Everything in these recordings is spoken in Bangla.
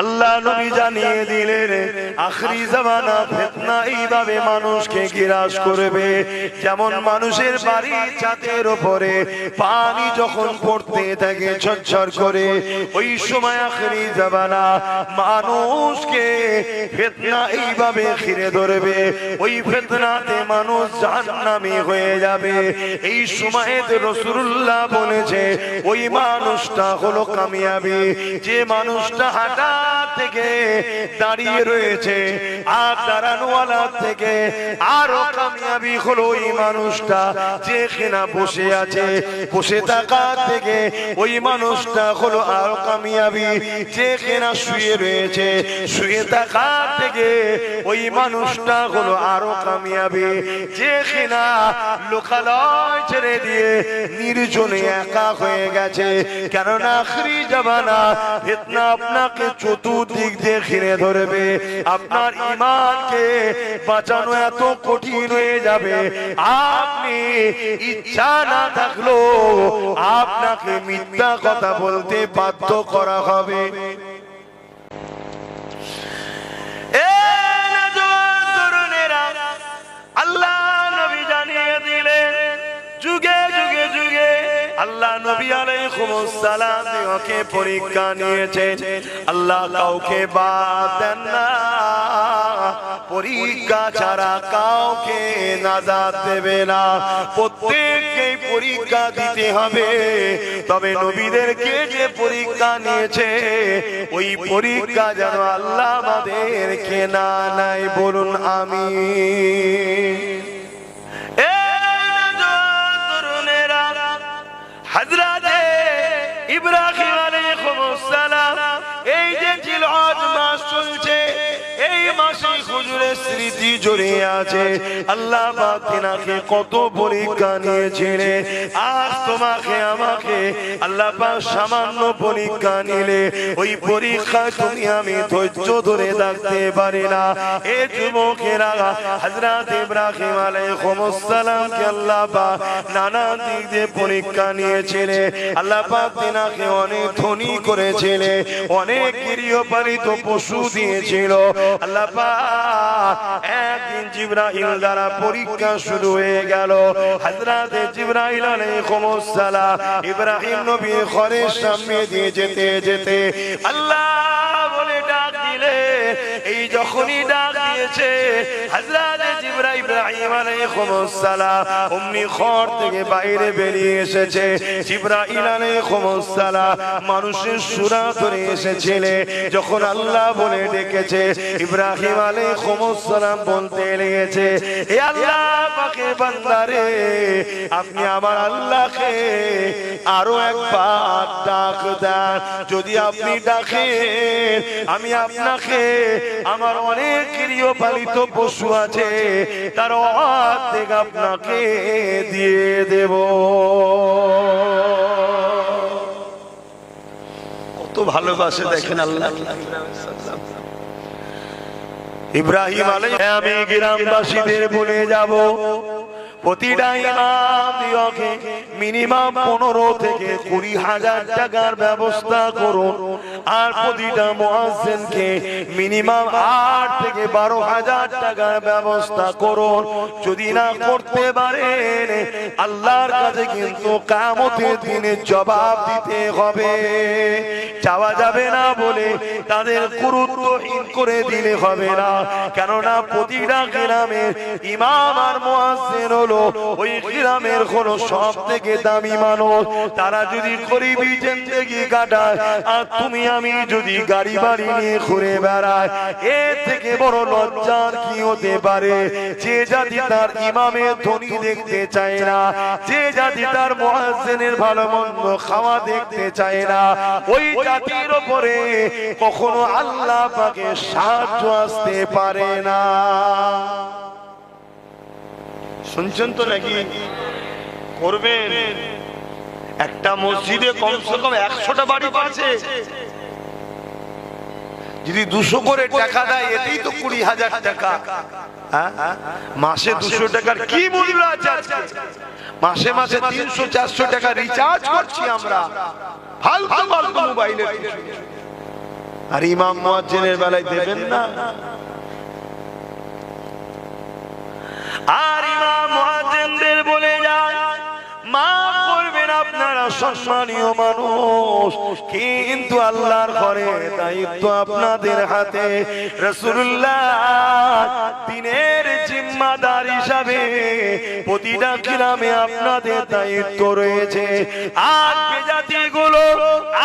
আল্লাহ নবী জানিয়ে দিলেন আখরি জামানা ফিতনা এইভাবে মানুষকে গ্রাস করবে যেমন মানুষের বাড়ির ছাদের উপরে পানি যখন পড়তে থাকে ঝরঝর করে, ওই সময় আখরি জামানা মানুষকে ফিতনা এইভাবে ঘিরে ধরবে, ওই ফিতনাতে মানুষ জাহান্নামী হয়ে যাবে। এই সময়ে রাসূলুল্লাহ বলেছে ওই মানুষটা হলো কামিয়াবি, যে মানুষটা হাঁটা থেকে দাঁড়িয়ে রয়েছে আর দাঁড়ানোওয়ালা থেকে আরো কামিয়াবি হলো ওই মানুষটা যে কিনা বসে আছে, বসে থাকা থেকে ওই মানুষটা হলো আরো কামিয়াবি যে কিনা শুয়ে রয়েছে, শুয়ে থাকা থেকে ওই মানুষটা হলো আরো কামিয়াবি যে কিনা লোকালয় ছেড়ে দিয়ে নির্জনে একা হয়ে গেছে। কেননা আখরি জামানা ফিতনা আপনাকে চতুর্দিক দিয়ে ঘিরে ধরবে, আপনার ঈমানকে বাঁচানো এত কঠিন হয়ে যাবে, আপনি ইচ্ছা না থাকলেও আপনাকে মিথ্যা কথা বলতে বাধ্য করা হবে। আল্লাহ নবী জানিয়ে দিলেন যুগে যুগে যুগে আল্লাহ নবী আলাইহিস সালাম দিওকে পরীক্ষা নিয়েছেন, আল্লাহ কাউকে বাদ দেন না, পরীক্ষা ছাড়া কাউকে নাজাত দেবে না, প্রত্যেককে পরীক্ষা দিতে হবে। তবে নবীদেরকে যে পরীক্ষা নিয়েছে ওই পরীক্ষা যেন আল্লাহ আমাদেরকে না নাই, বলুন আমিন। হযরতে ইব্রাহিম আলাইহিস সালাম এই যে জিলহজ মাস চলছে, এই মাসে হুজুরের স্মৃতি জড়িয়ে আছে। আল্লাহ পাক তিনাকে কত পরীক্ষা নিয়েছিলেন, আজ তোমাকে আমাকে আল্লাহ পাক সামান্য পরীক্ষা নিলে ওই পরীক্ষায় তুমি আমি ধৈর্য ধরে থাকতে পারি না। এ যুবকেরা হযরত ইব্রাহিম আলাইহিস সালামকে আল্লাহ পাক নানা দিক দিয়ে পরীক্ষা নিয়েছিলেন। আল্লাহ পাক তিনাকে অনেক ধনী করেছিলেন, অনেক গৃহপালিত পশু দিয়েছিল। আল্লাহ পাক একদিন জিবরাইল দ্বারা পরীক্ষা শুরু হয়ে গেল। হযরত জিবরাইল আলাইহিস সালাম ইব্রাহিম নবীর ঘরের সামনে দিয়ে যেতে যেতে আল্লাহ বলে ডাক দিলে, এই যখনই ডাক দিয়েছে হযরত জিবরাইল ইব্রাহিম আলাইহিস সালাম অমনি ঘর থেকে বাইরে বেরিয়ে এসেছে। জিবরাইল আলাইহিস সালাম মানুষের সূরা ধরে এসেছিলেন, যখন আল্লাহ বলে ডেকেছে ইব্রাহিম আলাইহিস সালাম বলতে লেগেছে, হে আল্লাহ পাকের বান্দারে, আপনি আমার আল্লাহকে আরো একবার ডাক দেন, যদি আপনি ডাকেন আমি আপনাকে আমার অনেক গৃহপালিত পশু আছে তার অর্ধেক আপনাকে দিয়ে দেব। কত ভালোবাসে দেখেন আল্লাহ। ইব্রাহিম আলাইহিস সালাম আমি গ্রামবাসীদের বলে যাব, প্রতিটা ইমাম দিওকে মিনিমাম 15 থেকে 20,000 টাকার ব্যবস্থা করুন, আর প্রতিটা মুয়াজ্জিনকে মিনিমাম 8 থেকে 12,000 টাকার ব্যবস্থা করুন। যদি না করতে পারেন আল্লাহর কাছে কিন্তু কিয়ামতের দিনে জবাব দিতে হবে। চাওয়া যাবে না বলে তাদের গুরুত্বহীন করে দিলে হবে না, কেননা প্রতিটা গ্রামের ইমাম আর মুয়াজ্জিন হলো ওই গ্রামের হলো সব থেকে দামি মানুষ। তারা যদি গরিবী জিন্দেগি কাটায় আর তুমি আমি যদি গাড়ি বাড়ি নিয়ে ঘুরে বেড়ায়, এর থেকে বড় লজ্জার কি হতে পারে? যে জাতি তার ইমামের ধনী দেখতে চায় না, যে জাতি তার মুয়াজ্জিনের ভালো মন্দ খাওয়া দেখতে চায় না, ওই জাতির উপরে কখনো আল্লাহ পাকের সাহায্য আসতে পারে না। শুনছেন তো নাকি? করবেন। একটা মসজিদে কমসে কম 100টা বাড়ি আছে, যদি 200 করে টাকা দেয় এতেই তো 20,000 টাকা। মাসে 200 টাকার কি মূল্য আছে? মাসে মাসে 300-400 টাকা রিচার্জ করছি আমরা ফালতু ফালতু মোবাইলে। আর ইমাম মুয়াজ্জিনের বেলায় দেবেন না। আর ইমাম মুয়াজ্জিনদের বলে যায় মাফ করবেন আপনারা সম্মানীয় মানুষ, কিন্তু আল্লাহর ঘরে দায়িত্ব আপনাদের হাতে। রাসূলুল্লাহ দিনের জিম্মাদার হিসাবে প্রতিটা গ্রামে আপনাদের দায়িত্ব রয়েছে। আর বেজাতিগুলো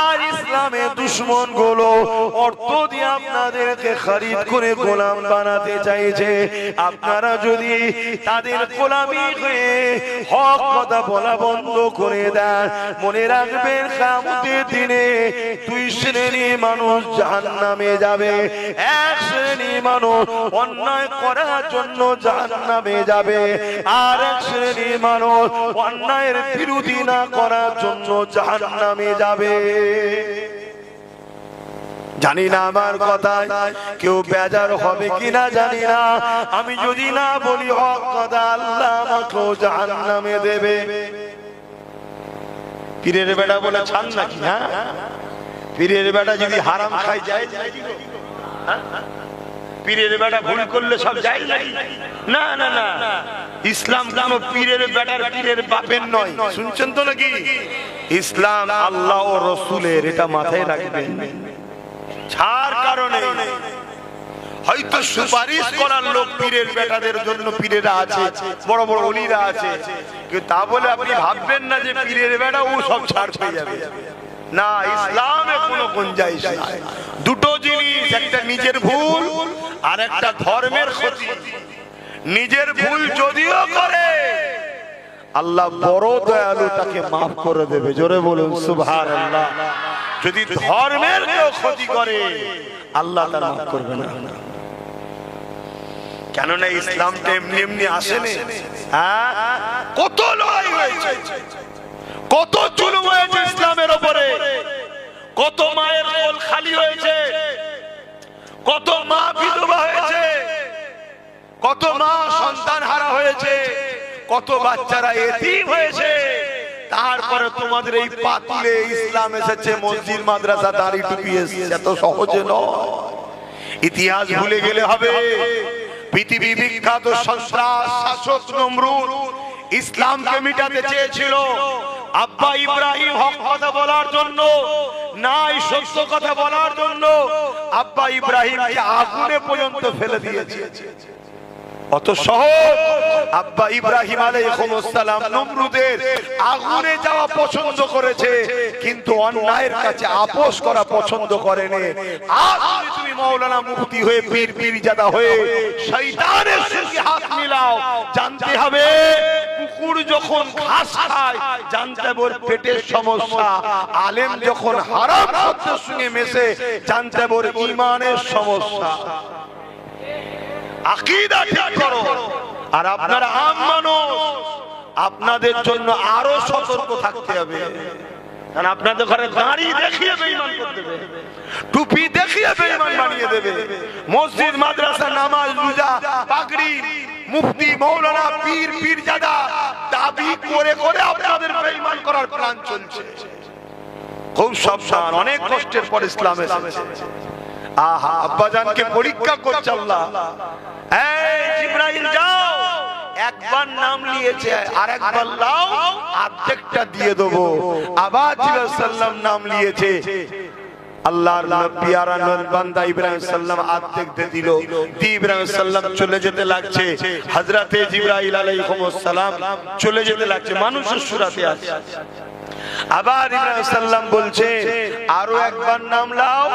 আর ইসলামের দুশমন গুলো অর্থ দিয়ে আপনাদেরকে খরিদ করে গোলাম বানাতে চাইছে। আপনারা যদি তাদের গোলামি হয়ে হক কথা বলা বন্ধ করে দেন, মনে রাখবেন কিয়ামতের দিনে দুই শ্রেণীর মানুষ জাহান্নামে যাবে। এক শ্রেণীর মানুষ অন্যায় করার জন্য জাহান্নামে যাবে, আর এক শ্রেণীর মানুষ অন্যায়ের বিরোধী না করার জন্য জাহান্নামে যাবে। জানি না আমার কথায় কেউ বেজার হবে কিনা জানি না, আমি যদি না বলি হক কথা আল্লাহ আমাকেও জাহান্নামে দেবে। পীরের বেটা বলে ছাড় নাকি? হ্যাঁ, পীরের বেটা যদি হারাম খাই যায়, পীরের বেটা ভুল করলে সব যায় না? না না না, ইসলাম কোনো পীরের বেটার পীরের বাপের নয়, শুনছেন তো নাকি? ইসলাম আল্লাহ ও রাসূলের, এটা মাথায় রাখবেন। ছাড় কারণে হয়তো সুপারিশ করার লোক পীরের বেটাদের জন্য পীরেরা আছে, বড় বড় ওলিরা আছে, কিন্তু তা বলে আপনি ভাববেন না যে পীরের বেটা ও সব ছাড় পেয়ে যাবে। না, ইসলামে কোনো গুঞ্জাইশ নাই। দুটো জিনিস, একটা নিজের ভুল আর একটা ধর্মের ক্ষতি। নিজের ভুল যদিও করে আল্লাহ বড় দয়ালু, তাকে মাফ করে দেবে। জোরে বলুন সুবহানাল্লাহ। যদি ধর্মের কেউ ক্ষতি করে আল্লাহ তার মাফ করবে না। কেননা ইসলামটা এমনি এমনি আসেনি। কত লড়াই হয়েছে, কত জুলুম হয়েছে ইসলামের উপরে, কত মায়ের কোল খালি হয়েছে, কত মা বিধবা হয়েছে, কত মা সন্তান হারা হয়েছে, কত বাচ্চারা এতিম হয়েছে। তারপরে তোমাদের এই পাতিলে ইসলাম এসেছে, মসজিদ মাদ্রাসা দাড়ি টুপি এসেছে, এত সহজে নয়। ইতিহাস ভুলে গেলে হবে। পৃথিবী বিখ্যাত সন্ত্রাস শাসক নমরুদ ইসলামকে মিটাতে চেয়েছিল। আব্বা ইব্রাহিম হক কথা বলার জন্য, নাই সত্য কথা বলার জন্য আব্বা ইব্রাহিমকে আগুনে পর্যন্ত ফেলে দিয়েছে। অত সহজ আব্বা ইব্রাহিম আলাইহিস সালাম নমরুদের আগুনে যাওয়া পছন্দ করেছে, কিন্তু অন্যায়ের কাছে আপোষ করা পছন্দ করেনি। আজ তুমি মাওলানা মুফতি হয়ে পীর পীরজাদা হয়ে শয়তানের সঙ্গে হাত মিলাও, জানতে হবে কুকুর যখন ঘাস খায় জানতে হবে ওর পেটের সমস্যা। আলেম যখন হারাম খাদ্যের সঙ্গে মেশে জানতে হবে ওর ঈমানের সমস্যা। আকীদা ঠিক করো। আর আপনারা আম মানুষ, আপনাদের জন্য আরো সতর্ক থাকতে হবে। কারণ আপনাদের ঘরে দাড়ি দেখিয়ে বেঈমান করে দেবে, টুপি দেখিয়ে বেঈমান বানিয়ে দেবে। মসজিদ মাদ্রাসা নামাজ রোজা পাগড়ি মুফতি মাওলানা পীর পীরজাদা দাবি করে করে আপনাদের বেঈমান করার প্ল্যান চলছে। খুব সাবধান, অনেক কষ্টের পর ইসলাম এসেছে। আহা, আব্বাজানকে পরীক্ষা করছে আল্লাহ। এই জিবরাইল যাও, একবার নাম নিয়েছে আর একবার লাও, অর্ধেকটা দিয়ে দেবো। আবার জিবরাইল সাল্লাম নাম নিয়েছে, আল্লাহর পিয়ারা বান্দা ইব্রাহিম সাল্লাম অর্ধেক দিয়ে দিল। ইব্রাহিম সাল্লাম চলে যেতে লাগছে, হযরতে জিবরাইল আলাইহিস সালাম চলে যেতে লাগছে, মানুষের সুরাতে আছে। আবার ইব্রাহিম সাল্লাম বলছে আরো একবার নাম লাও,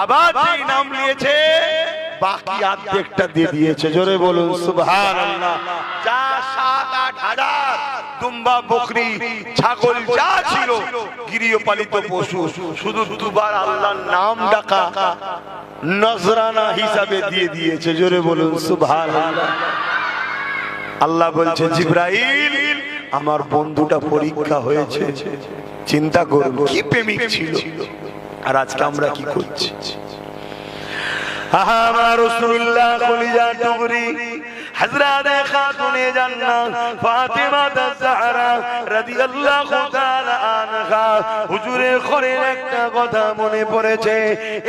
আবার যেই নাম নিয়েছে বাকি অর্ধেকটা দিয়ে দিয়েছে। জোরে বলুন সুবহানাল্লাহ। যা ৭-৮ হাজার দুম্বা বকরি ছাগল যা ছিল গৃহপালিত পশু, শুধু দুবার আল্লাহর নাম ডাকা নজরানা হিসাবে দিয়ে দিয়েছে। জোরে বলুন সুবহানাল্লাহ। আল্লাহ বলছে জিবরাইল আমার বন্ধুটা পরীক্ষা হয়েছে, চিন্তা করুন কি প্রেমিক ছিল, আর আজকে আমরা কি করছি। আমার রাসূলুল্লাহ কলিজা টুকরি হযরতে খাতুনে জান্নাত ফাতিমা আয-জাহরা রাদিয়াল্লাহু তাআলা আনহা হুজুরের ঘরের একটা কথা মনে পড়েছে।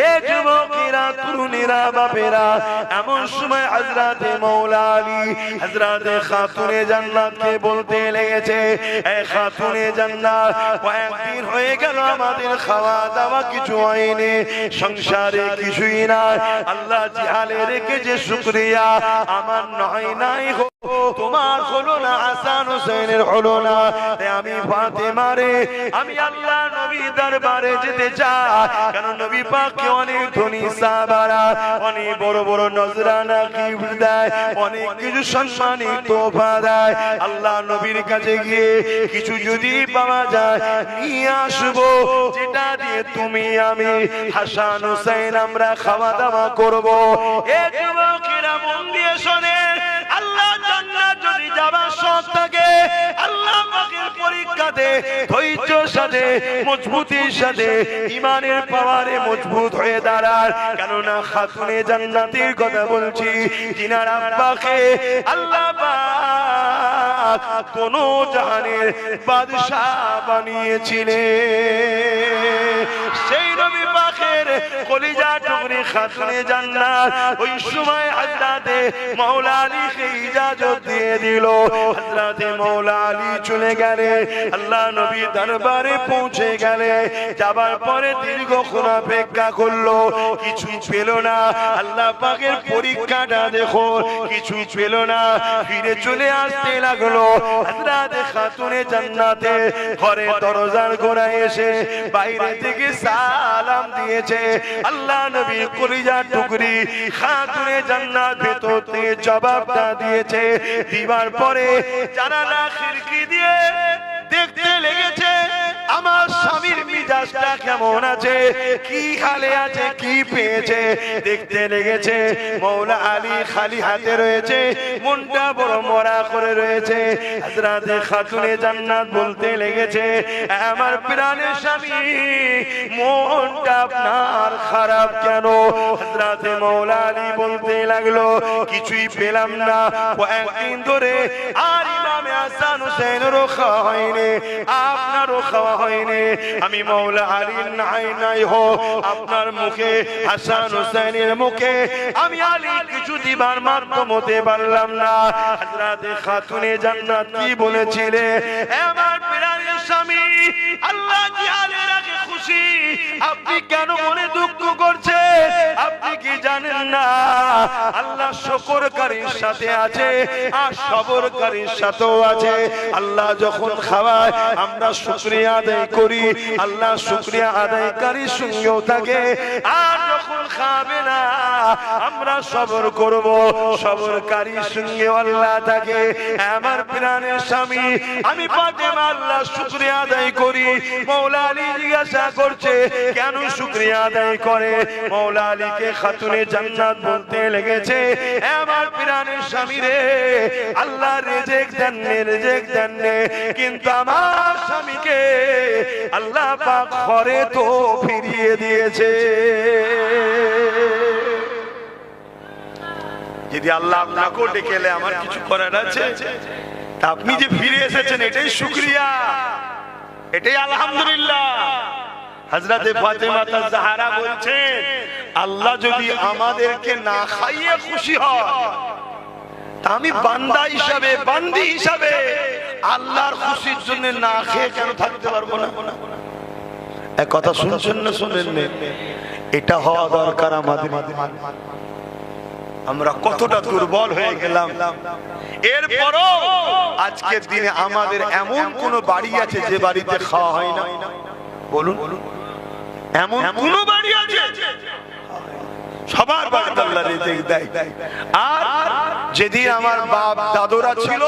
এ যুবকেরা, তরুণীরা, বাপেরা, এমন সময় হযরতে মাওলা আলী হযরতে খাতুনে জান্নাতকে বলতে লেগেছে, এ খাতুনে জান্নাত, কয়েকদিন হয়ে গেল আমাদের খাওয়া দাওয়া কিছু হয়নি, সংসারে কিছুই না, আল্লাহ জিহালে রেখেছে শুকরিয়া, আমার নাই তোমার হলো না, হাসান হুসাইনের হলো না, আমি ফাতেমারে আমি আল্লাহ নবী দরবারে যেতে চাই, কারণ নবী পাককে অনেক ধনী সাহাবারা অনেক বড় বড় নজরানা গিফট দেয়, অনেক কিছু সম্মানিত তোফা দেয়। আল্লাহ নবীর কাছে গিয়ে কিছু যদি পাওয়া যায় নিয়ে আসবো, যেটা দিয়ে তুমি আমি হাসান হুসাইন আমরা খাওয়া দাওয়া করবো। এ যুবকেরা মন দিয়ে শোনে, আল্লাহ জান্নাত যদি যাবার শখ থাকে, আল্লাহ পাকের পরীক্ষাতে ধৈর্যের সাথে মজবুতির সাথে ঈমানের পাওয়ারে মজবুত হয়ে দাঁড়ান। কেননা খাতুনে জান্নাতের কথা বলছি, যিনার আব্বাকে আল্লাহ পাক কোন জাহানের বাদশা বানিয়েছিলেন, সেই নবী পাকের কলিজা টুকরি খাতুনে জান্নাত ওই সময় হযরতে মাওলা আলীকে ইজাজত দিয়ে দিল। হযরতে মাওলা আলী চলে গেলে, আল্লাহ নবী দরবারে পৌঁছে গেলে, যাবার পরে দীর্ঘক্ষণ অপেক্ষা করলো, কিছু পেল না। আল্লাহ পাকের পরীক্ষাটা দেখো, কিছু পেল না, ফিরে চলে আসতে লাগলো। হযরতে খাতুনে জান্নাতে ঘরে দরজার গোড়ায় এসে বাইরে থেকে সালাম দিয়েছে। আল্লাহ নবী কলিজা টুকরি খাতুনে জান্নাত ভেতর থেকে জবাবটা দিয়েছে। দিবার পরে জানালা খিড়কি দিয়ে দেখতে লেগেছে আমার স্বামীর মিজাজটা কেমন আছে, কি হালে আছে, কি পেয়েছে। দেখতে লেগেছে মাওলা আলী খালি হাতে রয়েছে, মনটা বড় মরা করে রয়েছে। হযরতে খাতুনে জান্নাত বলতে লেগেছে, আমার প্রাণের স্বামী মনটা আপনার খারাপ কেন? হযরতে মাওলা আলী বলতে লাগলো, কিছুই পেলাম না, কয়েকদিন ধরে আর ইমামে হাসান হুসাইনেরও খাওয়া হয়নি, আপনারও খাওয়া হয়নি। আমি মাওলা আলীর নাই হো আপনার মুখে, হাসান হুসাইনের মুখে আমি আলী কিছু দিবার মাধ্যম হতে পারলাম না। হযরতে খাতুনে জান্নাত কি বলেছিলে, আমার প্রাণের স্বামী আল্লাহ জিহালে রাখে খুশি, আপনি কেন মনে দুঃখ করছেন? আপনি কি জানেন না আল্লাহ শুকরকারীর সাথে আছে আর সবরকারীর সাথেও আছে। আল্লাহ যখন খাওয়ায় আমরা শুকরিয়া আদায় করি, আল্লাহ শুকরিয়া আদায়কারীর সঙ্গেও থাকে, আর যখন খাবে না আমরা সবর করব, সবরকারীর সঙ্গেও আল্লাহ থাকে। আমার প্রাণের স্বামী আমি ফাতেমা আল্লাহ শুকরিয়া আদায় করি। মাওলা আলী জিজ্ঞাসা করছে কেন শুকরিয়া আদায় করে? মাওলা আলীকে খাতুনে জান্নাত বলতে লেগেছে, আমার প্রাণের স্বামী রে, আল্লাহ রিজিক দেননি, কিন্তু আমার স্বামীকে আল্লাহ পাক ঘরে তো ফিরিয়ে দিয়েছে। যদি আল্লাহ আপনাকেও ডেকে এলে আমার কিছু করার আছে, আপনি যে ফিরে এসেছেন এটাই শুকরিয়া, এটাই আলহামদুলিল্লাহ। হযরতে ফাতেমা আয-জাহরা বলছেন, আল্লাহ যদি আমাদেরকে না খাইয়ে খুশি হয়, আমি বান্দা হিসাবে, বান্দি হিসাবে আল্লাহর খুশির জন্য না খেয়ে কেন থাকতে পারবো না? এক কথা শুনছেন না শুনেন না, এটা হওয়া দরকার আমাদের। আমরা কতটা দুর্বল হয়ে গেলাম। এরপরও আজকের দিনে আমাদের এমন কোন বাড়ি আছে যে বাড়িতে খাওয়া হয় না? বলুন, এমন কোন বাড়ি আছে? সবার বাড়িতে আল্লাহ রিজিক দেয়। আর যেদিন আমার বাপ দাদুরা ছিল,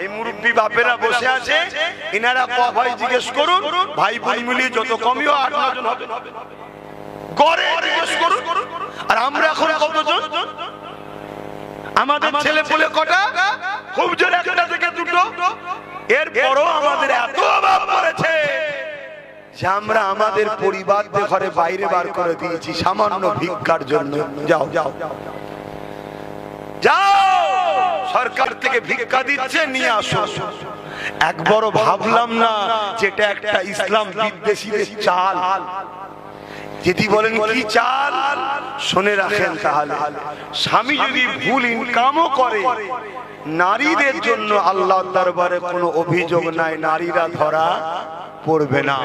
এই মুরব্বী বাপেরা বসে আছে, ইনারা ক ভাই জিজ্ঞেস করুন, ভাই বোন মিলিয়ে যত কমই 8-9 জন হবে, গড়ে জিজ্ঞেস করুন। আর আমরা এখন কতজন? আমাদের ছেলে পুলে কটা? খুব জোরে একটা থেকে দুটো। এরপরও আমাদের এত অভাব পড়েছে যে আমরা আমাদের পরিবারদের ঘরে বাইরে বার করে দিয়েছি সামান্য ভিক্ষার জন্য। যাও যাও যাও, সরকার থেকে ভিক্ষা দিচ্ছে, নিয়ে আসো। একবারও ভাবলাম না যেটা একটা ইসলাম বিদ্বেষীদের চাল। যদি বলেন কি চাল, শুনে রাখেন তাহলে। স্বামী যদি ভুল ইনকামও করে, নারীদের জন্য আল্লাহর দরবারে কোনো অভিযোগ নাই, নারীরা ধরা পড়বে না।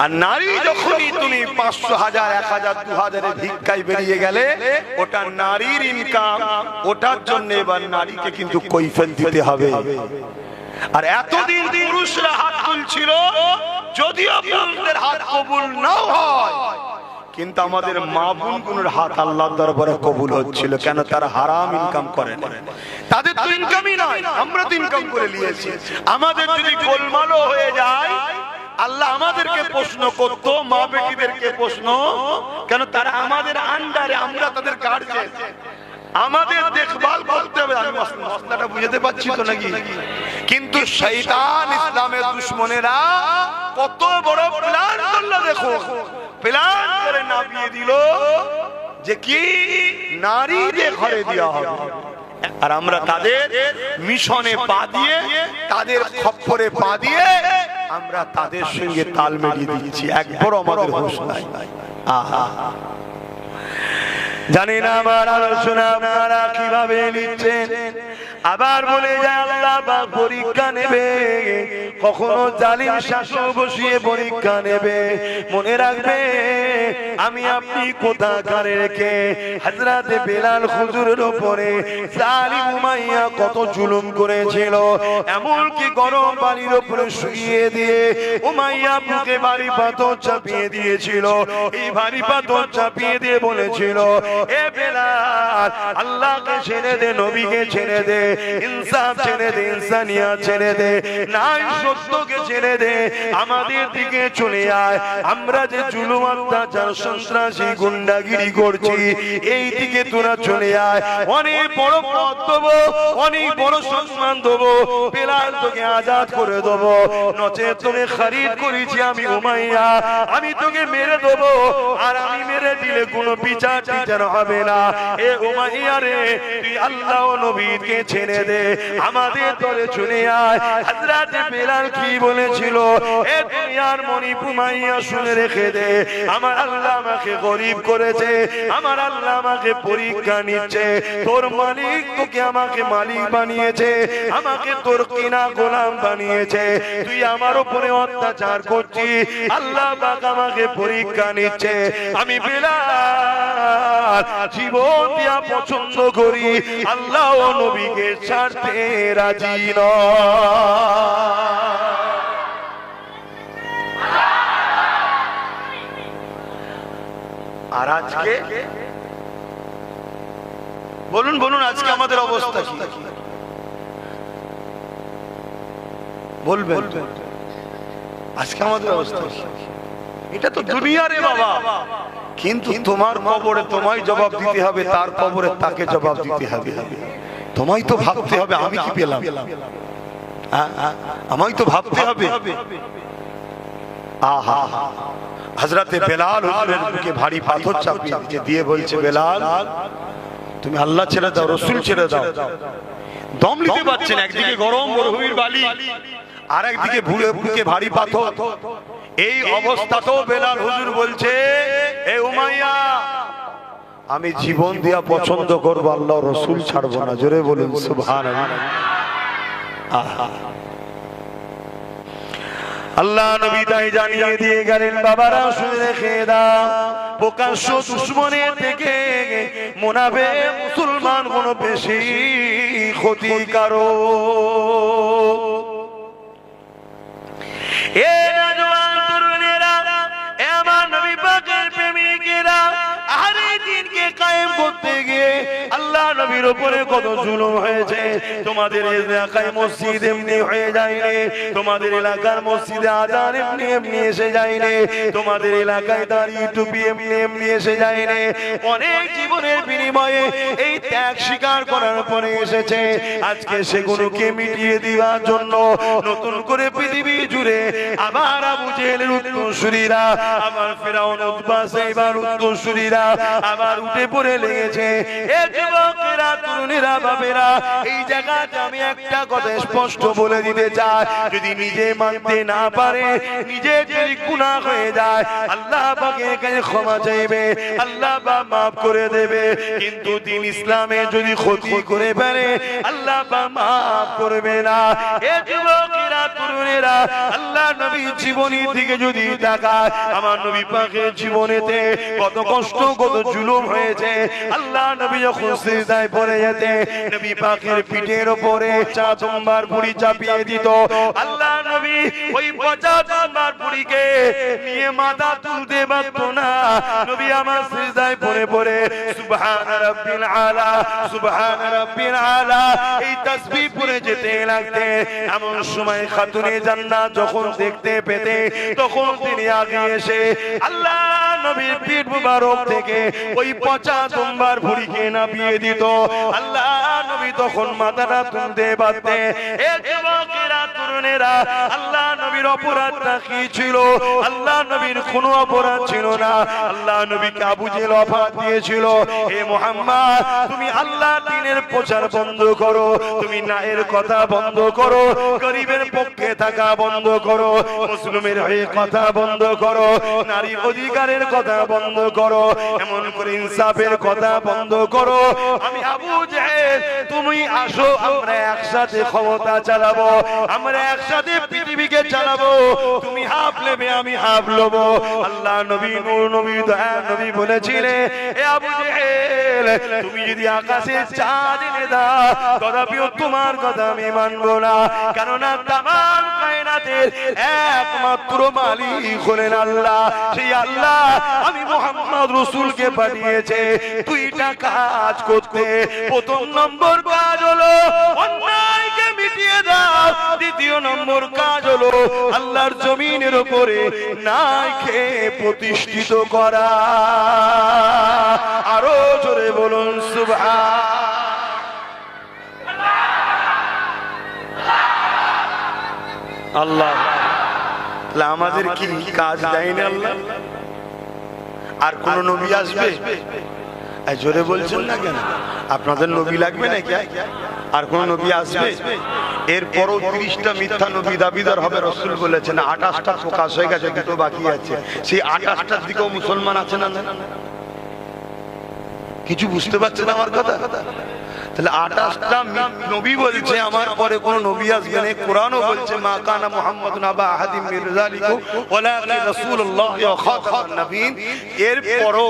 আর নারী যখনই তুমি 500, 1000, 1000, 2000 ভিক্ষায় বেরিয়ে গেলে, ওটা নারীর ইনকাম, ওটার জন্য এবার নারীকে কিন্তু কৈফিয়ত দিতে হবে। আর এতদিন পুরুষরা হাত তুলছিল, যদিও পুরুষদের হাত কবুল নাও হয়, কিন্তু আমাদের মা বোনগুলোর হাত আল্লাহর দরবারে কবুল হচ্ছিল। কেন? তারা হারাম ইনকাম করে না। তাদের তো ইনকামই নয়, আমরা তো ইনকাম করে নিয়েছি। আমাদের যদি গোলমালও হয়ে যায়, আল্লাহ আমাদেরকে প্রশ্ন করতো, মা বেটিদেরকে প্রশ্ন, কেন? তারা আমাদের আন্ডারে, আমরা তাদের গার্জিয়ান, আমাদের দেখভাল করতে হবে। আমি মশলাটা বুঝতে পারছি তো নাকি? কিন্তু শয়তান, ইসলামের দুশমনেরা কত বড় প্ল্যান করলো দেখো। প্ল্যান করে নামিয়ে দিল যে কি নারীদের ঘরে দেওয়া হবে, আর আমরা তাদের মিশনে পা দিয়ে, তাদের খপ্পরে পা দিয়ে আমরা তাদের সঙ্গে তাল মিলিয়ে দিচ্ছি। একবার আমাদের হোশ নাই। আহা, জানি না আমার আলোচনা আপনারা কিভাবে নিচ্ছেন। আবার বলে যায় আল্লাহ পাক পরীক্ষা নেবে, কখনো জালিম শাসক বসিয়ে পরীক্ষা নেবে। মনে রাখবে আমি আপনি কোথাকার রেখে হযরত বেলাল হুজুরের উপরে জালিম উমাইয়া কত জুলুম করেছিল। এমনকি গরম পানির উপরে শুইয়ে দিয়ে উমাইয়া বুকে ভারী পাথর চাপিয়ে দিয়েছিল। এই ভারী পাথর চাপিয়ে দিয়ে বলেছিল, এ বেলাল, আল্লাহকে ছেড়ে দে, নবীকে ছেড়ে দে, ইনসাফ ছেড়ে দে, ইনসানিয়াত ছেড়ে দে, নাই সত্যকে ছেড়ে দে, আমাদের দিকে চলে আয়। আমরা যে জুলুম, অত্যাচার, সন্ত্রাসী, গুন্ডাগিরি করছি, এই দিকে তোরা চলে আয়। অনেক বড় পদ দেবো, অনেক বড় সম্মান দেবো, বেলাল তোকে আজাদ করে দেবো। নচেত তোকে খরিদ করেছি আমি উমাইয়া, আমি তোকে মেরে দেবো। আর আমি মেরে দিলে কোনো বিচার টিচার হবে না। এ উমাইয়া রে, তুই আল্লাহ ও নবীকে ছেড়ে দে, আমাদের দলে চলে আয়। হযরত বেলাল কি বলেছিল? এ দুনিয়ার মনিব উমাইয়া, শুনে রেখে দে, আমার আল্লাহ আমাকে গরিব করেছে, আমার আল্লাহ আমাকে পরীক্ষা নিচ্ছে। তোর মালিক তোকে আমাকে মালিক বানিয়েছে, আমাকে তোর কিনা গোলাম বানিয়েছে। তুই আমার উপরে অত্যাচার করছিস, আল্লাহ পাক আমাকে পরীক্ষা নিচ্ছে। আমি বেলাল জীবন দিয়া পছন্দ করি, আল্লাহ ও নবীকে ছাড়তে রাজি নয়। আর আজকে বলুন বলুন, আজকে আমাদের অবস্থা কি? বলবেন আজকে আমাদের অবস্থা? এটা তো দুনিয়া রে বাবা, কিন্তু তোমার কবরে তোমায় জবাব দিতে হবে, তার কবরে তাকে জবাব দিতে হবে। তোমায় তো ভাবতে হবে আমি কি পেলাম, আমায় তো ভাবতে হবে। আহা, হযরতে বেলাল হুজুরের বুকে ভারী পাথর চাপিয়ে দিয়ে বলছে, বেলাল তুমি আল্লাহ ছেড়ে দাও, রাসূল ছেড়ে দাও। দম নিতে পারছেন, একদিকে গরম মরুভূমির বালি, আর একদিকে বুকে ভারী পাথর। এই অবস্থাতেও বেলাল হুজুর বলছে, এ উমাইয়া, আমি জীবন দিয়া পছন্দ করব, আল্লাহ রাসূল ছাড়বো না। জোরে বলুন সুবহানাল্লাহ। আহা, আল্লাহ নবী তাই জানিয়ে দিয়ে গেলেন, বাবারা শুনে রেখে দাও, প্রকাশ্য দুশমনের থেকে মুনাফিক মুসলমান কোনো বেশি ক্ষতিকারক। এ নওজওয়ান তরুণেরা, এ আমার নবী পাকের প্রেমিকেরা, আহলে দ্বীনকে কায়েম করতে গিয়ে আল্লাহ নবীর উপরে কত জুলুম হয়েছে। তোমাদের এলাকায় মসজিদ এমনি হয়ে যায়নি, তোমাদের এলাকার মসজিদে আযান এমনি এমনি এসে যায়নি, তোমাদের এলাকায় দাড়ি টুপি এমনি এমনি এসে যায়নি। অনেক জীবনের বিনিময়ে এই ত্যাগ স্বীকার করার পরে এসেছে। আজকে সেগুলোকে মিটিয়ে দেওয়ার জন্য নতুন করে পৃথিবী জুড়ে আবার আবু জেহেলের উত্তরসূরিরা, আবার ফিরআউন, উতবা, সাইবার উত্তরসূরিরা আবার উঠে পড়ে লেগেছে। এ যুবক, যুবকেরা তরুণেরা বাবেরা এই জায়গাতে আমি একটা কথা স্পষ্ট বলে দিতে চাই, যদি নিজে মানতে না পারে, নিজে যদি গুনাহ হয়ে যায়, আল্লাহ পাকের কাছে ক্ষমা চাইবে, আল্লাহ পাক maaf করে দেবে। কিন্তু দিন ইসলামে যদি ক্ষতি করে ফেলে, আল্লাহ পাক maaf করবে না। এ যুবকেরা তরুণেরা, আল্লাহ নবীর জীবনীর দিকে যদি তাকায়, আমার নবী পাকের জীবনেতে কত কষ্ট কত জুলুম হয়েছে। আল্লাহ নবী যখন সিজদায় পড়ে যেতে, নবী পাকের পিঠের উপরে চাঁদম্বার বুড়ি চাপিয়ে দিত। আল্লাহ নবী ওই পচা চাঁদম্বার বুড়িকে নিয়ে মাথা তুলতে পারত না। নবী আমার সিজদায় পড়ে পড়ে সুবহান রাব্বিল আলা, সুবহান রাব্বিল আলা এই তাসবিহ পড়ে যেতে লাগতে। এমন সময় খাতুনে জান্নাত যখন দেখতে পেতে, তখন তিনি আগে এসে আল্লাহ নবীর পিঠ মুবারক থেকে ওই পচা চাঁদম্বার বুড়িকে নামিয়ে দিত। আল্লাহ নবী তখন মাথাটা তুলতে পারতে। এ যুবকেরা তরুণেরা, আল্লাহ নবীর অপরাধটা কি ছিল? আল্লাহ নবীর কোনো অপরাধ ছিল না। আল্লাহ নবীকে আবু জেহেল অফার দিয়েছিল, হে মুহাম্মদ তুমি আল্লাহ দ্বীনের প্রচার বন্ধ করো, তুমি ন্যায়ের কথা বন্ধ করো, গরিবের পক্ষে থাকা বন্ধ করো, মুসলিমের হয়ে কথা বন্ধ করো, নারীর অধিকারের কথা বন্ধ করো, এমন করে ইনসাফের কথা বন্ধ করো। আমি আবু জেহেল তুমি আসো, আমরা একসাথে ক্ষমতা চালাবো, আমরা একসাথে পৃথিবীকে চালাবো, তুমি হাফ নেবে আমি হাফ লব। আল্লাহ নবী নূর নবী দয়া নবী বলেছিলেন, এ আবু জেহেল তুমি যদি আকাশে চাঁদ এনে দাও, তথাপিও তোমার কথা আমি মানবো না, কেননা তামাম কায়নাতের একমাত্র মালিক হলেন আল্লাহ। সেই আল্লাহ আমি মুহাম্মদ রাসূলকে পাঠিয়েছে দুইটা কাজ করতে। প্রথম নম্বর কাজ হলো অন্যায়কে মিটিয়ে দাও, দ্বিতীয় নম্বর কাজ হলো আল্লাহর জমিনের উপরে ন্যায়কে প্রতিষ্ঠিত করা। আরো জোরে বলুন সুবহান। আল্লাহ আমাদের কি কাজ দেয়নি আল্লাহ? আর কোন নবী আসবে? জোরে বলছেন না কেন? আপনাদের নবী লাগবে নাকি? আর কোন নবী আসবে? এরপরও 30টা মিথ্যা নবী দাবিদার হবে। রাসূল বলেছেন 28টা প্রকাশ হয়ে গেছে, দুটো বাকি আছে। সেই 28টার দিকেও মুসলমান আছে না? কিছু বুঝতে পারছেন আমার কথা? তাহলে 28টা নবী বলছে আমার পরে কোন নবী আসবে না। কোরআনও বলছে মা কানা মুহাম্মাদুন আবা আহাদিম মির রিজালিকুম ওয়ালাকিন রাসূলুল্লাহ ওয়া খাতামুন নবিয়্যিন। এরপরও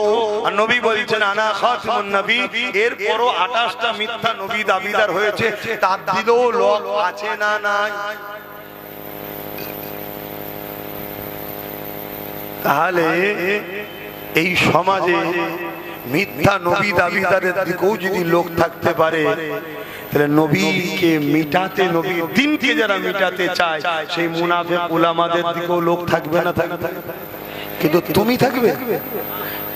নবী বলছেন আনা খাতামুন নবী। এরপরও 28টা মিথ্যা নবী দাবিদার হয়েছে, তার দিলেও লোক আছে না নাই? তাহলে এই সমাজে মিথ্যা নবী দাবিদারের দিকেও যদি লোক থাকতে পারে, তাহলে নবীকে মিটাতে, নবীর দিনকে যারা মিটাতে চায়, সেই মুনাফিক উলামাদের দিকেও লোক থাকবে না? থাকবে। কিন্তু তুমি থাকবে,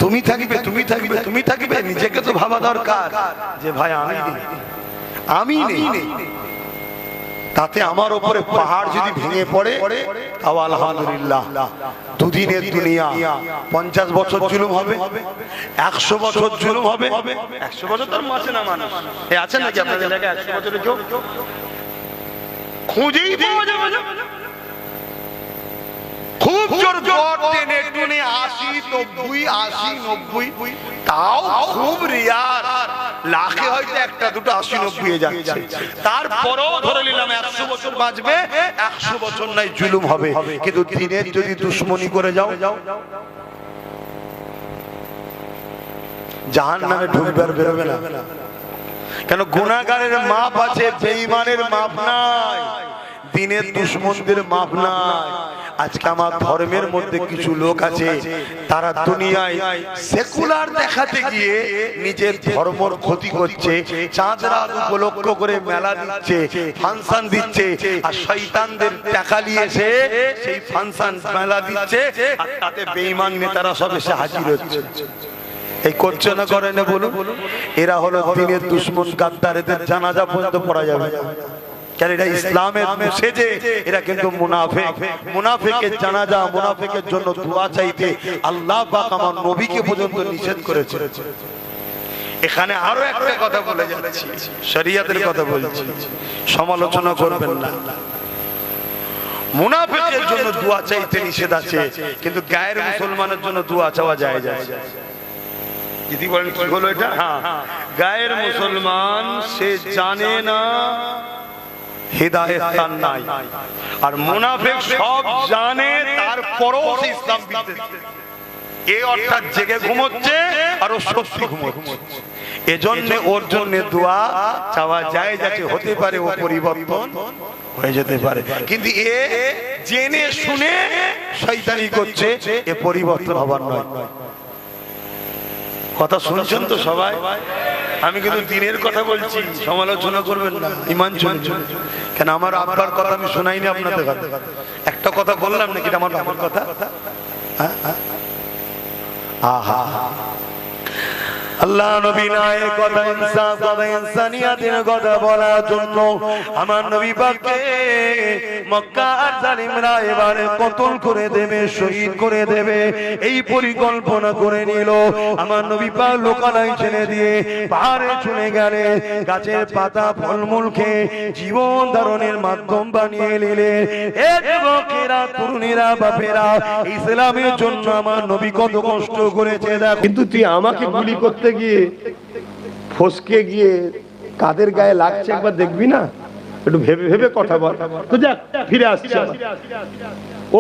তুমি থাকবে, তুমি থাকবে, তুমি থাকবে। নিজেকে তো ভাবা দরকার যে ভাই আমি নেই, তাতে আমার উপরে পাহাড় যদি ভেঙে পড়ে তাও আলহামদুলিল্লাহ। দুদিনের দুনিয়া 50 বছর জুলুম হবে, 100 বছর জুলুম হবে। 100 বছর তার মাঝে না মানুষ আছেন নাকি আপনাদের এলাকায়? 100 বছরের কেউ খুঁজেই পাওয়া যাবে না। খুব জোর জোর টেনে টুনে 80, 90, 80, 90, তাও খুব রিয়ার। লাখে হয়তো একটা দুটো 80, 90 যাচ্ছে। তারপরেও ধরে নিলাম 100 বছর বাঁচবে, 100 বছর নাই জুলুম হবে। কিন্তু দিনের যদি দুশ্মনী করে যাও, জাহান্নামে ঢুকবে আর বেরোবে না। কেন? গুনাহগারের মাপ আছে, বেঈমানের মাপ নাই, দিনের দুশ্মনদের মাপ নাই। আজকে আমার ধর্মের মধ্যে কিছু লোক আছে, তারা দুনিয়ায় সেকুলার দেখাতে গিয়ে নিজের ধর্মের ক্ষতি করছে। চাঁদ রাত উপলক্ষ করে মেলা দিচ্ছে, ফাংশন দিচ্ছে, আর শয়তানদের টাকা নিয়েছে সেই ফাংশন মেলা দিচ্ছে, আর তাতে বেঈমান নেতারা সব এসে হাজির হচ্ছে। এই করছে না করে না বলুন? এরা হলো দিনের দুশ্মন গাদ্দার। এদের জানাজা পর্যন্ত পড়া যাবে না, কারণ এটা ইসলামের সেজে এরা কিন্তু মুনাফিক। মুনাফিকের জানাজা, মুনাফিকের জন্য দোয়া চাইতে আল্লাহ পাক আমার নবীকে পর্যন্ত নিষেধ করেছে। এখানে আরো একটা কথা বলে যাচ্ছি, শরিয়তের কথা বলছি, সমালোচনা করবেন না। মুনাফিকের জন্য দোয়া চাইতে নিষেধ আছে, কিন্তু গায়ের মুসলমানের জন্য দোয়া চাওয়া যায় যায়। যদি বলেন কি হলো এটা? হ্যাঁ, গায়ের মুসলমান সে জানে না হিদায়াত তার নাই, আর মুনাফিক সব জানে তারপরও সে ইসলাম বিদ্বেষী। এই অর্থাৎ জেগে ঘুমোচ্ছে আর ও সত্যি ঘুমোচ্ছে, এজন্য ওর জন্য দোয়া চাওয়া যায় যাতে হতে পারে ও পরিবর্তন হয়ে যেতে পারে। কিন্তু এ জেনে শুনে শয়তানি করছে, এ পরিবর্তন হবার নয়। কথা শুনছেন তো সবাই? আমি কিন্তু দিনের কথা বলছি, সমালোচনা করবেন না, ঈমান চলছে। কেন আমার আব্বার কথা আমি শোনাইনি আপনাদের কাছে? একটা কথা বললাম নাকি আমার বাবার কথা? আহা, আল্লাহ নবী নাই কথা ইনসাফ কথা ইনসানিয়াতের কথা বলার জন্য আমার নবী পাককে মক্কা আর জালিমরা এবারে কতল করে দেবে, শহীদ করে দেবে, এই পরিকল্পনা করে নিল। আমার নবী পাক লোকালয় ছেড়ে দিয়ে পাহাড়ে চলে গেলে, গাছের পাতা ফলমূল খেয়ে জীবন ধারণের মাধ্যম বানিয়ে নিলেন। এ যুবকেরা, তরুণীরা, বাপেরা, ইসলামের জন্য আমার নবী কত কষ্ট করেছে দেখ। কিন্তু তুই আমাকে গুলি করতে গিয়ে ফসকে গিয়ে কাদের গায়ে লাগছে একবার দেখবি না? একটু ভেবে ভেবে কথা বল। তো যাক, ফিরে আসছে।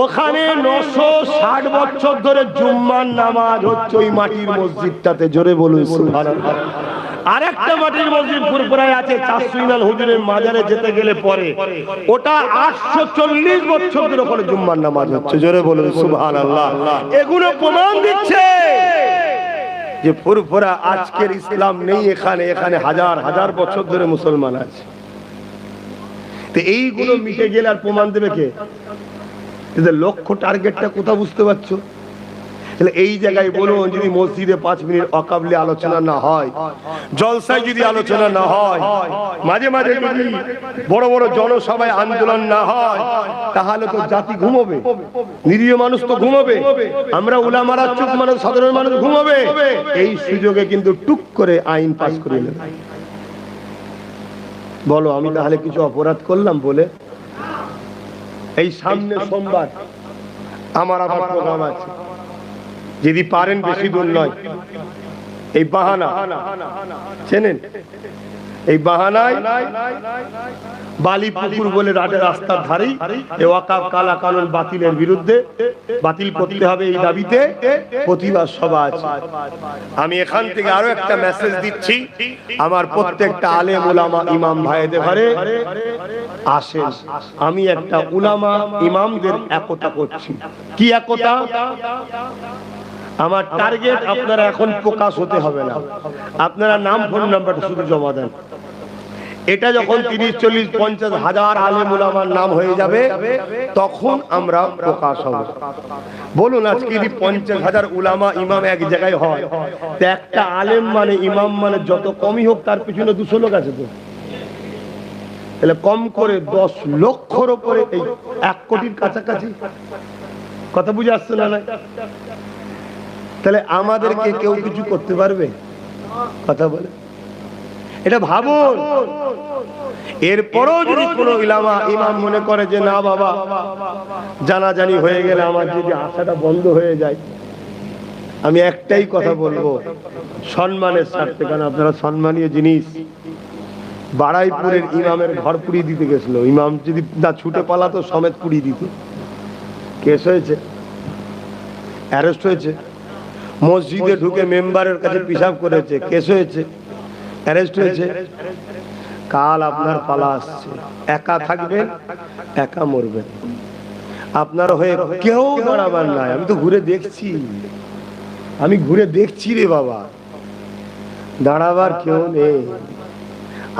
ওখানে 960 বছর ধরে জুম্মার নামাজ হচ্ছে ওই মাটির মসজিদটাতে। জোরে বলুন সুবহানাল্লাহ। আরেকটা মাটির মসজিদ ফুরফুরায় আছে, চাষুইনাল হুজুরের মাজারে যেতে গেলে পরে, ওটা 840 বছর ধরে ওখানে জুম্মার নামাজ হচ্ছে। জোরে বলুন সুবহানাল্লাহ। এগুলো প্রমাণ দিচ্ছে যে ফুরফুরা আজকের ইসলাম নেই এখানে, এখানে হাজার হাজার বছর ধরে মুসলমান আছে। তো এইগুলো মিটে গেলে আর প্রমাণ দেবে কে? লক্ষ্য টার্গেটটা কোথা বুঝতে পারছো? এই জায়গায় বলুন, যদি মসজিদে 5 মিনিট অকাবলি আলোচনা না হয়, জলসায় যদি আলোচনা না হয়, মাঝে মাঝে যদি বড় বড় জনসভায় আন্দোলন না হয়, তাহলে তো জাতি ঘুমোবে, নিরীহ মানুষ তো ঘুমোবে, আমরা উলামারা চুপ, মানুষ সাধারণ মানুষ ঘুমোবে। এই সুযোগে কিন্তু টুক করে আইন পাস করে নেবে। বলো, আমি তাহলে কিছু অপরাধ করলাম বলে? এই সামনে সোমবার আমার আবার প্রোগ্রাম আছে, যদি পারেন বেশি দূর নয়। এই বাহানা চেনেন? এই বাহানায় বালি পুকুর বলে রাস্তার ধারেই ওয়াকাফ কালা কানুন বাতিলের বিরুদ্ধে, বাতিল করতে হবে এই দাবিতে প্রতিবাদ সভা আছে। আমি এখান থেকে আরো একটা মেসেজ দিচ্ছি, আমার প্রত্যেকটা আলেম উলামা ইমাম ভাইদের ঘরে আসেন। আমি একটা উলামা ইমামদের একতা করছি। কি একতা? আমার টার্গেট আপনারা এখন প্রকাশ হতে হবে না, আপনারা নাম ফোন নাম্বারটা শুধু জমা দেন। এটা যখন 30, 40, 50 হাজার আলেম উলামার নাম হয়ে যাবে, তখন আমরা প্রকাশ হব। বলুন, আজকে যদি 50,000 উলামা ইমাম এক জায়গায় হয়, তো একটা আলেম মানে ইমাম মানে যত কমই হোক তার পিছনে 200 লোক আছে। তো তাহলে কম করে 10 লক্ষর উপরে, এই 1 কোটির কাছাকাছি। কথা বুঝে আসছে না? তাহলে আমাদেরকে কেউ কিছু করতে পারবে? কথা বলে এটা ভাবুন। এরপরও যদি কোনো ইলামা ইমাম মনে করে যে না বাবা, জানাজানি হয়ে গেলে আমার যদি আশাটা বন্ধ হয়ে যায়, আমি একটাই কথা বলবো, সম্মানের স্বার্থে, কারণ আপনারা সম্মানীয় জিনিস। বাড়াইপুরের ইমামের ঘর পুড়িয়ে দিতে গেছিল, ইমাম যদি না ছুটে পালাতো সমেত পুড়িয়ে দিত। কেস হয়েছে, অ্যারেস্ট হয়েছে। মসজিদে ঢুকে মেম্বারের কাছে পিশাব করেছে, কেস হয়েছে, অ্যারেস্ট হয়েছে। কাল আপনার পালা আসছে, একা থাকবেন, একা মরবেন। আপনার হয়ে কেউ দাঁড়াবার নাই। আমি তো ঘুরে দেখছি, আমি ঘুরে দেখছি রে বাবা, দাঁড়াবার কেউ নেই।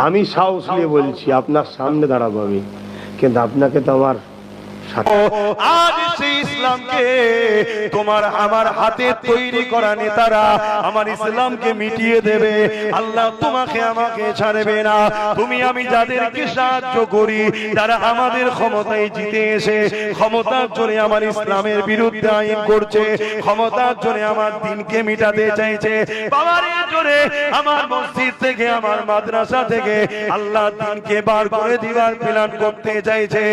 আমি সাহস নিয়ে বলছি, আপনার সামনে দাঁড়াবো আমি, কিন্তু আপনাকে তো আমার আজ সেই ইসলামকে তোমার আমার হাতে তৈরি করা নেতারা আমার ইসলামকে মিটিয়ে দেবে। আল্লাহ তোমাকে আমাকে ছাড়বে না। তুমি আমি যাদেরকে সাহায্য করি তারা আমাদের ক্ষমতায় জিতে এসে ক্ষমতার জোরে আমার ইসলামের বিরুদ্ধে আইন করছে, ক্ষমতার জোরে আমার দিনকে মিটাতে চাইছে, পাওয়ারের জোরে আমার মসজিদ থেকে আমার মাদ্রাসা থেকে আল্লাহ দিনকে বার করে দিবার প্ল্যান করতে চাইছে।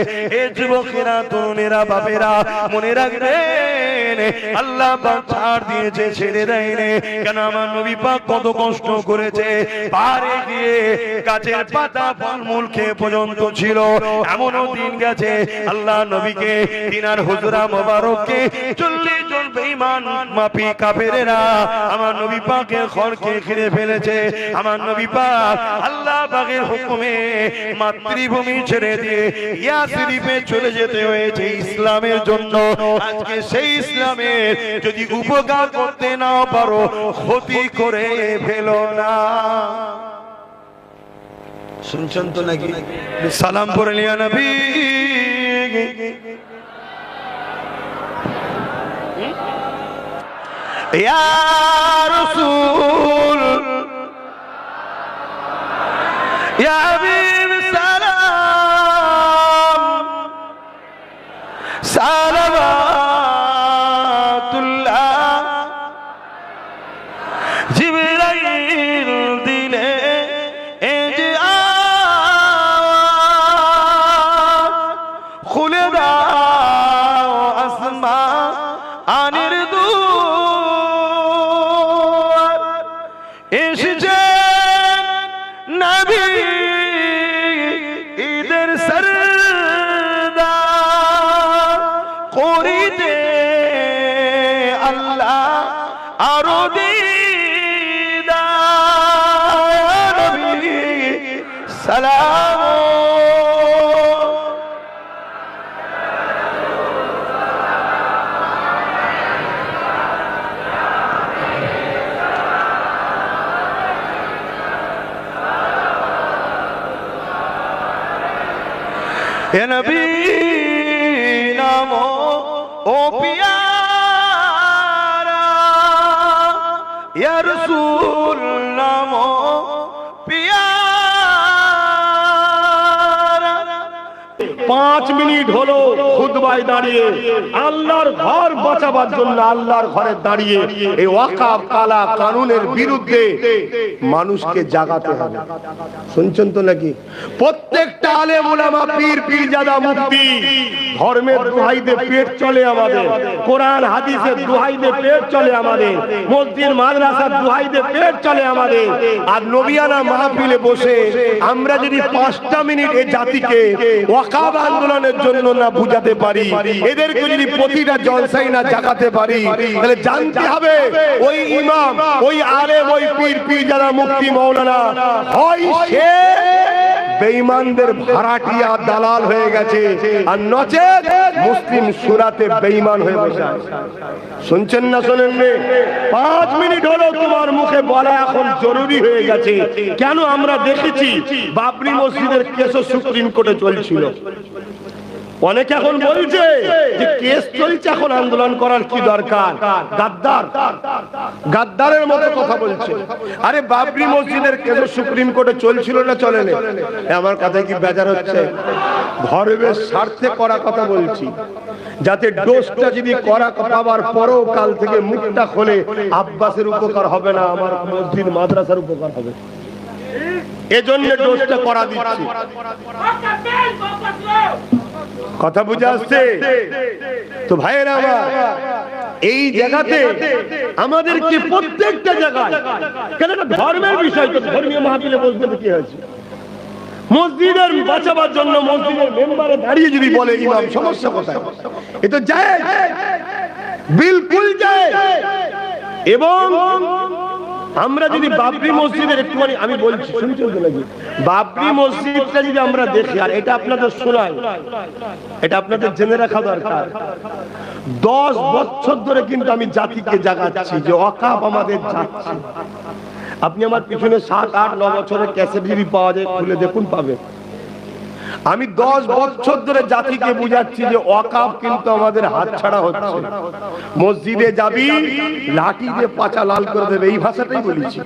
এ যুবকেরা, তরুণেরা, বাপেরা মনে রাখবেন আল্লাহ পাক ছাড় দিয়েছে, ছেড়ে দেয়নি। কেন আমার নবী পাক কত কষ্ট করেছে, পাহাড়ে গিয়ে গাছের পাতা ফলমূল খেয়ে পর্যন্ত ছিল। এমনও দিন গেছে আল্লাহ নবীকে তিনার হুজরা মোবারককে 40 জন বেঈমান মাপি কাফেরেরা আমার নবী পাকের ঘরকে ঘিরে ফেলেছে। আমার নবী পাক আল্লাহ পাকের হুকুমে মাতৃভূমি ছেড়ে দিয়ে ইয়াসরিবে চলে যেতে হয়েছে ইসলামের জন্য। আজকে সেই ইসলামের যদি উপকার করতে না পারো, ক্ষতি করে ফেলো না। শুনছেন তো নাকি? সালাম পড়ে লিয়া নবী। ইয়া রাসূল ইয়া হাবিব সালাম সালাওয়াতুল্লাহ। জিবরাইল দিলে যে খুলে দাও আসমানের দুয়ার, এসেছে নবী ঈদের সরদার করিতে আল্লাহ আরো দিদার। নবী সালাম এ নবী নামো ও পিয়ারা, ইয়া রাসূল নামো পিয়ারা। 5 মিনিট হলো খুতবায় দাঁড়িয়ে আল্লাহর ঘর বাঁচাবার জন্য আল্লাহর ঘরে দাঁড়িয়ে এই ওয়াকফ কালা কানুনের বিরুদ্ধে মানুষকে জাগাতে হবে। শুনছেন তো নাকি? প্রত্যেকটা আলেম ওলামা, পীর, পীরজাদা, মুফতি ধর্মের দোহাই দিয়ে পেট চলে আমাদের, কোরআন হাদিসের দোহাই দিয়ে পেট চলে আমাদের, মসজিদ মাদ্রাসার দোহাই দিয়ে পেট চলে আমাদের। আর নবিয়ানা মাহফিলে বসে আমরা যদি 5টা মিনিট এই জাতিকে ওয়াকফ আন্দোলনের জন্য না বুঝাতে পারি, এদেরকে যদি প্রতিটা জলসায় না জাগাতে পারি, তাহলে জানতে হবে ওই ইমাম, ওই আলেম, ওই পীর, পীরজাদা, মুফতি, মাওলানা হয় সে বেঈমানদের ভাড়াটিয়া দালাল হয়ে গেছে, আর নচেত মুসলিম সুরাতে বেঈমান হয়ে বসে আছে। শুনছেন না শোনেন? 5 মিনিট হলো তোমার মুখে বলা এখন জরুরি হয়ে গেছে। কেন? আমরা দেখেছি বাবরি মসজিদের কেসও সুপ্রিম কোর্টে চলছিল। অনেকে এখন বলছে যে কেস চলছে, এখন আন্দোলন করার কি দরকার? গাদ্দারের মতো কথা বলছে। আরে বাবরি মসজিদের কেস সুপ্রিম কোর্টে চলছিল না চলেনি? আমার কথা কি বেজার হচ্ছে? ধর্মের স্বার্থে করা কথা বলছি, যাতে ডোজটা যদি করা পাওয়ার পরও কাল থেকে মুখটা খোলে আব্বাসের উপকার হবে না, আমার মসজিদ মাদ্রাসার উপকার হবে। এজন্য ডোজটা করা দিচ্ছি। কথা বুঝে আসছে তো ভাইয়েরা আমার? এই জায়গাতে আমাদেরকে প্রত্যেকটা জায়গায়, কেন ধর্মের বিষয় তো ধর্মীয় মাহফিলে বসবে তো কি হয়েছে? মসজিদের বাঁচাবার জন্য মসজিদের মেম্বারে দাঁড়িয়ে যদি বলে ইমাম, সমস্যা কোথায়? এ তো জায়েজ, বিলকুল জায়েজ। এবং আমরা যদি বাবরি মসজিদের একটুখানি আমি বলছি, শুনছেন তো নাকি? বাবরি মসজিদটা যদি আমরা দেখি, আর এটা আপনাদের শোনাই, এটা আপনাদের জেনে রাখা দরকার। 10 বছর ধরে কিন্তু আমি জাতিকে জাগাচ্ছি যে ওয়াকফ আমাদের যাচ্ছে। আপনি আমার পিছনে 7, 8, 9 বছরের ক্যাসেট যদি পাওয়া যায় খুলে দেখুন, পাবে। আমি 10 বছর ধরে জাতিকে বুঝাচ্ছি যে ওয়াকাফ কিন্তু আমাদের হাতছাড়া হচ্ছে। মসজিদে যাবি লাঠি দিয়ে পাছা লাল করে দেবে, এই ভাষাটাই বলেছি।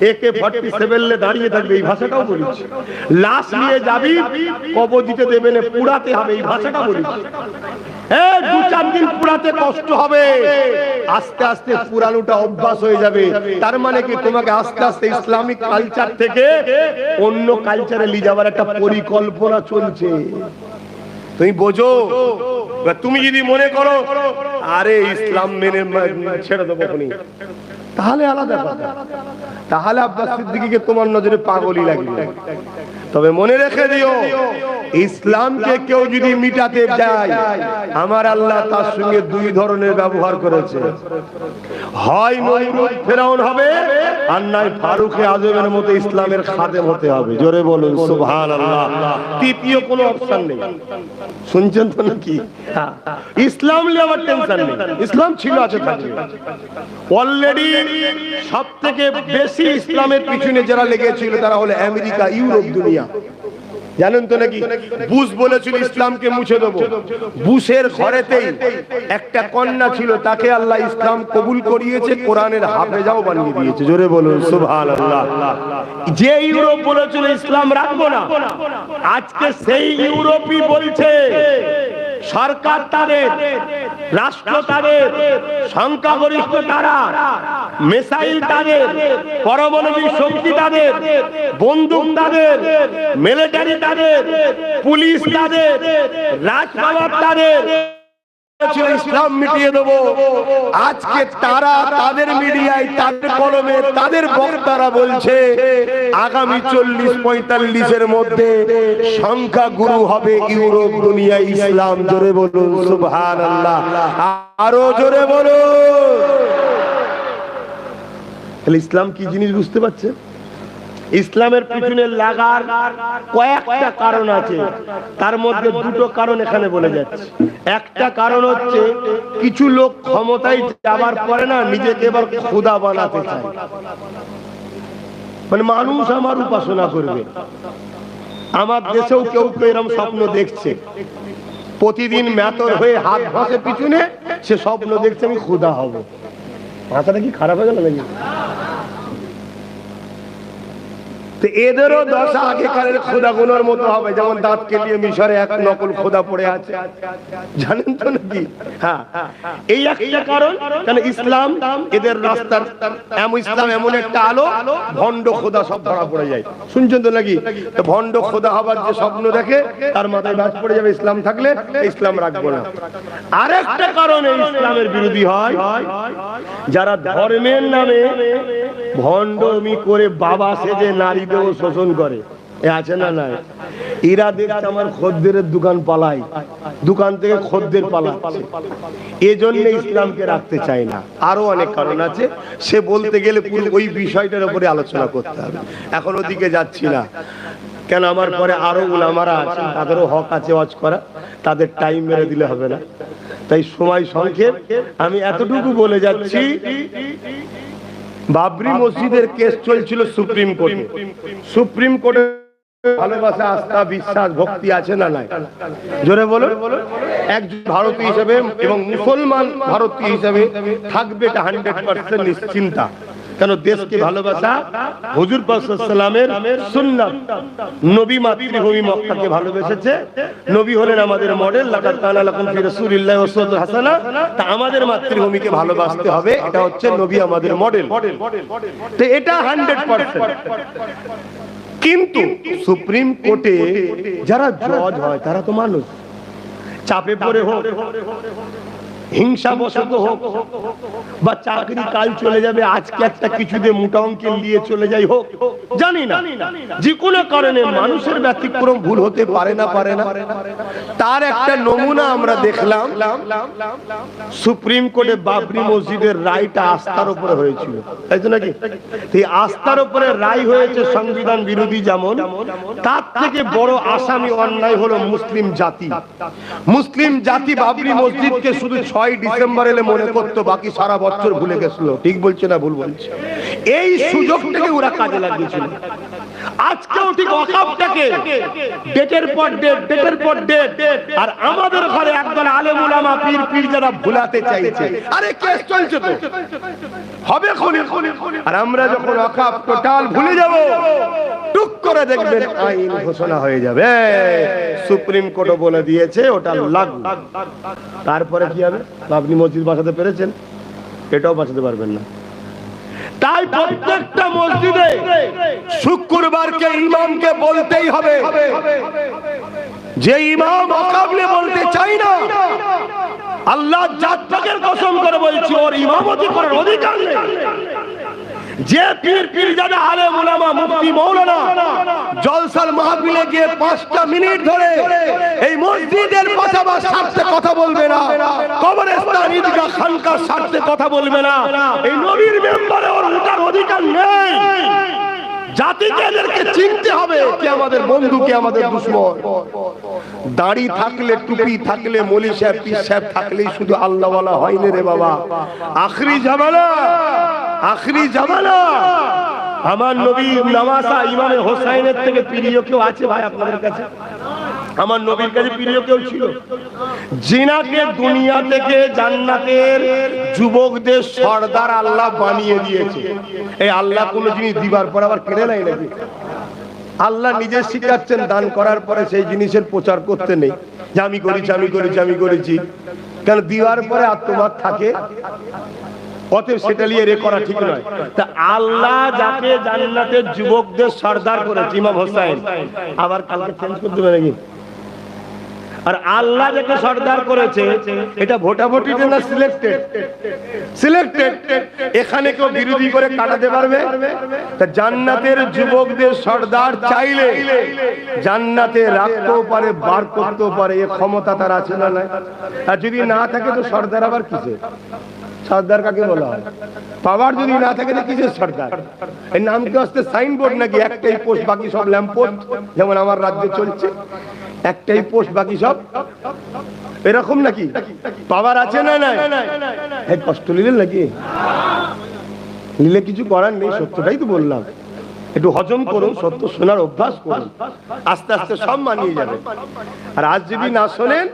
AK-47 লে দাঁড়িয়ে থাকবে, এই ভাষাটাও বলেছি। লাশ নিয়ে যাবি কবর দিতে দেবে না, পুড়াতে হবে, এই ভাষাটা বলেছি। 2-4 দিন পুরাতে কষ্ট হবে, আস্তে আস্তে পুরানোটা অভ্যাস হয়ে যাবে। তার মানে কি তোমাকে আস্তে আস্তে ইসলামিক কালচার থেকে অন্য কালচারে নিয়ে যাওয়ার একটা পরিকল্পনা চলছে। তুমি বোঝো, তুমি যদি মনে করো আরে ইসলাম মেনে ছেড়ে দেবো তাহলে আলাদা কথা, তাহলে আব্বাস সিদ্দিকীকে তোমার নজরে পাগলই লাগবে। তবে মনে রেখে দিও, ইসলামকে কেউ যদি মিটাতে যায়, আমার আল্লাহ তার সঙ্গে 2 ধরনের ব্যবহার করেছে। হয় নমরুদ ফেরাউন হবে, আর নয় ফারুক আজমের মতো ইসলামের খাদেম হতে হবে। জোরে বলুন সুবহানাল্লাহ। তৃতীয় কোনো অপশন নেই। শুনছেন তো নাকি? ইসলাম নিয়ে আবার টেনশন নেই, ইসলাম ছিল, আছে, থাকবে। অলরেডি সব থেকে বেশি ইসলামের পিছনে যারা লেগেছিল তারা হলো আমেরিকা, ইউরোপ, দুনিয়া। জানেন তো নাকি? বুশ বলেছিল ইসলামকে মুছে দেবো। বুশের ঘরেতেই একটা কন্যা ছিল, তাকে আল্লাহ ইসলাম কবুল করিয়েছে, কোরআনের হাফেজাও বানিয়ে দিয়েছে। জোরে বলুন সুবহানাল্লাহ। যে ইউরোপ বলেছিল ইসলাম রাখবো না, আজকে সেই ইউরোপই বলছে সরকার তাদের, রাষ্ট্র তাদের, সংখ্যাগরিষ্ঠ তারা, মিসাইল তাদের, পারমাণবিক শক্তি তাদের, বন্দুক তাদের, মিলিটারি তাদের, পুলিশ তাদের, রাজপাট তাদের, ইসলাম মিটিয়ে দেবো। আজকে তারা তাদের মিডিয়ায়, তাদের কলমে, তাদের বক্তারা বলছে আগামী 40-45 মধ্যে সংখ্যা গুরু হবে ইউরোপ, দুনিয়া, ইসলাম। জোরে বলুন সুবহানাল্লাহ, আরো জোরে বলুন। ইসলাম কি জিনিস বুঝতে পারছেন? ইসলামের পিছনে লাগার কয়েকটা কারণ আছে, তার মধ্যে 2টো কারণ এখানে বলে যাচ্ছে। একটা কারণ হচ্ছে কিছু লোক ক্ষমতায় যাবার পরে না নিজেকে এবার খোদা বানাতে চায়, মানে মানুষ আমার উপাসনা করবে। আমার দেশেও কেউ কেউ এরকম স্বপ্ন দেখছে, প্রতিদিন মেতর হয়ে হাত ভাসে পিছনে, সে স্বপ্ন দেখছে আমি খোদা হব। মাথাটা কি খারাপ হয়ে গেল নাকি? এদেরও দশা আগেকারের খোদাগুলোর মতো হবে, যেমন দাঁত কেলিয়ে মিশরে এক নকল খোদা পড়ে আছে, জানেন তো নাকি? হ্যাঁ, এই একটা কারণ। কারণ ইসলাম এদের রাস্তার, ইসলাম এমন একটা আলো, ভণ্ড খোদা সব ধরা পড়ে যায়। শুনছেন তো নাকি? তো ভণ্ড খোদা হবার যে স্বপ্ন দেখে তার মাথায় বাজ পড়ে যাবে ইসলাম থাকলে, ইসলাম রাখবো না। আরেকটা কারণে ইসলামের বিরোধী হয় যারা ধর্মের নামে ভণ্ডমি করে বাবা সেজে নারীদেরও শোষণ করে। আছে না নাই? এরা দেখছে আমার খদ্দেরের দোকান পালাই, দোকান থেকে খদ্দের পালাচ্ছে, এজন্য ইসলামকে রাখতে চায় না। আরো অনেক কারণ আছে, সে বলতে গেলে পুরো ওই বিষয়টার উপরে আলোচনা করতে হবে। এখন ওদিকে যাচ্ছি না, কেন আমার পরে আরো উলামারা আছে, তাদেরও হক আছে ওয়াজ করা, তাদের টাইম মেরে দিলে হবে না। তাই সময় সংক্ষেপ, আমি এতটুকু বলে যাচ্ছি। বাবরি মসজিদের কেস চলছিল সুপ্রিম কোর্টে। সুপ্রিম কোর্টে ভালোবাসা, আস্থা, বিশ্বাস, ভক্তি আছে না নাই? জোরে বলো। একজন ভারতীয় হিসেবে এবং মুসলমান ভারতীয় হিসেবে থাকবে এটা 100% নিশ্চিন্তা। কেন? দেশকে ভালোবাসা, হুজুর পাক সাল্লাল্লাহু আলাইহি ওয়াসাল্লামের সুন্নাত, নবী মাতৃভূমি মক্কাকে ভালোবেসেছে। নবী হলেন আমাদের মডেল, লাকাদ কানা লাকুম ফি রাসূলিল্লাহি উসওয়াতুন হাসানা। তা আমাদের মাতৃভূমিকে ভালোবাসতে হবে, এটা হচ্ছে নবী আমাদের মডেল। তো এটা 100%। কিন্তু সুপ্রিম কোর্টে যারা জজ হয় তারা তো মানুষ, চাপে পড়ে হোক, হিংসাবশত হোক, বা চাকরি কাল চলে যাবে, আজকে একটা কিছু দিয়ে মোটা অঙ্কের নিয়ে চলে যাই হোক, জানি না, যে কোনো কারণে মানুষের ব্যতিক্রম ভুল হতে পারে না। তার একটা নমুনা আমরা দেখলাম সুপ্রিম কোর্টে বাবরি মসজিদের রায়টা আস্থার উপরে হয়েছিল, তাই তো নাকি? এই আস্থার উপরে রায় হয়েছে সংবিধান বিরোধী, যেমন তার থেকে বড় আসামি অন্যায় হলো মুসলিম জাতি। মুসলিম জাতি বাবরি মসজিদকে শুধু 6 ডিসেম্বর এলে মনে করতো, বাকি সারা বছর ভুলে গেছিল। ঠিক বলছে না ভুল বলছে? এই সুযোগটাকে ওরা কাজে লাগিয়েছিল। আজকেও ঠিক ওয়াকফটাকে ডেটের পর ডেট, ডেটের পর ডেট, আর আমাদের ঘরে একদল আলেম উলামা পীর পীরজাদা ভুলাতে চাইছে। আরে কেস চলছে তো, হবে খুনি। আর আমরা যখন ওয়াকফ টোটাল ভুলে যাব, টুক করে দেখবেন আইন ঘোষণা হয়ে যাবে, সুপ্রিম কোর্টও বলে দিয়েছে ওটা লাগু। তারপরে কি হবে? আপনি মসজিদ বাঁচাতে পেরেছেন, এটাও বাঁচাতে পারবেন না। তাই প্রত্যেকটা মসজিদে শুক্রবারকে ইমামকে বলতেই হবে, যে ইমাম ওয়াকফে বলতে চাই না, আল্লাহ জাত পাকের কসম করে বলছি, ওর ইমামতি করার অধিকার নেই। যে পীর পীরজাদা আলেম উলামা মুফতি মাওলানা জলসার মাহফিলে গিয়ে 5টা মিনিট ধরে এই মসজিদের পাশাপাশি স্বার্থে কথা বলবে না, কবরস্থান ঈদগাহ খানকার স্বার্থে কথা বলবে না, এই নবীর মেম্বারে ওর ওঠার অধিকার নেই। জাতিকে এদেরকে চিনতে হবে কে আমাদের বন্ধু, কে আমাদের দুশমন। দাড়ি থাকলে, টুপি থাকলে, মৌলী সাহেব পীর সাহেব থাকলেই শুধু আল্লাহওয়ালা হয়নি রে বাবা। আখরি জামানা, আখরি জামানা। আমার নবী নওয়াসা ইমামে হোসাইনের থেকে প্রিয় কেউ আছে ভাই আপনাদের কাছে? আমার নবীর কাছে প্রিয় কেউ ছিল? জিনাকে দুনিয়া থেকে জান্নাতের যুবকদের সর্দার আল্লাহ বানিয়ে দিয়েছে। এই আল্লাহ কোন জিনিস দিবার পর আবার কেড়ে নেয় নাকি? আল্লাহ নিজে শিখাচ্ছেন, দান করার পরে সেই জিনিসের প্রচার করতে নেই যে আমি করেছি, আমি করেছি, আমি করেছি। কেন দিবার পরে আর তোমার থাকে, অতএব সেটা নিয়ে রে করা ঠিক নয়। তা আল্লাহ যাকে জান্নাতের যুবকদের সর্দার করেছে ইমাম হোসাইন, আবার কালকে চেঞ্জ করতে হবে নাকি? আর আল্লাহ যাকে সর্দার করেছে এটা ভোটাভুটিতে না সিলেক্টেড? সিলেক্টেড। এখানে কেউ বিরোধী করে কাটাতে পারবে? তা জান্নাতের যুবকদের সর্দার চাইলে জান্নাতে রাখতেও পারে, বার করতেও পারে, এই ক্ষমতা তার আছে না নাই? আর যদি না থাকে তো সর্দার আবার কিসে? সর্দার কাকে বলা হয়? পাওয়ার যদি না থাকে তো কিসের সর্দার? এই নাম কি আসতে সাইনবোর্ড নাকি? একটাই পোস্ট, বাকি সব ল্যাম্পপোস্ট। যেমন আমার রাজ্যে চলছে, একটাই পোস্ট, বাকি সব এরকম নাকি? পাওয়ার আছে না নাই? কষ্ট নিলেন নাকি? নিলে কিছু করার নেই, সত্যটাই তো বললাম। একটু হজম করুন, সত্য শোনার অভ্যাস করুন, আস্তে আস্তে সব মানিয়ে যাবে। আর আজ যদি না শোনেন,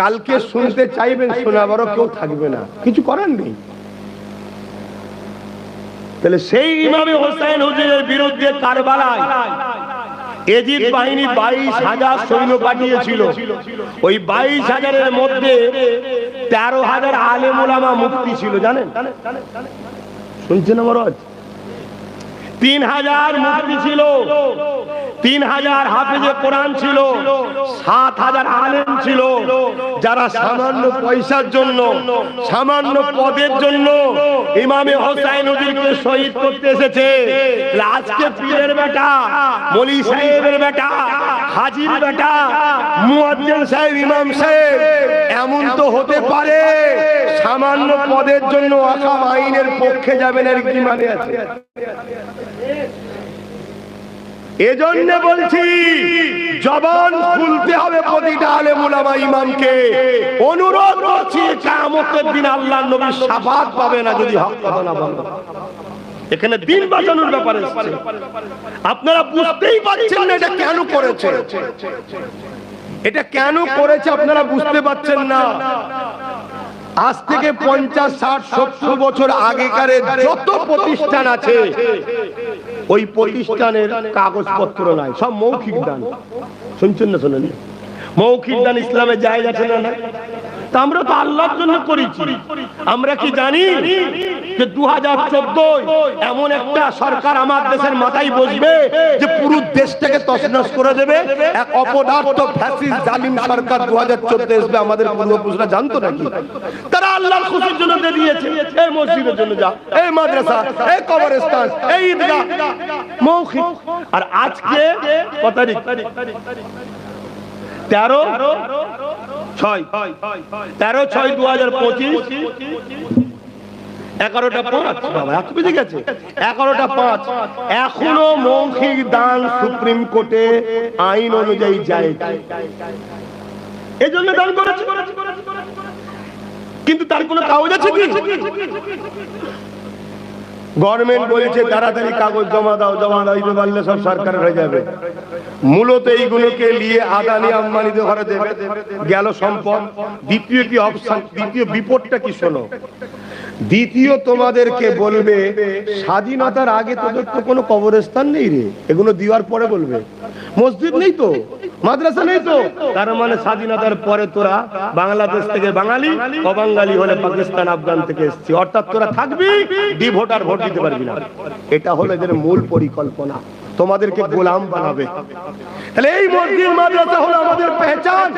কালকে শুনতে চাইবেন, শোনাবারও কেউ থাকবে না, কিছু করার নেই। তাহলে সেই ইমামে হোসেন হুজুরের বিরুদ্ধে কারবালায় এজিদ বাহিনী 22,000 সৈন্য পাঠিয়েছিল। ওই 22,000-এর মধ্যে 13,000 আলেম উলামা মুফতি ছিল, জানেন? শুনছেন আমার আওয়াজ? 3,000 মুফতি ছিল, 3,000 হাফেজে কোরআন ছিল, 7,000 আলেম ছিল, যারা সামান্য পয়সার জন্য, সামান্য পদের জন্য ইমামে হোসেন হুজুরকে শহীদ করতে এসেছে। আজকে পীরের বেটা, মৌলী সাহেবের বেটা, হাজির বেটা, মুয়াজ্জিন সাহেব, ইমাম সাহেব এমন তো হতে পারে সামান্য পদের জন্য আকাম আইনের পক্ষে যাবেন, এর কি মানে আছে? এজন্য বলছি, জবান খুলতে হবে প্রতিটা আলেম উলামা ইমামকে। অনুরোধ করছি, কিয়ামতের দিন আল্লাহর নবী শাফাত পাবে না যদি হক কথা না বলে। এখানে দিন বাঁচানোর ব্যাপারে আপনারা বুঝতেই পারছেন না এটা কেন করেছে। এটা কেন করেছে আপনারা বুঝতে পারছেন না। আজ থেকে 50, 60, 70 বছর আগেকার যত প্রতিষ্ঠান আছে, ওই প্রতিষ্ঠানের কাগজপত্র নাই, সব মৌখিক দান। শুনছেন না? শোনেন? মৌখিক দান ইসলামে জায়েজ আছে না? না। তা আমরা তো আল্লাহর জন্য করেছি। আমরা কি জানি যে 2014 এমন একটা সরকার আমার দেশের মাথায় বসবে যে পুরো দেশটাকে তছনছ করে দেবে? এক অপদার্থ ফ্যাসিস্ট জালিম সরকার 2014 আসবে, আমাদের পূর্বপুরুষরা জানতো নাকি? তারা আল্লাহর খুশির জন্য দিয়ে দিয়েছে, এই মসজিদের জন্য যা, এই মাদ্রাসা, এই কবরস্থান, এই ঈদগাহ, মৌখিক। আর আজকে কত তারিখ? 13/6/2025, 11টা 5। বাবা এত বেজে গেছে, 11টা 5। এখনো মৌখিক দান সুপ্রিম কোর্টে আইন অনুযায়ী যায়, এই জন্য দান করেছে। কিন্তু তার কোনো কাগজ আছে কি? গভর্নমেন্ট বলেছে তাড়াতাড়ি কাগজ জমা দাও, জমা দিতে পারলে সব সরকার হয়ে যাবে। মূলত এইগুলোকে নিয়ে আদানি আম্বানিদের ঘরে দেবে, গেল সম্পদ। দ্বিতীয় কি অপশন, দ্বিতীয় বিপদটা কি শোনো। দ্বিতীয় তোমাদেরকে বলবে স্বাধীনতার আগে তোদের তো কোনো কবরস্থান নেই রে, এগুলো দেওয়ার পরে বলবে মসজিদ নেই তো, মাদ্রাসা নেই তো, তার মানে স্বাধীনতার পরে তোরা বাংলাদেশ থেকে বাঙালি, অবাঙালি হলে পাকিস্তান আফগান থেকে এসেছি, অর্থাৎ তোরা থাকবি ডি ভোটার, ভোট দিতে পারবি না। এটা হলো এদের মূল পরিকল্পনা, তোমাদেরকে গোলাম বানাবে। তাহলে এই মসজিদ মাদ্রাসা হলো আমাদের পেহচান।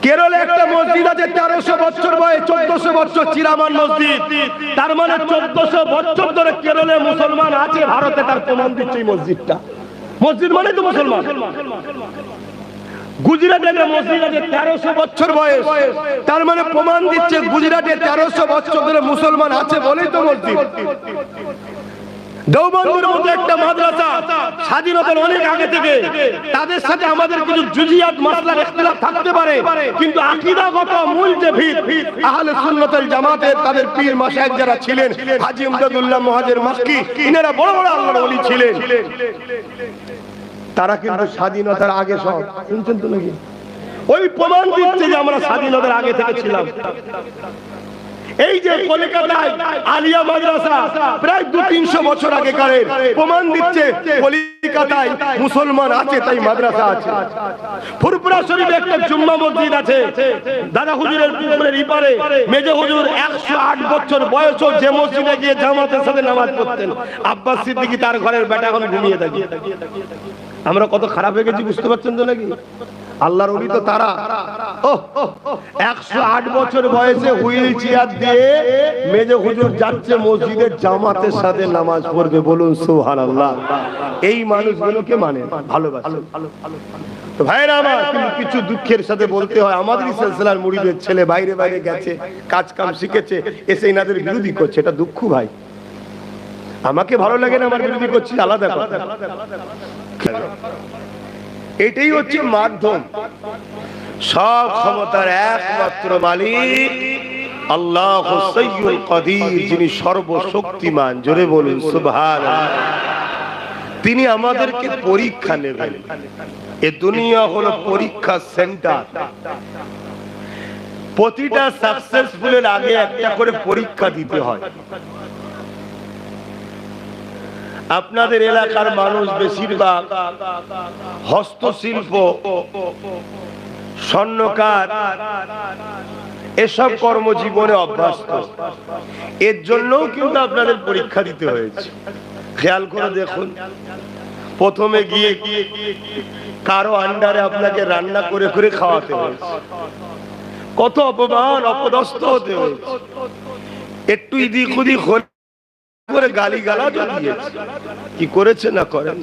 কেরলে একটা মসজিদ আছে 1300 বছর বয়স, 1400 বছর চিরামান মসজিদ, তার মানে 1400 বছর ধরে কেরলে মুসলমান আছে, ভারতে তার প্রমাণ দিচ্ছে এই মসজিদটা। মসজিদ মানে তো মুসলমান। গুজরাটে একটা মসজিদ আছে 1300 বছর বয়স, তার মানে প্রমাণ দিচ্ছে গুজরাটে 1300 বছর ধরে মুসলমান আছে বলেই তো মসজিদ। দেওবন্দের মতো একটা মাদ্রাসা স্বাধীনতার অনেক আগে থেকে, তাদের সাথে আমাদের কিছু জুজিয়াত মাসলার ইখতিলাফ থাকতে পারে, কিন্তু আকীদাগত মূল যে ভিত আহলে সুন্নাত ওয়াল জামাতের তাদের পীর মাশায়েখ যারা ছিলেন, হাজী ইমদাদুল্লাহ মুহাজির মক্কি, ইনারা বড় বড় আল্লাহর ওলি ছিলেন। তারা কিন্তু স্বাধীনতার আগে সব শুনছেন তো নাকি, ওই প্রমাণ দিচ্ছে যে আমরা স্বাধীনতার আগে থেকে ছিলাম। এই যে কলকাতায় আলিয়া মাদ্রাসা প্রায় 200-300 বছর আগে কারের, প্রমাণ দিচ্ছে কলকাতায় মুসলমান আছে তাই মাদ্রাসা আছে। ফুরফুরা শরীফে একটা জুম্মা মসজিদ আছে, দাদা হুজুরের পুকুরের ইপারে মেজে হুজুর 108 বছর বয়সও যে মসজিদে গিয়ে জামাতের সাথে নামাজ পড়তেন, আব্বাস সিদ্দিকী তার ঘরের বেটা এখন ঘুমিয়ে থাকে। আমরা কত খারাপ হয়ে গেছি বুঝতে পারছেন তো নাকি? আল্লাহর ওলি তো তারা। 108 বছর বয়সে হুইল চেয়ার দিয়ে মেজে হুজুর যাচ্ছে মসজিদে জামাতের সাথে নামাজ পড়বে, বলুন সুবহানাল্লাহ। এই মানুষগুলোকে মানে ভালোবাসে। তো ভাইরা আমার, কিছু দুঃখের সাথে বলতে হয়, আমাদেরই সিলসিলার মুরিদের ছেলে বাইরে বাইরে গেছে, কাজ কাম শিখেছে, এসে এনাদের বিরোধী করছে, এটা দুঃখ ভাই। আমাকে ভালো লাগে না, আমার বিরোধী করছি, আলাদা কথা। এটাই হচ্ছে মাধ্যম। সব ক্ষমতার একমাত্র মালিক আল্লাহু সাইয়্যুল কাদির, যিনি সর্বশক্তিমান, জোরে বলুন সুবহানাল্লাহ। তিনি আমাদেরকে পরীক্ষা নেবেন। এ দুনিয়া হলো পরীক্ষা সেন্টার। প্রতিটা সাকসেসফুলের আগে একটা করে পরীক্ষা দিতে হয়। আপনাদের এলাকার মানুষ বেশিরভাগ হস্তশিল্প, স্বর্ণকার, এসব কর্মজীবনে অভ্যস্ত। এর জন্যও কিন্তু আপনাদের পরীক্ষা দিতে হয়েছে। খেয়াল করে দেখুন, প্রথমে গিয়ে কারো আন্ডারে আপনাকে রান্না করে করে খাওয়াতে হয়েছে, কত অপমান অপদস্থ হতে হয়েছে, একটু ইদিক উদিক করে গালি গালাজও দিয়েছে, কি করেছে না করেন।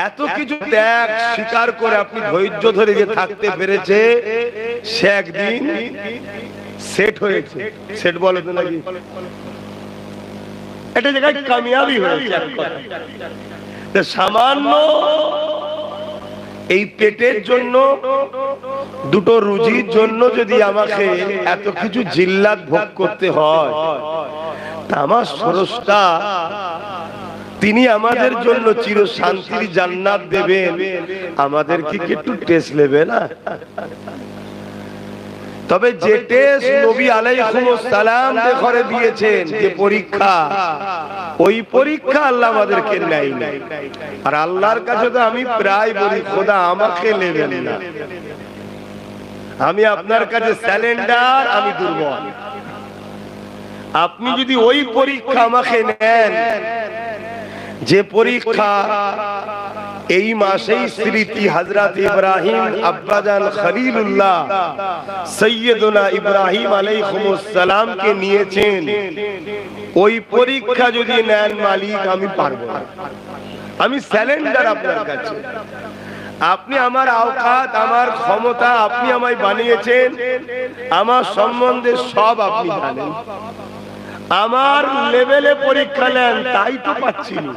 এত কিছু ত্যাগ স্বীকার করে আপনি ধৈর্য ধরে যে থাকতে পেরেছে, সে একদিন সেট হয়েছে। সেট বলে তো নাকি, এটা জায়গায় কামিয়াবি হয়েছে। সামান্য এই পেটের জন্য, দুটো রুজির জন্য যদি আমাকে এত কিছু জিল্লাত ভোগ করতে হয়, তা আমার স্রষ্টা তিনি আমাদের জন্য চির শান্তির জান্নাত দেবেন, আমাদেরকে কি একটু টেস্ট নেবে না? তবে যে টেস্ট নবী আলাইহিস সালাম ঘরে দিয়েছেন, যে পরীক্ষা, ওই পরীক্ষা আল্লাহ আমাদেরকে নেয় না। আর আল্লাহর কাছে তো আমি প্রায় বলি, খোদা আমাকে নেবেন না, আমি আপনার কাছে স্যালেন্ডার, আমি দুর্বল। আপনি যদি ওই পরীক্ষা আমাকে নেন, যে পরীক্ষা এই মাসেই স্মৃতি হযরত ইব্রাহিম আব্বাজান খলিলুল্লাহ সাইয়্যিদুনা ইব্রাহিম আলাইহিস সালাম কে নিয়েছেন, ওই পরীক্ষা যদি নেন মালিক, আমি পারবো না, আমি স্যালেন্ডার আপনার কাছে। আপনি আমার আওকাত, আমার ক্ষমতা, আপনি আমায় বানিয়েছেন, আমার সম্বন্ধে সব আপনি জানেন, আমার লেভেলে পরীক্ষা নেন, তাই তো পাচ্ছি না।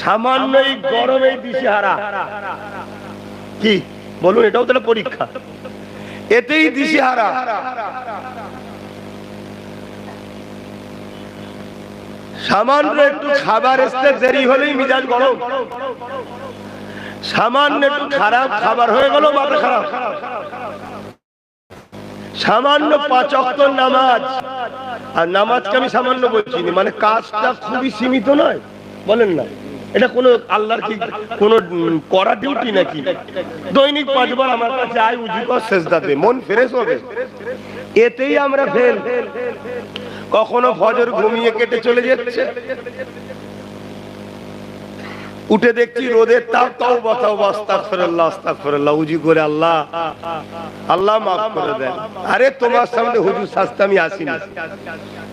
সামান্য এই গরমে দিশেহারা, কি বলুন, এটাও তাহলে পরীক্ষা। এতেই দিশেহারা। সামান্য একটু খাবার আসতে দেরি হলেই মিজাজ গরম, সামান্য একটু খারাপ খাবার হয়ে গেল মাথা খারাপ। সামান্য 5 ওয়াক্ত নামাজ, আর নামাজকে আমি সামান্য বলছি না, মানে কাজটা খুবই সীমিত নয়, বলেন না? এটা কোনো আল্লাহর কি কোনো করা ডিউটি নাকি? দৈনিক 5 বার আমার কাছে আয়, উজু কর, সেজদা দে, মন ফ্রেশ হবে। এতেই আমরা ফেল। কখনো ফজর ঘুমিয়ে কেটে চলে যাচ্ছে, উঠে দেখছি রোদের তাপ, তাওবা তাওবা, আস্তাগফিরুল্লাহ আস্তাগফিরুল্লাহ, উজু করে আল্লাহ আল্লাহ মাফ করে দেন। আরে তোমার সামনে হুজুর শাস্তি আমি আসিনি,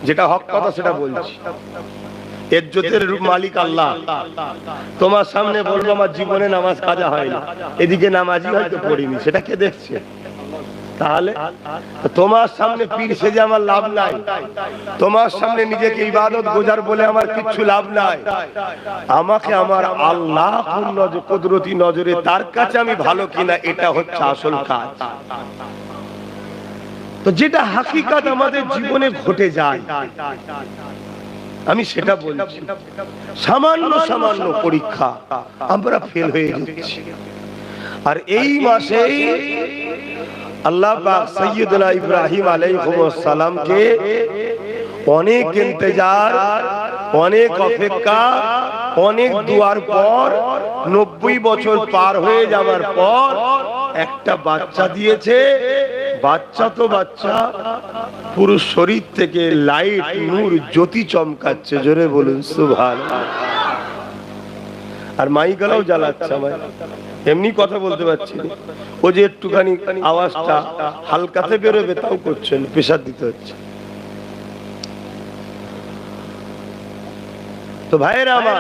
যেটা হক কথা সেটা বলছি। ইজ্জতের মালিক আল্লাহ, তোমার সামনে বলবো আমার জীবনে নামাজ কাজা হয় না, এদিকে নামাজই হয়তো পড়িনি, সেটা কে দেখছে? তাহলে তোমার সামনে পীর সেজে আমার লাভ নাই, তোমার সামনে নিজেকে ইবাদত গুজার বলে আমার কিচ্ছু লাভ নাই। আমাকে আমার আল্লাহ কুদরতি নজরে তার কাছে আমি ভালো কিনা, এটা হচ্ছে আসল কাজ। তো যেটা হাকিকাত আমাদের জীবনে ঘটে যায়, আমি সেটা বলছি। সামান্য সামান্য পরীক্ষা আমরা ফেল হয়ে যাচ্ছি। আর এই মাসেই আল্লাহ পাক সাইয়্যিদুনা ইব্রাহিম আলাইহিস সালামকে অনেক ইন্তজার, অনেক অপেক্ষা, অনেক দুয়ার পর 90 বছর পার হয়ে যাওয়ার পর একটা বাচ্চা দিয়েছে। বাচ্চা তো বাচ্চা, পুরো শরীর থেকে লাইট নূর জ্যোতি চমকাচ্ছে, জোরে বলুন সুবহানাল্লাহ। আর মাইকটাও জ্বালাচ্ছে আমার, এমনি কথা বলতে পারছি না, ও যে একটুখানি আওয়াজটা হালকাতে বেরোবে তাও করছেন, প্রেসার দিতে হচ্ছে। তো ভাইয়েরা আমার,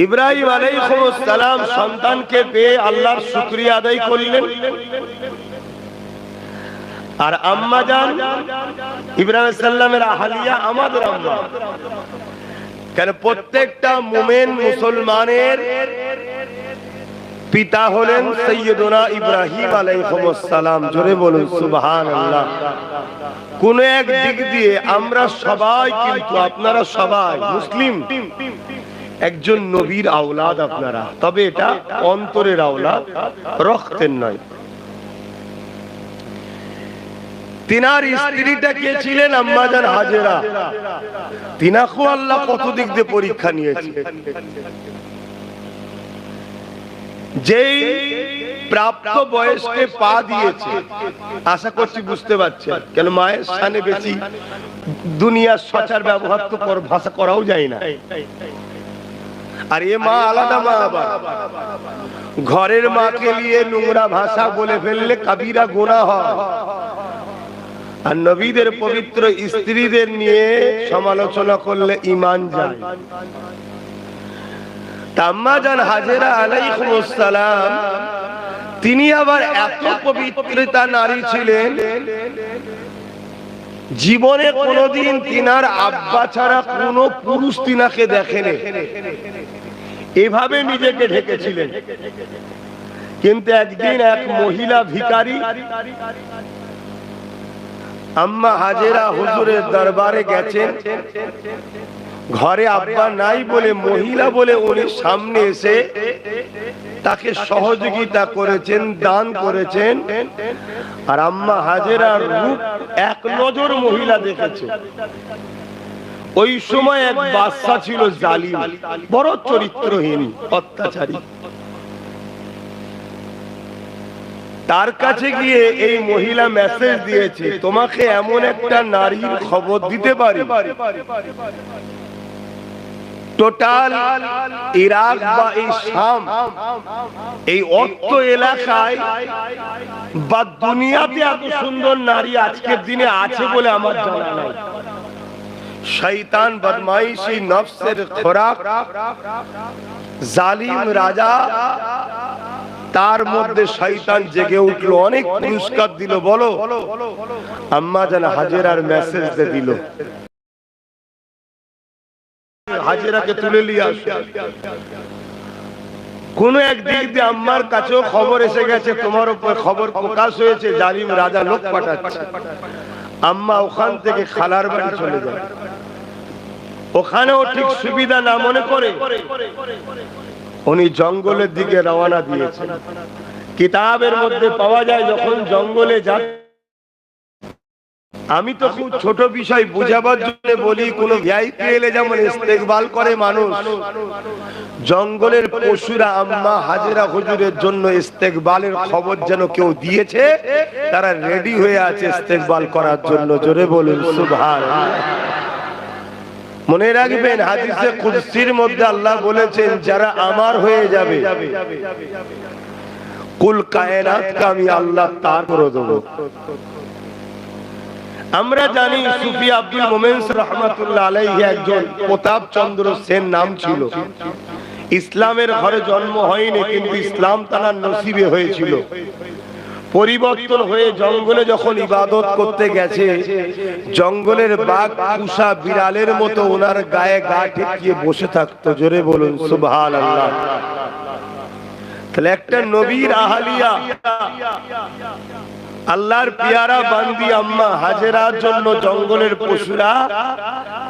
ইব্রাহিম আলাইহিস সালাম সন্তানকে পেয়ে আল্লাহর শুকরিয়া আদায় করলেন। আর আম্মা জান ইব্রাহিম সাল্লামের আহলিয়া আমাদের আম্মা, কেন প্রত্যেকটা মুমিন মুসলমানের পিতা হলেন সাইয়্যিদুনা ইব্রাহিম আলাইহিস সালাম, জোরে বলুন সুবহানাল্লাহ। কোন এক দিক দিয়ে আমরা সবাই, কিন্তু আপনারা সবাই মুসলিম, একজন নবীর আওলাদ আপনারা, তবে এটা অন্তরের আওলাদ, রক্তের নয়। তিনার স্ত্রীটা কে ছিলেন? আম্মা জান হাজেরা। তিনাকেও আল্লাহ কত দিক দিয়ে পরীক্ষা নিয়েছে। যেই প্রাপ্ত বয়সকে পা দিয়েছে, আশা করছি বুঝতে পারছেন, কেন মায়ের সামনে বেশি দুনিয়ার সচার ব্যবহার তো ভাষা করাও যায় না। আর এ মা আলাদা মা, আবার ঘরের মাকে নিয়ে নোংরা ভাষা বলে ফেললে কাবিরা গুনাহ হয়। আর নবীদের পবিত্র স্ত্রীদের নিয়ে সমালোচনা করলে ঈমান যায়। আম্মা জান হাজেরা আলাইহিস সালাম, তিনি আবার এত পবিত্রতা নারী ছিলেন, জীবনে কোনোদিন তিনার আব্বা ছাড়া কোনো পুরুষ তিনাকে দেখেনি, এভাবে নিজেকে ঢেকেছিলেন। কিন্তু একদিন এক মহিলা ভিখারি আম্মা হাজেরা হুজুরের দরবারে গেছেন, ঘরে আব্বা নাই বলে, মহিলা বলে উনি সামনে এসে তাকে সহযোগিতা করেছেন, দান করেছেন। আর আম্মা হাজেরার রূপ এক নজর মহিলা দেখেছে। ওই সময় এক বাদশা ছিল জালিম, বড় চরিত্রহীন, অত্যাচারী। তার কাছে গিয়ে এই মহিলা মেসেজ দিয়েছে, তোমাকে এমন একটা নারীর খবর দিতে পারি, টোটাল ইরাক বা এই শাম, এই অর্থ এলাকায় বা দুনিয়াতে এত সুন্দর নারী আজকের দিনে আছে বলে আমার জানা নাই। শয়তান, বদমাইশি, নফসের খোরাক, জালিম রাজা, তার মধ্যে শয়তান জেগে উঠলো, অনেক পুরস্কার দিল। বলো, আম্মা জান হাজেরার মেসেজ দিল, হাজেরাকে তুলে নিয়ে আসো। কোন একদিক দিয়ে আম্মার কাছেও খবর এসে গেছে, তোমার উপর খবর প্রকাশ হয়েছে, জালিম রাজা লোক পাঠাচ্ছে। আম্মা ওখান থেকে খালার বাড়ি চলে যায়। ওখানেও ঠিক সুবিধা না মনে করে উনি জঙ্গলের দিকে রওনা দিয়েছেন। কিতাবের মধ্যে পাওয়া যায় যখন জঙ্গলে যান, আমি তো খুব ছোট বিষয় বুঝাবার জন্য বলি, কোন ভিআইপি এলে যেমন ইস্তেকবাল করে মানুষ, জঙ্গলের পশুরা আম্মা হাজেরা হুজুরের জন্য ইস্তেকবালের খবর যেন কেউ দিয়েছে, তারা রেডি হয়ে আছে ইস্তেকবাল করার জন্য। জোরে বলুন সুবহানাল্লাহ। মনে রাখবেন হাদিসে কুদসির মধ্যে আল্লাহ বলেছেন, যারা আমার হয়ে যাবে কুল কায়নাতকে আমি আল্লাহ তার করে দেব। আমরা জানি সুফি আব্দুল মোমেন রহমাতুল্লাহ আলাইহি একজন প্রতাপ চন্দ্র সেন নাম ছিল। ইসলামের ঘরে জন্ম হয়নি, কিন্তু ইসলাম তার নসিবে হয়েছিল। পরিবর্তন হয়ে জঙ্গলে যখন ইবাদত করতে গেছে, জঙ্গলের বাঘ পুষা বিড়ালের মতো ওনার গায়ে গা ঠেকিয়ে বসে থাকতো। জোরে বলুন সুবহানাল্লাহ। তাহলে একটা নবীর আহলিয়া, আল্লাহর পিয়ারা বান্দি আম্মা হাজেরার জন্য জঙ্গলের পশুরা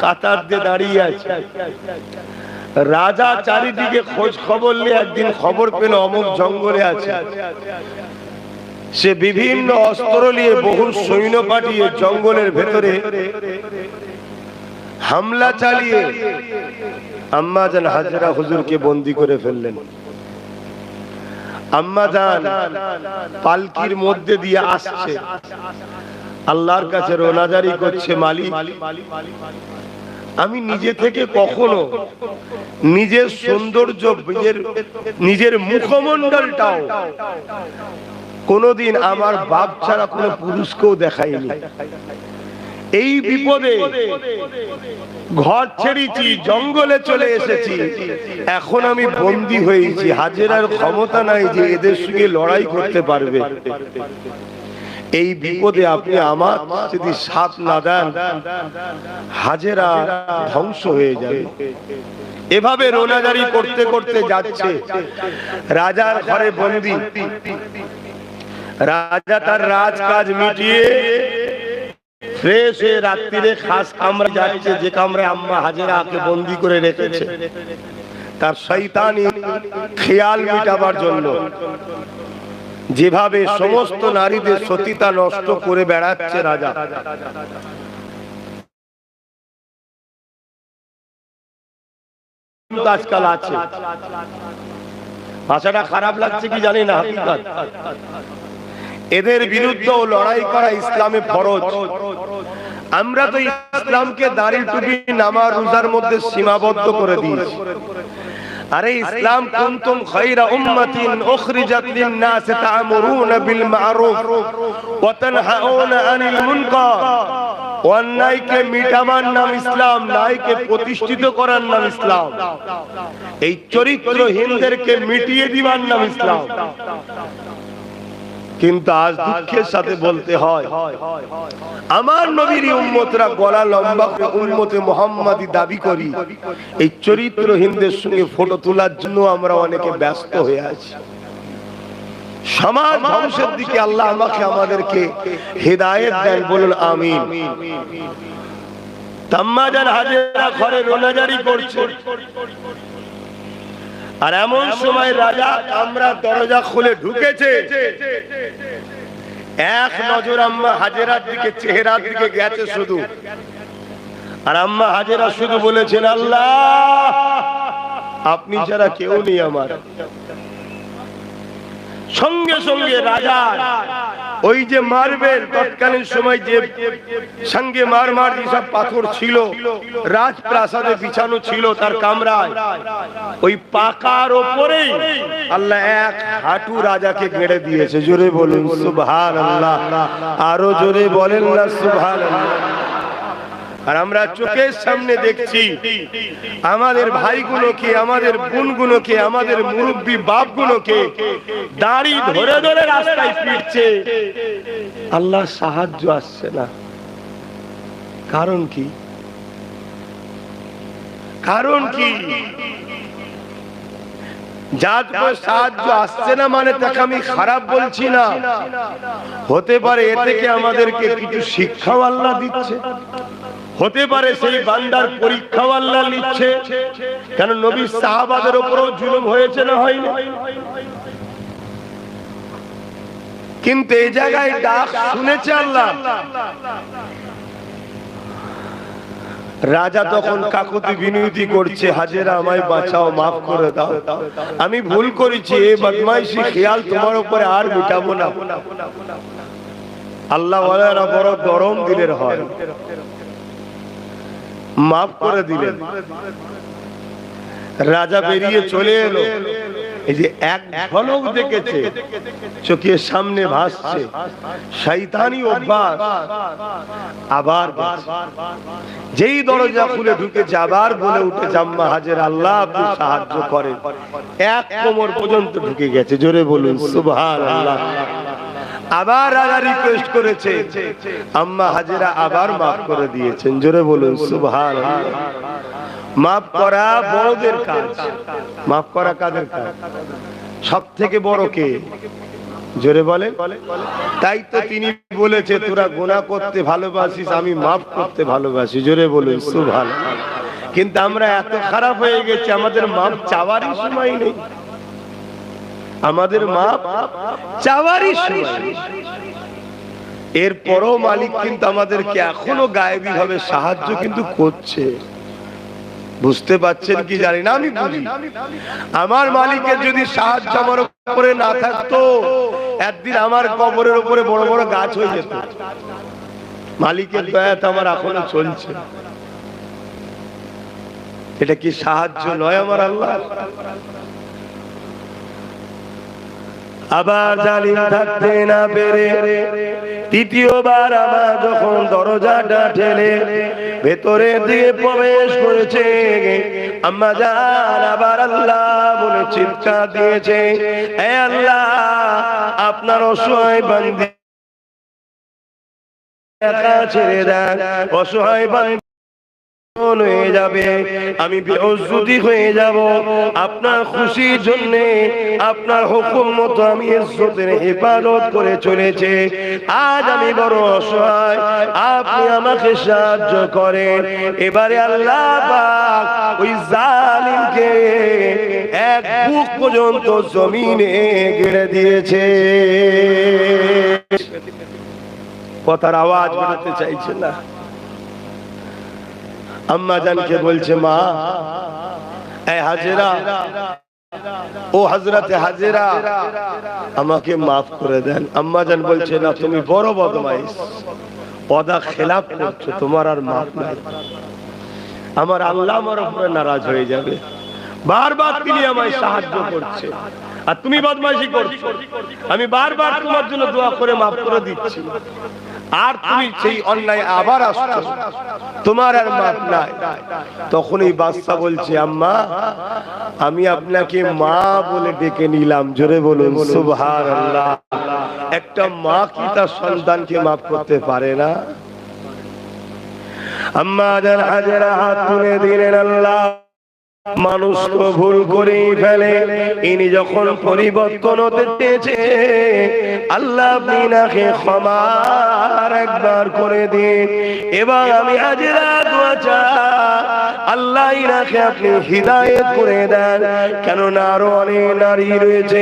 কাতার দিয়ে দাঁড়িয়ে আছে। রাজা চারিদিকে খোঁজ খবর নিয়ে একদিন খবর পেল অমুক জঙ্গলে আছে। সে বিভিন্ন অস্ত্র নিয়ে বহু সৈন্য পাঠিয়ে জঙ্গলের ভেতরে হামলা চালিয়ে আম্মা জান হাজেরা হুজুরকে বন্দী করে ফেললেন। আম্মা জান পালকির মধ্যে দিয়ে আসছে, আল্লাহর কাছে রোনাজারি করছে, মালিক আমি নিজে থেকে কখনো নিজের সৌন্দর্য, নিজের মুখমণ্ডলটাও কোনদিন আমার বাপ ছাড়া কোন পুরুষকেও দেখাইনি। এই বিপদে ঘর ছেড়েছি, জঙ্গলে চলে এসেছি, এখন আমি বন্দী হয়েছি। হাজেরার ক্ষমতা নাই যে এদের সঙ্গে লড়াই করতে পারবে। এই বিপদে আপনি আমার যদি সাথ না দেন, হাজেরা ধ্বংস হয়ে যাবে। এভাবে রোনাজারি করতে করতে যাচ্ছে। রাজার ঘরে বন্দী। রাজা তার রাজকাজ মিটিয়ে ফ্রেশ হয়ে রাত্রিরে খাস কামরা যাচ্ছে, যে কামরায় আম্মা হাজেরাকে বন্দী করে রেখেছে, তার শয়তানি খেয়াল মিটাবার জন্য। যেভাবে সমস্ত নারীদের সতীতা নষ্ট করে বেড়াচ্ছে রাজা, আজকাল আছে। ভাষাটা খারাপ লাগছে কি জানি না, হাকিকত। এদের বিরুদ্ধেও লড়াই করা ইসলামে ফরজ। আমরা তো ইসলামকে দাড়ি টুপি নামাজ রোজার মধ্যে সীমাবদ্ধ করে দিয়েছি। আরে ইসলাম কুনতুম খায়রা উম্মাতিন উখরিজাত লিন-নাস তা'মুরুনা বিল মা'রুফ ওয়া তানহাউনা আনিল মুনকার। অন্যায়কে মিটাবার নাম ইসলাম, ন্যায়কে প্রতিষ্ঠিত করার নাম ইসলাম। এই চরিত্রহীনদেরকে মিটিয়ে দিবার নাম ইসলাম। কিন্তু আজ দুঃখের সাথে বলতে হয়, আমার নবীর উম্মতরা গলা লম্বা করে উম্মতে মুহাম্মাদি দাবি করি, এই চরিত্রহীনদের সঙ্গে ফটো তোলার জন্য আমরা অনেকে ব্যস্ত হয়ে আছি। সমাজ ধ্বংসের দিকে আল্লাহ আমাকে আমাদেরকে হেদায়েত দেন, বলুন আমিন। আম্মা জান হাজেরা ঘরে রোনাজারি করছে, আর এমন সময় রাজা কামরার দরজা খুলে ঢুকেছে। এক নজর আম্মা হাজেরার দিকে, চেহারার দিকে গেছে শুধু, আর আম্মা হাজেরা শুধু বলেছেন, আল্লাহ আপনি ছাড়া কেউ নেই আমার। সঙ্গে সঙ্গে রাজা ওই যে মার্বেল, তৎকালীন সময় যে সঙ্গে মারমার যেসব পাথর ছিল রাজপ্রাসাদে বিছানো ছিল তার কামরায়, ওই পাকার ওপরেই আল্লাহ এক হাঁটু রাজাকে গেড়ে দিয়েছে। জোরে বলুন সুবহানাল্লাহ, আরো জোরে বলেন না সুবহানাল্লাহ। আর আমরা চোখের সামনে দেখছি আমাদের ভাইগুলোকে, আমাদের বোনগুলোকে, আমাদের মুরব্বী বাপগুলোকে দাড়ি ধরে ধরে রাস্তায় পিটছে, আল্লাহ সাহায্য আসছে না। কারণ কি? কারণ কি? যার উপর সাহায্য আসছে না মানে তাকে আমি খারাপ বলছি না, হতে পারে এ থেকে আমাদেরকে কিছু শিক্ষাও আল্লাহ দিচ্ছে, হতে পারে সেই বান্দার পরীক্ষাও আল্লাহ নিচ্ছে। কেন নবী সাহাবাদের উপরও জুলুম হয়েছে না হয়নি? কিন্তু এই জায়গায় ডাক শুনেছে আল্লাহ। রাজা তখন কাকুতি বিনতি করছে, হাজেরা আমায় বাঁচাও, মাফ করে দাও, আমি ভুল করেছি, এই বদমাইশি খেয়াল তোমার উপরে আর মিটাবো না। আল্লাহ ওয়ালারা বড় গরম দিলের হয়, মাফ করে দিলেন। রাজা বেরিয়ে চলে এলো, এই যে এক ঝলক দেখেছে, চোখের সামনে ভাসছে, শয়তানি অভ্যাস আবার যেই দরজা খুলে ঢুকেছে আবার বলে উঠে জাম্মা হাজের আল্লাহ আপনি সাহায্য করেন, এক কোমর পর্যন্ত ঢুকে গেছে। জোরে বলুন সুবহানাল্লাহ। আবার রাজা রিকোয়েস্ট করেছে, আম্মা হাজেরা আবার মাফ করে দিয়েছেন। জোরে বলুন সুবহানাল্লাহ। মাফ করা বড়দের কাজ, মাফ করা কাদের কাজ? সব থেকে বড় কে? জোরে বলেন। তাই তো তিনি বলেছে, তোরা গুনাহ করতে ভালোবাসিস, আমি মাফ করতে ভালোবাসি। জোরে বলুন সুবহানাল্লাহ। কিন্তু আমরা এত খারাপ হয়ে গেছি, আমাদের মাফ চাওয়ারই সময় নেই, আমাদের মাপ চাওয়ারই সময়। এরপরও মালিক কিন্তু আমাদেরকে এখনো গায়েবী ভাবে সাহায্য কিন্তু করছে। বুঝতে পারছেন কি জানি না, আমি বুঝি। আমার মালিকের যদি সাহায্য আমার উপরে না থাকতো, একদিন আমার কবরের উপরে বড় বড় গাছ হয়ে যেত। মালিকের দয়াতে আমার এখনো চলছে। এটা কি সাহায্য নয় আমার আল্লাহ? আবার জালিম থাকতে না পেরে তৃতীয়বার আমার যখন দরজাটা ঠেলে ভেতরে দিয়ে প্রবেশ করেছে, আম্মা জান আবার আল্লাহ বলে চিৎকার দিয়েছে, হে আল্লাহ আপনার অসহায় বান্দা একা ছেড়ে দেন, অসহায় বান্দা হয়ে যাবে, আমি বেউজ্জতি হয়ে যাব। আপনার খুশির জন্য আপনার হুকুম মতো আমি ইজ্জতের হেফাজত করে চলেছে। আজ আমি বড় অসহায়, আপনি আমাকে সাহায্য করেন। এবারে আল্লাহ পাক ওই জালিমকে এক বুক পর্যন্ত জমিনে গেড়ে দিয়েছে। কথার আওয়াজ বেরোতে চাইছে না। আম্মা জানকে বলছে, মা এই হাজেরা, ও হযরতে হাজেরা আমাকে মাফ করে দেন। আম্মা জান বলছে, না তুমি বড় বদমাইশ, ওয়াদা খেলাফ করছো, তোমার আর মাফ নাই, আমার আল্লাহ আমার উপরে নারাজ হয়ে যাবে। বারবার তিনি আমায় সাহায্য করছে আর তুমি বদমাইশি করছো, আমি বারবার তোমার জন্য দোয়া করে মাফ করে দিচ্ছি, আর তুমি সেই অন্যায় আবার আসছো, তোমার আর মাফ নাই। তখন এই বাদশা বলছে, আম্মা আমি আপনাকে মা বলে ডেকে নিলাম। জোরে বলুন সুবহানাল্লাহ। একটা মা কি তার সন্তানকে মাফ করতে পারে না? আম্মা জান হাজেরা হাত তুলে দিলেন, আল্লাহ মানুষ তো ভুল করেই ফেলে, ইনি যখন পরিবর্তন হতে চেয়েছে আল্লাহ বিনাকে ক্ষমা একবার করে দিন। এবং আমি হাজেরা দোয়া চাই, আল্লাহ ইনাকে আপনি হিদায়াত করে দেন, কেননা আরো অনেক নারী রয়েছে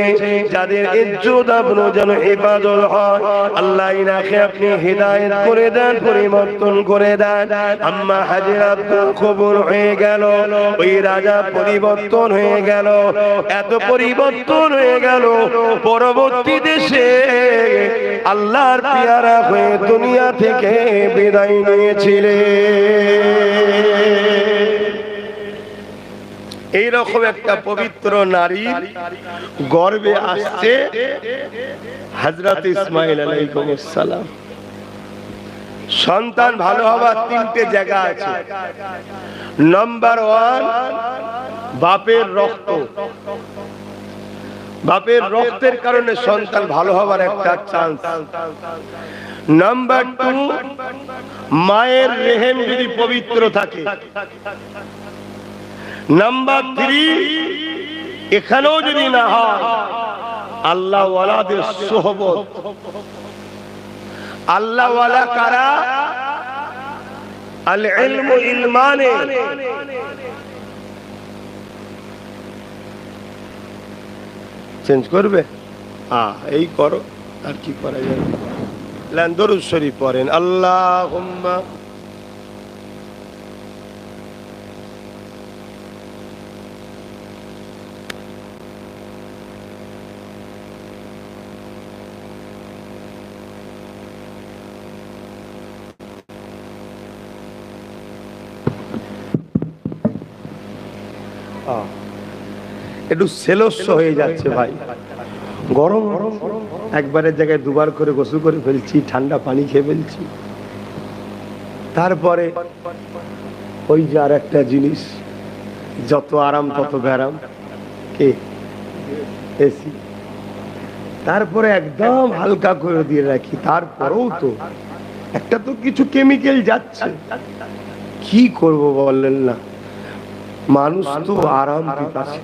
যাদের ইজ্জত আপনি যেন হেফাজত হয়। আল্লাহ ইনাকে আপনি হিদায়াত করে দেন, পরিবর্তন করে দেন। আম্মা হাজেরা তো কবুল হয়ে গেল, ওই রাজা পরিবর্তন হয়ে গেল, এত পরিবর্তন হয়ে গেল, পরবর্তী দেশে আল্লাহর পেয়ারা হয়ে দুনিয়া থেকে বিদায় নিয়েছিলেন। এইরকম একটা পবিত্র নারী গর্বে আসছে হযরত ইসমাঈল আলাইহিস সালাম। সন্তান ভালো হবার তিনটে জায়গা আছে। নাম্বার 1 বাপের রক্ত, বাপের রক্তের কারণে সন্তান ভালো হবার একটা চান্স। নাম্বার 2 মায়ের রেহেম যদি পবিত্র থাকে। নাম্বার 3 এখানেও যদি না হয়, আল্লাহ ওয়ালাদের সোহবত। আল্লাহ ওয়ালা কারা? আল ইলমু ইলমানে, চেঞ্জ করবে? এই করো, আর কি করা যাবে? দরুদ শরীফ পড়েন, আল্লাহুম্মা একটু সেলস্য হয়ে যাচ্ছে ভাই, গরম একবারের জায়গায় দুবার করে গোসল করে ফেলছি, ঠান্ডা পানি খেয়ে ফেলছি। তারপরে ওই যে আর একটা জিনিস, যত আরাম তত ব্যারাম, কে? এসি। তারপরে একদম হালকা করে দিয়ে রাখি, তারপরেও তো একটা তো কিছু কেমিক্যাল যাচ্ছে। কি করব বলেন না, মানুষ তো আরাম পিপাসী,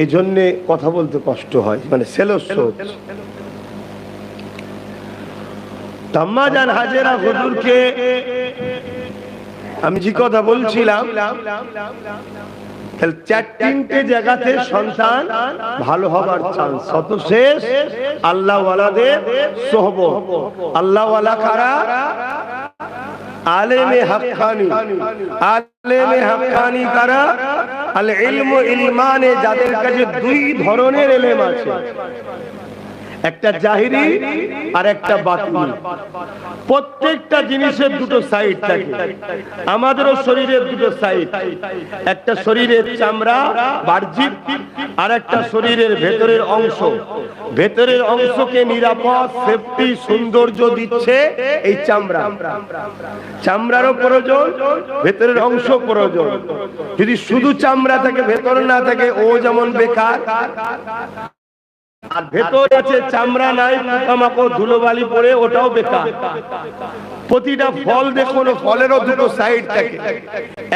এই জন্যে কথা বলতে কষ্ট হয়, মানে সেলস্য। আম্মা জান হাজেরা হুজুরকে আমি যে কথা বলছিলাম, 4-3টে জায়গাতে সন্তান ভালো হবার চান্স। শত শেষ আল্লাহ ওয়ালাদের সোহবত। আল্লাহ ওয়ালা কারা? আলেমে হাক্কানি। আলেমে হাক্কানি কারা? আল ইলমু ইলমানে, যাদের কাছে দুই ধরনের ইলম আছে, একটা জাহিরি আর একটা বাতিনি। প্রত্যেকটা জিনিসের দুটো সাইড থাকে, আমাদেরও শরীরের দুটো সাইড, একটা শরীরের চামড়া বাহ্যিক, আর একটা শরীরের ভেতরের অংশ। ভেতরের অংশকে নিরাপদ, সেফটি, সৌন্দর্য দিচ্ছে এই চামড়া। চামড়ারও প্রয়োজন, ভেতরের অংশ প্রয়োজন। যদি শুধু চামড়া থাকে, ভেতর না থাকে, ও যেমন বেকার। আর ভেতরে আছে চামড়া নাই, পোকামাকড় ধুলোবালি পড়ে, ওটাও বেকার। প্রতিটা ফল দেখুন, ফলেরও দুটো সাইড থাকে,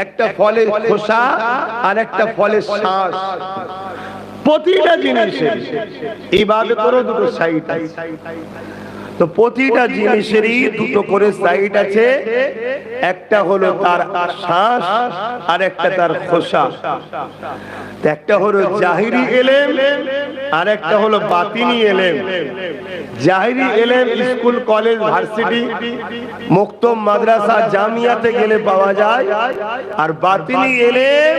একটা ফলের খোসা আর একটা ফলের শাঁস। প্রতিটা জিনিসের ইবাদতেরও দুটো সাইড আছে। তো প্রতিটা জিনিসেরই দুটো করে সাইড আছে, একটা হলো তার শ্বাস আর একটা তার খোসা। একটা হলো জাহিরি ইলম আর একটা হলো বাতিনি ইলম। জাহিরি ইলম স্কুল, কলেজ, ভার্সিটি, মুক্তম, মাদ্রাসা, জামিয়াতে গেলে পাওয়া যায়। আর বাতিনি ইলম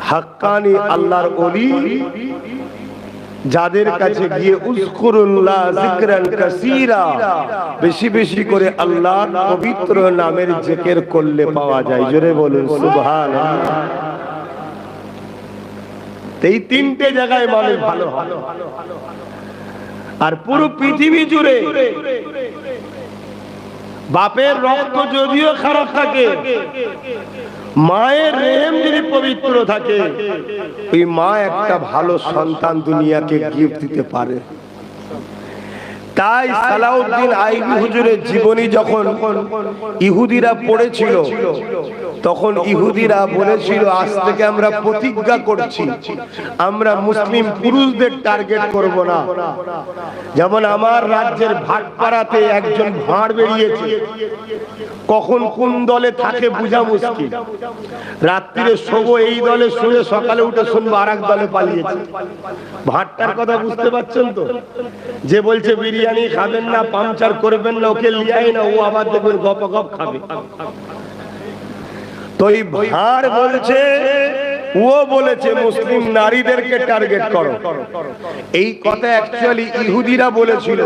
হাক্কানি আল্লাহর ওলি, যাদের কাছে গিয়ে উযকুরুল্লাহ যিকরান কাসীরা, বেশি বেশি করে আল্লাহর পবিত্র নামের জিকির করলে পাওয়া যায়। জোরে বলুন সুবহানাল্লাহ। এই তিনটে জায়গায় মানুষ ভালো হয়। আর পুরো পৃথিবী জুড়ে বাপের রক্ত যদিও খারাপ থাকে, মায়ের রেহেম যদি পবিত্র থাকে, ওই মা একটা ভালো সন্তান দুনিয়াকে গিফট দিতে পারে। তাই সালাউদ্দিন আইবি হুজুরের জীবনী যখন ইহুদিরা পড়েছিল, তখন ইহুদিরা বলেছিল, আজ থেকে আমরা প্রতিজ্ঞা করছি, আমরা মুসলিম পুরুষদের টার্গেট করব না। যেমন আমার রাজ্যের ভাটপাড়াতে একজন ভাঁড় বেরিয়েছে, কখন কোন দলে থাকে বোঝা মুশকিল। রাত্রিরে শোবো এই দলে, শুয়ে সকালে উঠে শুনবো আর এক দলে পালিয়েছে। ভাঁড়টার কথা বুঝতে পারছেন তো? যে বলছে বিরিয়ানি খাবেন না, পাংচার করবেন না, ওকে লিয়াই না, ও আবার দেখবেন গপ গপ খাবে। তো এই ভাঁড় বলছে, ও বলেছে মুসলিম নারীদেরকে টার্গেট করো। এই কথা অ্যাকচুয়ালি ইহুদিরা বলেছিল,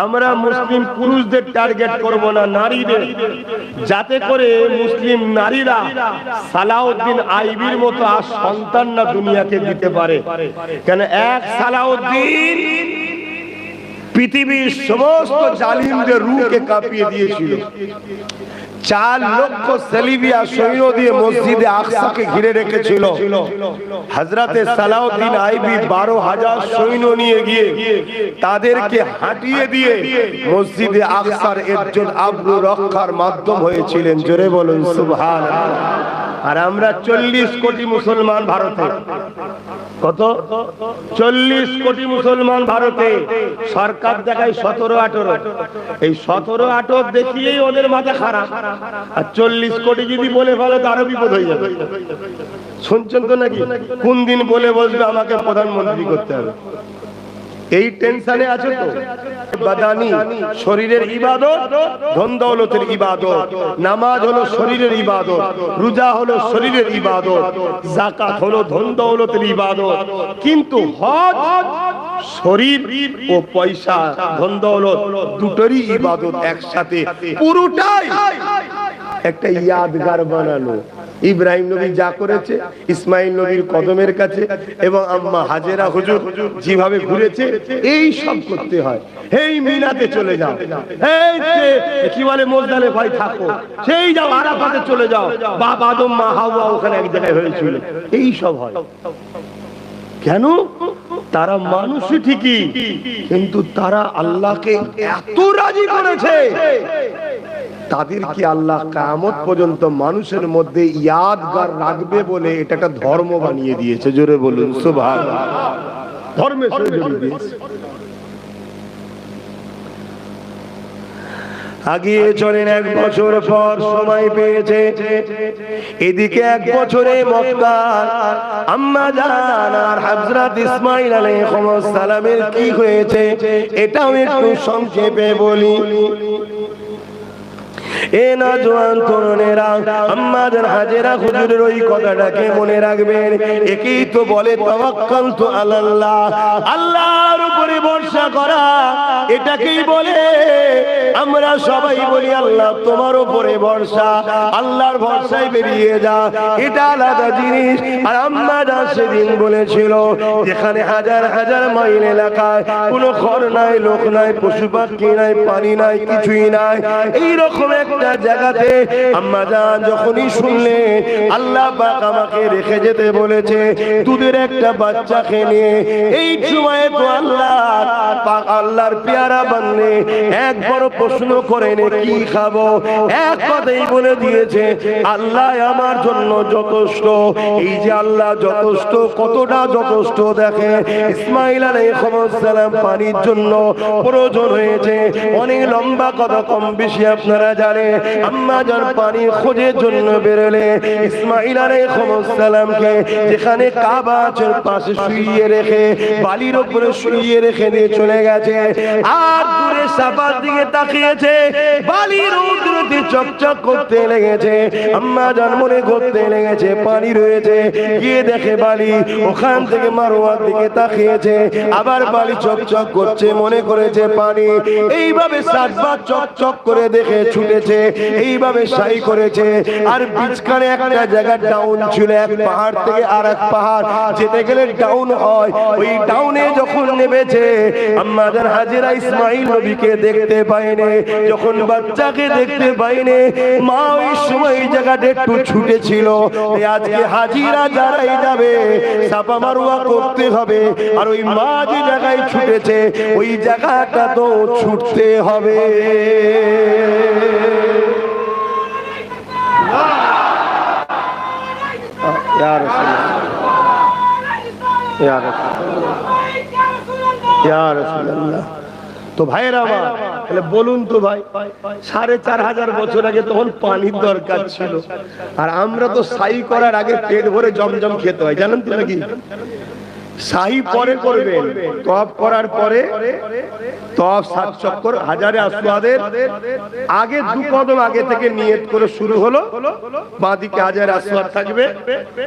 আমরা মুসলিম পুরুষদের টার্গেট করব না, নারীদের, যাতে করে মুসলিম নারীরা সালাউদ্দিন আইবির মতো আর সন্তান না দুনিয়াকে দিতে পারে। কেন এক সালাউদ্দিন পৃথিবীর সমস্ত জালিমদের রূহকে কাঁপিয়ে দিয়েছিল। 4 লক্ষ সালিবিয়া সৈন্য দিয়ে মসজিদে আকসাকে ঘিরে রেখেছিল। হযরতে সালাউদ্দিন আইবি 12,000 সৈন্য নিয়ে গিয়ে তাদেরকে হাঁটিয়ে দিয়ে মসজিদে আকসার একজন আবরু রক্ষার মাধ্যম হয়েছিলেন। জোরে বলুন সুবহানাল্লাহ। আর আমরা 40 কোটি মুসলমান ভারতে। কত? 40 কোটি মুসলমান ভারতে। সরকার দেখায় 17-18। এই 17-18 দেখিয়েই ওদের মাথা খারাপ। আর 40 কোটি যদি বলে ফেলে তো আরো বিপদ হয়ে যাবে। শুনছেন তো নাকি? কোন দিন বলে বসবে আমাকে প্রধানমন্ত্রী করতে হবে, এই টেনশনে আছে তো। বাদানি শরীরের ইবাদত, ধন দৌলতের ইবাদত। নামাজ হলো শরীরের ইবাদত, রোজা হলো শরীরের ইবাদত, যাকাত হলো ধন দৌলতের ইবাদত। কিন্তু হজ শরীর ও পয়সা, ধন দৌলত দুটোরই ইবাদত একসাথে, পুরোটাই একটা ইয়াদগার বানানো। ইব্রাহিম নবী যা করেছে ইসমাইল নবীর কদমের কাছে, এবং আম্মা হাজেরা হুজুর যেভাবে ঘুরেছে, এই সব করতে হয়। এই মিনাতে চলে যাও, এই কি বলে মুজদালিফায় থাকো, সেই যাও আরাফাতে চলে যাও, বাবা আদম মা হাওয়া ওখানে এক জায়গায় হয়েছিল, এই সব হয়। কেন? তারা মানুষই ঠিকই, কিন্তু তারা আল্লাহকে এত রাজি করেছে, তাদেরকে আল্লাহ কিয়ামত পর্যন্ত মানুষের মধ্যে ইয়াদগার রাখবে বলে এটা একটা ধর্ম বানিয়ে দিয়েছে। জোরে বলুন সুবহানাল্লাহ। ধর্মের সাথে জড়িয়ে দিয়েছে। আগিয়ে চলেন, 1 বছর পর সময় পেয়েছে। এদিকে 1 বছরে মক্কা আম্মা জান আর হযরত ইসমাঈল আলাইহিস সালামের কি হয়েছে এটাও একটু সংক্ষেপে বলি। এ নওজোয়ান তরুণেরা, আম্মা জান হাজেরা হুজুরের ওই কথাটাকে মনে রাখবেন। একেই তো বলে তাওয়াক্কালতু আলাল্লাহ, আল্লাহর উপরে ভরসা করা। এটাকেই বলে আমরা সবাই বলি আল্লাহ তোমার উপরে ভরসা, আল্লাহর ভরসায় বেরিয়ে যা, এটা আলাদা জিনিস। আর আম্মা জান সেদিন বলেছিল, যেখানে হাজার হাজার মাইল এলাকায় কোনো ঘর নাই, লোক নাই, পশু পাখি নাই, পানি নাই, কিছুই নাই, এইরকম একটা জায়গাতে আম্মা জান যখনই শুনলে আল্লাহ পাক আমাকে রেখে যেতে বলেছে দুধের একটা বাচ্চাকে নিয়ে, এই সময়ে তো আল্লাহ পাক আল্লাহর পেয়ারা বান্দে একবার প্রশ্ন করেন কি খাবো, এক কথাই বলে দিয়েছে আল্লাহ আমার জন্য যথেষ্ট। এই যে আল্লাহ যথেষ্ট, কতটা যথেষ্ট দেখে। ইসমাঈল আলাইহিস সালাম পানির জন্য প্রয়োজন হয়েছে অনেক লম্বা কথা, কম বেশি আপনারা জানেন। আম্মা জান পানির খোঁজের জন্য বেরোলে ইসমাঈল আলাইহিস সালামকে যেখানে কাবা আছে পাশে শুইয়ে রেখে, বালির উপরে শুইয়ে রেখে দিয়ে চলে গেছে। আর দূরে সাফার দিকে তাকিয়েছে, বালির রৌদ্রতে চকচক করতে লেগেছে। আম্মা জান মনে করতে লেগেছে পানি রয়েছে, গিয়ে দেখে বালি। ওখান থেকে মারওয়ার দিকে তাকিয়েছে, আবার বালি চকচক করছে, মনে করেছে পানি। এইভাবে 7 বার চকচক করে দেখে ছুটেছে, এইভাবে সাই করেছে। আর বিচখানে একটা জায়গা ডাউন ছিল, এক পাহাড় থেকে আর এক পাহাড় যেতে গেলে ডাউন হয়। ওই ডাউনে যখন নেমেছে আম্মা জান হাজেরা ইসমাঈল নবীকে দেখতে পায়নি, যখন বাচ্চাকে দেখতে পায়নি, মা ওই সময় এই জায়গাটা একটু ছুটেছিল। আজকে হাজিরা যারাই যাবে সাফা মারওয়া করতে হবে, আর ওই মা যে জায়গায় ছুটেছে ওই জায়গাটা তো ছুটতে হবে। ইয়া রাসূলুল্লাহ, ইয়া রাসূলুল্লাহ, ইয়া রাসূলুল্লাহ। তো ভাইয়েরা আমার, তাহলে বলুন তো ভাই, 4500 বছর আগে তখন পানির দরকার ছিল, আর আমরা তো সাই করার আগে পেট ভরে জমজম খেতে হয়, জানেন তো নাকি? সাহি পরে করবেন, তওয়াফ করার পরে তওয়াফ 7 চক্কর হাজারে আসওয়াদের আগে 2 কদম আগে থেকে নিয়ত করে শুরু হলো। বাঁদিকে হাজারে আসওয়াদ থাকবে,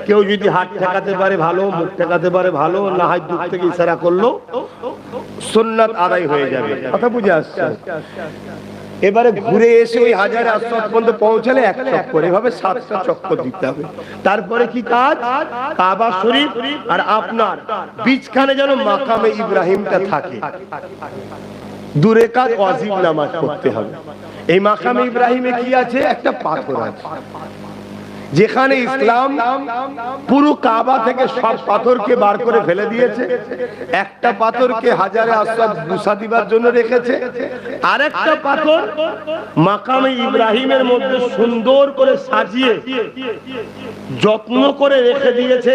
কেউ যদি হাত ঠেকাতে পারে ভালো, মুখ ঠেকাতে পারে ভালো, না হয় দূর থেকে ইশারা করলো সুন্নাত আদায় হয়ে যাবে। কথা বুঝে আসছে? এবারে ঘুরে এসে ওই হাজারে আসওয়াদ পর্যন্ত পৌঁছালে 1 চক্কর, এভাবে 7টা চক্কর দিতে হবে। তারপরে কি কাজ? কাবা শরীফ আর আপনার বিচখানে যেন মাকামে ইব্রাহিমটা থাকে, 2 রাকাত ওয়াজিব নামাজ পড়তে হবে। এই মাকামে ইব্রাহিমে কি আছে? একটা পাথর আছে। যেখানে ইসলাম পুরো কাবা থেকে সব পাথরকে বার করে ফেলে দিয়েছে, একটা পাথরকে হাজারে আসওয়াদ বুসা দিবার জন্য রেখেছে, আর একটা পাথর মাকামে ইব্রাহিমের মধ্যে সুন্দর করে সাজিয়ে যত্ন করে রেখে দিয়েছে।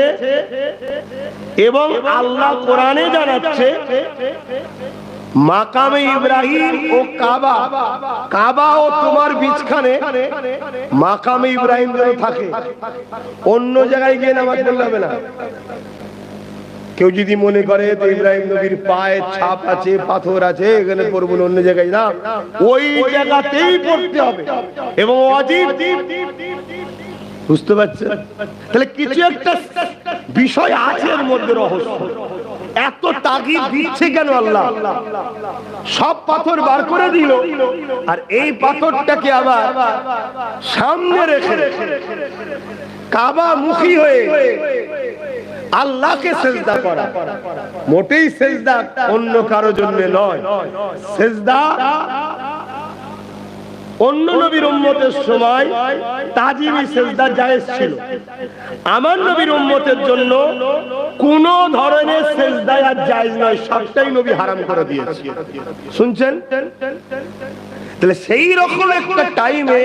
এবং আল্লাহ কোরআনে জানাচ্ছে মাকামে ইব্রাহিম ও কাবা, কাবা ও তোমার বীজখানে মাকামে ইব্রাহিম যেন থাকে, অন্য জায়গায় গিয়ে নামাজ পড়লে হবে না। কেউ যদি মনে করে তো ইব্রাহিম নবীর পায়ে ছাপ আছে, পাথর আছে, এখানে পড়বো অন্য জায়গায় না, ওই জায়গাতেই পড়তে হবে এবং ওয়াজিব। বুঝতে পারছেন? তাহলে কিছু একটা বিষয় আছে এর মধ্যে, রহস্য। এত তাগিদ দিচ্ছে কেন আল্লাহ? সব পাথর বার করে দিল, আর এই পাথরটাকে আবার সামনে রেখে কাবা মুখী হয়ে আল্লাহকে সেজদা করা। মোটেই সেজদা অন্য কারো জন্য নয়, সেজদা অন্য নবীর উম্মতের সময় তাজিমি সেজদা জায়েজ ছিল, আমার নবীর উম্মতের জন্য কোন ধরনের সেজদা আর জায়েজ নয়, সবটাই নবী হারাম করে দিয়েছে। শুনছেন? তাহলে সেই রকম একটা টাইমে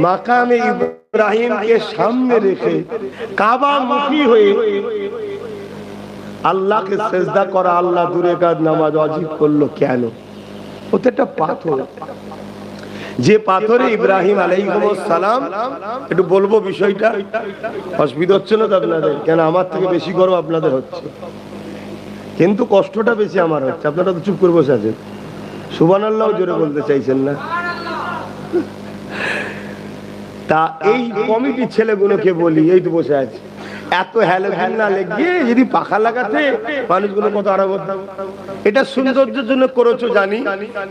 মাকামে ইব্রাহিমকে সামনে রেখে কাবা মুখী হয়ে আল্লাহকে সেজদা করা, আল্লাহ দূরে কাজ নামাজ ওয়াজিব করলো কেন? ওটা একটা পাথর, যে পাথরে ইব্রাহিম আলাইহিস সালাম, একটু বলবো বিষয়টা, অসুবিধা হচ্ছে না তো আপনাদের? কেন আমার থেকে বেশি গর্ব আপনাদের হচ্ছে, কিন্তু কষ্টটা বেশি আমার হচ্ছে। আপনারা তো চুপ করে বসে আছেন, সুবহানাল্লাহ জোরে বলতে চাইছেন না। তা এই কমিটির ছেলেগুলোকে বলি, এই তো বসে আছে, এত হ্যালোজেন না লাগিয়ে যদি পাখা লাগাতে মানুষগুলো কত আরাম হতো। এটা সৌন্দর্যের জন্য করেছো জানি,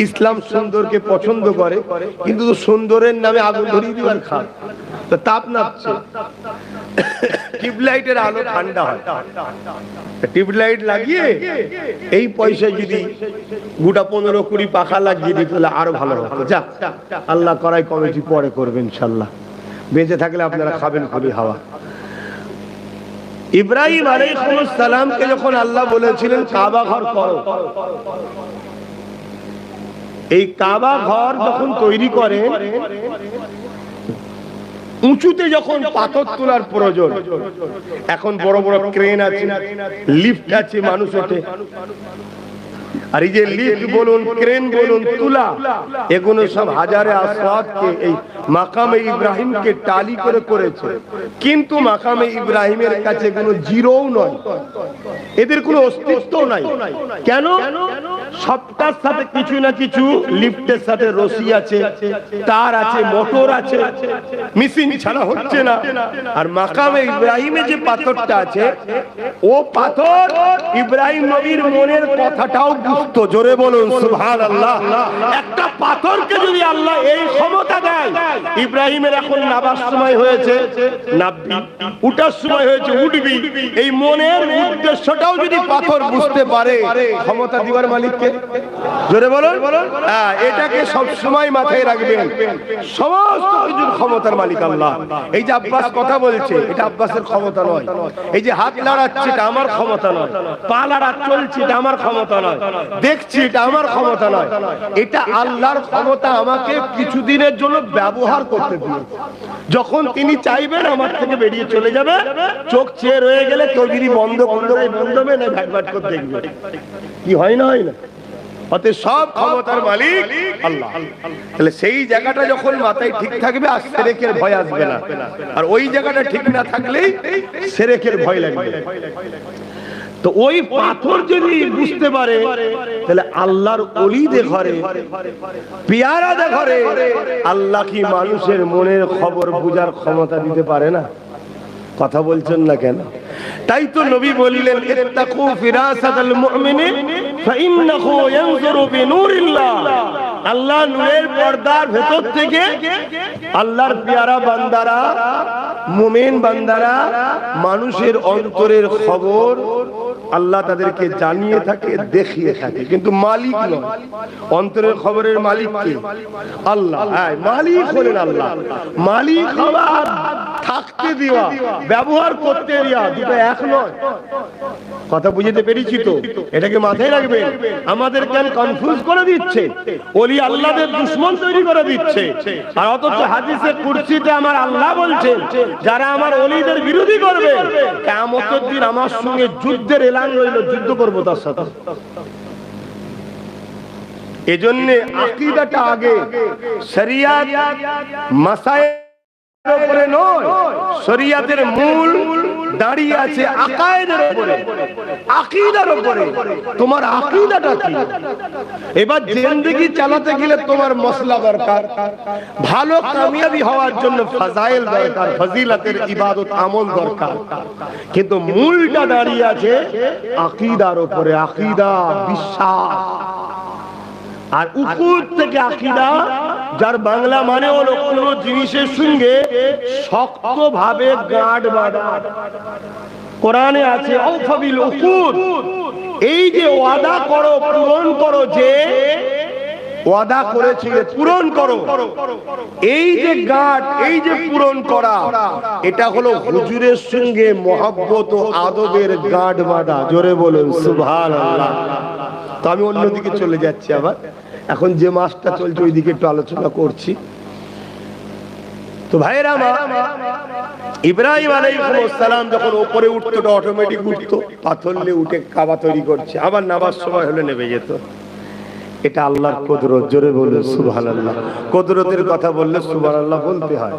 ইসলাম সুন্দরকে পছন্দ করে, কিন্তু সুন্দরের নামে আগুন ধরিয়ে দিবার খান, তো তাপ নাপছে। টিউবলাইটের আলো ঠান্ডা হয়, টিউবলাইট লাগিয়ে এই পয়সা যদি গোটা 15-20 পাখা লাগিয়ে দিত তাহলে আরো ভালো হতো। যা, আল্লাহ করাই কমিটি পরে করবে ইনশাল্লাহ, বেঁচে থাকলে আপনারা খাবেন খুবই হাওয়া। ইব্রাহিম আলাইহিস সালামকে যখন আল্লাহ বলেছিলেন কাবা ঘর করো, এই কাবা ঘর যখন তৈরি করে উঁচুতে যখন পাথর তোলার প্রয়োজন, এখন বড় বড় ক্রেন আছে, লিফট আছে, মানুষ ওঠে, আর এই যে লিফট বলুন, ক্রেন বলুন, তুলা, এগুলো সব হাজারে আসওয়াদকে এই মাকামে ইব্রাহিমকে টালি করে করেছে। কিন্তু মাকামে ইব্রাহিমের কাছে কোনো জিরোও নয়, এদের কোনো অস্তিত্ব নাই। কেন? সবটার সাথে কিছু না কিছু, লিফটের সাথে রশি আছে, তার আছে, মোটর আছে, মেশিন ছাড়া হচ্ছে না। আর মাকামে ইব্রাহিমে যে পাথরটা আছে, ও পাথর ইব্রাহিম নবীর মনের কথাটাও বুঝতো। জোরে বলুন সুবহানাল্লাহ। একটা পাথরকে যদি আল্লাহ এই ক্ষমতা দেয়, ইব্রাহিমের এখন নাবার সময় হয়েছে, নাববি, উঠার সময় হয়েছে, উঠবি, এই মনের উদ্দেশ্যটাও যদি পাথর বুঝতে পারে, ক্ষমতা দিবার মালিককে। জোরে বলুন, এটাকে সব সময় মাথায় রাখবেন, সমস্ত কিছুর ক্ষমতার মালিক আল্লাহ। এই যে আব্বাস কথা বলছে, এটা আব্বাসের ক্ষমতা নয়। এই যে হাত নাড়াচ্ছে, এটা আমার ক্ষমতা নয়। পা নাড়া চলছে, এটা আমার ক্ষমতা নয়। দেখছি, এটা আমার ক্ষমতা নয়। এটা আল্লাহর ক্ষমতা। আমাকে কিছুদিনের জন্য ব্যবহার করতে দিন, যখন তিনি চাইবেন আমার থেকে বেরিয়ে চলে যাবে। চোখ চেয়ে রয়ে গেলে কেউ যদি বন্ধ হবে না, ঘাট ঘাট করে দেখবে, কি হয় না, হয় না। অতএব সব ক্ষমতার মালিক আল্লাহ। তাহলে সেই জায়গাটা যখন মাথায় ঠিক থাকবে, আর শিরকের ভয় আসবে না। আর ওই জায়গাটা ঠিক না থাকলেই শিরকের ভয় লাগবে। তো ওই পাথর যদি বুঝতে পারে, তাহলে আল্লাহর ওলিদের ঘরে, পিয়ারাদের ঘরে আল্লাহ কি মানুষের মনের খবর বুঝার ক্ষমতা দিতে পারে না? কথা বলছেন না কেন? তাই তো নবী বললেন, ইত্তাকু ফিরাসাতাল মুমিনি ফাইন্নাহু ইয়ানজুরু বিনূরিল্লাহ। আল্লাহ নূরের পর্দার ভেতর থেকে আল্লাহর পেয়ারা বান্দারা, মুমিন বান্দারা মানুষের অন্তরের খবর আল্লাহ তাদেরকে জানিয়ে থাকে, দেখিয়ে থাকে, কিন্তু মালিক নয়। অন্তরের খবরের মালিক কে? আল্লাহ। হ্যাঁ, মালিক হলেন আল্লাহ। মালিক হওয়ার থাকতে দেওয়া, ব্যবহার করতে দেওয়া, দুটো এক নয়। কথা বুঝতে পেরেছি তো? এটাকে মাথায় রাখবেন। আমাদের কেন কনফিউজ করে দিচ্ছে, ওলি আল্লাহদের দুশমন তৈরি করে দিচ্ছে। আর অথচ হাদিসে কুরসিতে আমার আল্লাহ বলছেন, যারা আমার ওলিদের বিরোধী করবে কিয়ামতের দিন আমার সঙ্গে যুদ্ধের এলান রইল, যুদ্ধ করব তার সাথে। এজন্য আকীদাটা আগে, শরিয়াত মাসায়েলের উপরে নয়, শরিয়াতের মূল দাঁড়িয়ে আছে আকায়েদের উপরে, আকীদার উপরে। তোমার আকীদাটা কি? এবার জিন্দেগি চালাতে গেলে তোমার মসলা দরকার, ভালো কামিয়াবি হওয়ার জন্য ফাজাইল দরকার, ফজিলতের ইবাদত আমল দরকার। কিন্তু মূলটা দাঁড়িয়ে আছে আকীদার উপরে, আকীদা বিশ্বাস। আর উকুদ থেকে আকীদা, যার বাংলা মানে হলো কোন জিনিসের সঙ্গে শক্তভাবে গাঁট বাঁধা। কোরআনে আছে আউফাবিল উকুদ, এই যে ওয়াদা করো, পূরণ করো, যে ওয়াদা করেছিলে পূরণ করো। এই যে গাঁট, এই যে পূরণ করা, এটা হলো হুজুরের সঙ্গে মহব্বত ও আদবের গাঁট বাঁধা। জোরে বলুন সুবহানাল্লাহ। তো আমি অন্যদিকে চলে যাচ্ছি আবার। এখন যে মাসটা চলছে ওই দিকে একটু আলোচনা করছি। তো ভাইরা আমার, ইব্রাহিম আলাইহিস সালাম যখন উপরে উঠতো, তো অটোমেটিক উঠতো, পাথর নিয়ে উঠে কাবা তৈরি করছে, আবার নামার সময় হলে নেমে যেত। এটা আল্লাহর কুদরত। জোরে বলুন সুবহানাল্লাহ। কুদরতের কথা বললে সুবহানাল্লাহ বলতে হয়।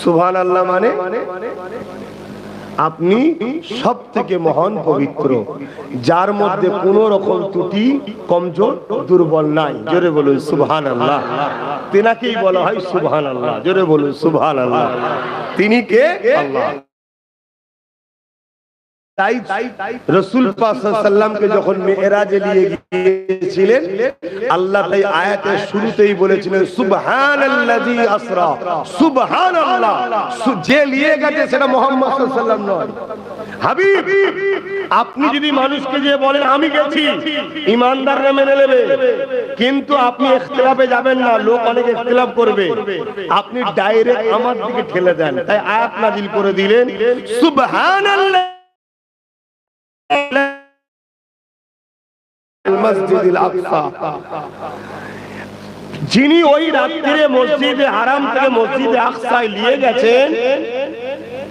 সুবহানাল্লাহ মানে আপনি সব থেকে মহান, পবিত্র, যার মধ্যে কোন রকম ত্রুটি, কমজোর, দুর্বল নাই। জোরে বলুন সুবহানাল্লাহ। তিনাকেই বলা হয় সুবহানাল্লাহ। জোরে বলুন সুবহানাল্লাহ। তিনি কে? আল্লাহ। তাই রাসূল পাক সাল্লাল্লাহু আলাইহি ওয়াসাল্লামকে যখন মিরাজে নিয়ে গিয়েছিলেন, আল্লাহ তাই আয়াতের শুরুতেই বলেছিলেন সুবহানাল্লাযী আসরা। সুবহানাল্লাহ, যে নিয়ে গেছে সেটা মুহাম্মদ সাল্লাল্লাহু আলাইহি ওয়াসাল্লাম নয়, হাবিব। আপনি যদি মানুষকে যে বলেন আমি গেছি, ইমানদাররা মেনে নেবে, কিন্তু আপনি ইখতিলাফে যাবেন না, লোক অনেক ইখতিলাফ করবে। আপনি ডাইরেক্ট আমার দিকে ঠেলে দেন। তাই আয়াত নাযিল করে দিলেন সুবহানাল্লাহ মসজিদুল আকসা, যিনি ওই রাত্রে মসজিদে হারাম থেকে মসজিদে আকসায় নিয়ে গেছেন,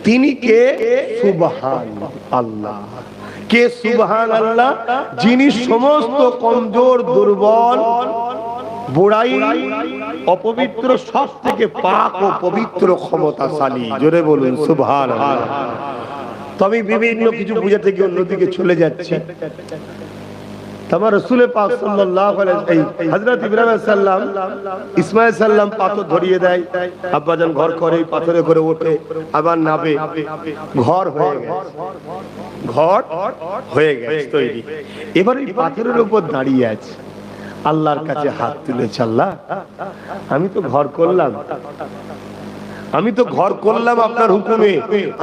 তিনি কে? সুবহানাল্লাহ। কে সুবহানাল্লাহ? যিনি সমস্ত কমজোর, দুর্বল, বুড়াই, অপবিত্র সব থেকে পাক ও পবিত্র, ক্ষমতাশালী। জোরে বলুন সুবহানাল্লাহ। তো আমি বিভিন্ন কিছু বুঝাতে গিয়ে অন্যদিকে চলে যাচ্ছি। আমার রাসূল পাক সাল্লাল্লাহু আলাইহি হযরত ইব্রাহিম আলাইহিস সালাম, ইসমাঈল সাল্লাম পাথর ধরিয়ে দেয়, আব্বাজান ঘর করে, পাথরে করে ওঠে, আবার নাবে, ঘর হয়ে গেছে, ঘর হয়ে গেছে তৈরি। এবার এই পাথরের উপর দাঁড়িয়ে আছে, আল্লাহর কাছে হাত তুলেছে, আল্লাহ আমি তো ঘর করলাম, আমি তো ঘর করলাম আপনার হুকুমে,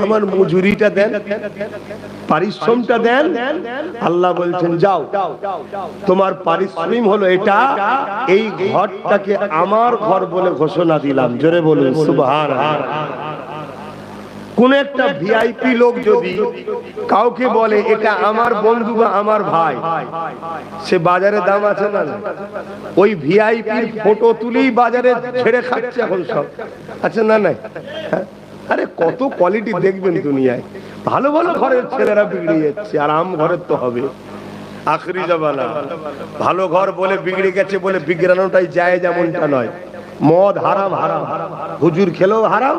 আমার মজুরিটা দেন, পারিশ্রমটা দেন। আল্লাহ বলছেন যাও, তোমার পারিশ্রম হলো এটা, এই ঘরটাকে আমার ঘর বলে ঘোষণা দিলাম। জোরে বলুন সুবহানাল্লাহ। কোন একটা ভিআইপি লোক যদি কাউকে বলে এটা আমার বন্ধু বা আমার ভাই, সে বাজারে দাম আছে না? ওই ভিআইপির ফটো তুলেই বাজারে ছেড়ে খাচ্ছে এখন সব, আছে না? নাই? আরে কত কোয়ালিটি দেখবেন দুনিয়ায়। ভালো ভালো ঘরের ছেলেরা বিগড়ে যাচ্ছে, আর আম ঘরের তো হবে আখরি জামানা। ভালো ঘর বলে বিগড়ে গেছে বলে বিগড়ানোটাই যায়, যেমনটা নয়। মদ হারাম, হারাম হুজুর খেলেও হারাম,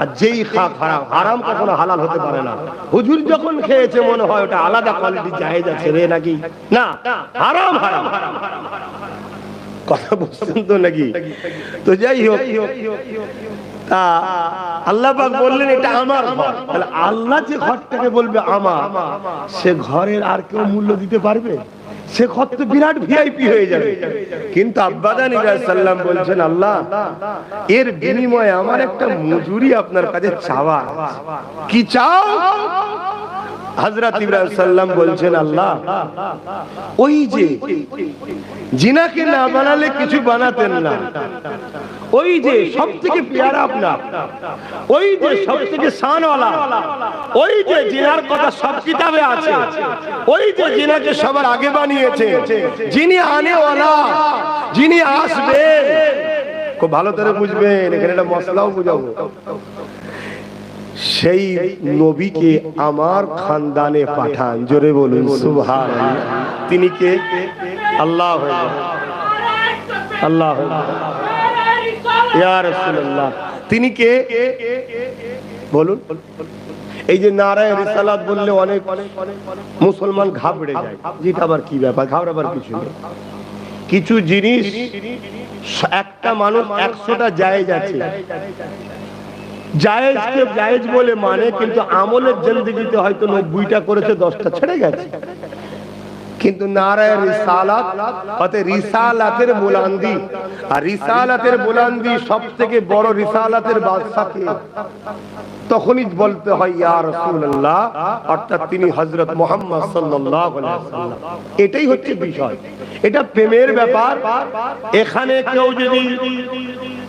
আর যেই খাক হারাম। হারাম কখনো হালাল হতে পারে না। হুজুর যখন খেয়েছে মনে হয় ওটা আলাদা কোয়ালিটি জায়েজ আছে রে, নাকি না? হারাম হারাম, কথা বুঝছেন তো নাকি? তো যাই হোক, আল্লাহ পাক বললেন এটা আমার ঘর। তাহলে আল্লাহ যে ঘরটাকে বলবে আমার, সে ঘরের আর কেউ মূল্য দিতে পারবে? সে ঘর তো বিরাট ভিআইপি হয়ে যাবে। কিন্তু আব্বাজান ইব্রাহিম সাল্লাম বলছেন আল্লাহ, এর বিনিময়ে আমার একটা মজুরি আপনার কাছে চাওয়া। কি চাও? হযরত ইব্রাহিম সাল্লাম বলছেন, আল্লাহ ওই যে জিনাকে না বানালে কিছু বানাতেন না, ওই যে সবথেকে প্যারা আপনার, ওই যে সবথেকে শানওয়ালা, ওই যে জিনার কথা সব কিতাবে আছে, ওই যে জিনাকে সবার আগে বানিয়েছে, যিনি আনেওয়ালা, যিনি আসবেন, খুব ভালো করে বুঝবেন, এখানে একটা মশলাও বুঝাবো, সেই নবীকে আমার খানদানে পাঠান। জোরে বলুন সুবহানাল্লাহ। তিনি কে? আল্লাহ, আল্লাহ ইয়া রাসূলুল্লাহ। তিনি কে বলুন? এই যে নারায়ে রিসালাত বললে অনেক মুসলমান ঘাবড়ে যায়, যেটা আবার কি ব্যাপার? ঘাবড়াবার কিছু নেই। কিছু জিনিস একটা মানুষ 100টা জায়েজ আছে, জায়েজকে জায়েজ বলে মানে, কিন্তু আমলের জিন্দেগিতে হয়তো 90টা করেছে, 10টা ছেড়ে গেছে। কিন্তু নারায়ে রিসালাত অর্থাৎ রিসালাতের বুলন্দি, আর রিসালাতের বুলন্দি সবথেকে বড় রিসালাতের বাদশাকে তখনই বলতে হয় ইয়া রাসূলুল্লাহ, অর্থাৎ তিনি হযরত মুহাম্মদ সাল্লাল্লাহু আলাইহি ওয়াসাল্লাম। এটাই হচ্ছে বিষয়, এটা প্রেমের ব্যাপার। এখানে কেউ যদি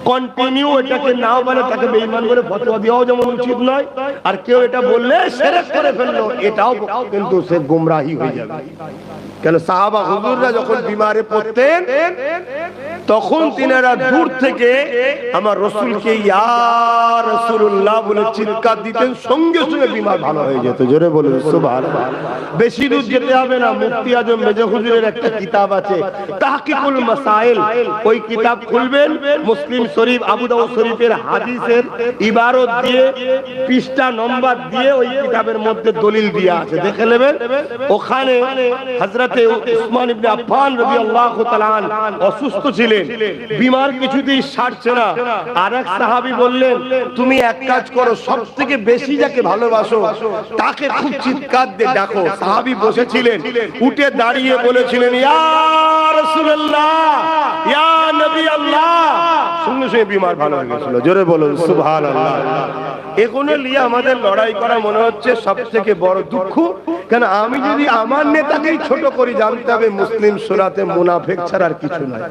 কন্টিনিউ এটাকে না বলে তাকে বেঈমান বলে ফতোয়া দেওয়াও যেমন উচিত নয়, আর কেউ এটা বললে শিরক করে ফেললো, এটাও কিন্তু সে গুমরাহি হয়ে যাবে। কেন সাহাবা হুজুররা যখন বিমারে পড়তেন তখন তিনারা দূর থেকে আমার রাসূলকে ইয়া রাসূলুল্লাহ বলে চিৎকার দিতেন, সঙ্গে সঙ্গে বিমার ভালো হয়ে যেত। জোরে বলুন সুবহানাল্লাহ। বেশি দূর যেতে হবে না, মুফতি আজম মেজর হুজুরের একটা কিতাব আছে তাহকিকুল মাসাইল, ওই কিতাব খুলবেন, মুসলিম শরীফ আবু দাউদ শরীফের হাদিসের ইবারত দিয়ে পৃষ্ঠা নম্বর দিয়ে ওই কিতাবের মধ্যে দলিল দেয়া আছে, দেখে নেবেন। ওখানে হযরত উসমান ইবনে আফফান রাদিয়াল্লাহু তাআলা অসুস্থ ছিলেন, বিমার কিছুতেই সারছে না। আরেক সাহাবী বললেন, তুমি এক কাজ করো, সবথেকে বেশি যাকে ভালোবাসো তাকে খুব চিৎকার দিয়ে ডাকো। সাহাবী বসেছিলেন, উঠে দাঁড়িয়ে বলেছিলেন, ইয়া রাসূলুল্লাহ, ইয়া নবী আল্লাহ। সঙ্গে সঙ্গে বিমার ভালো হয়ে গেছিল। জোরে বলুন সুবহানাল্লাহ। এগুলো নিয়ে আমাদের লড়াই করা মনে হচ্ছে সবথেকে বড় দুঃখ। কেন আমি যদি আমার নেতাকেই ছোট করি, জানতে হবে মুসলিম সূরাতে মুনাফিক ছাড়া আর কিছু নাই।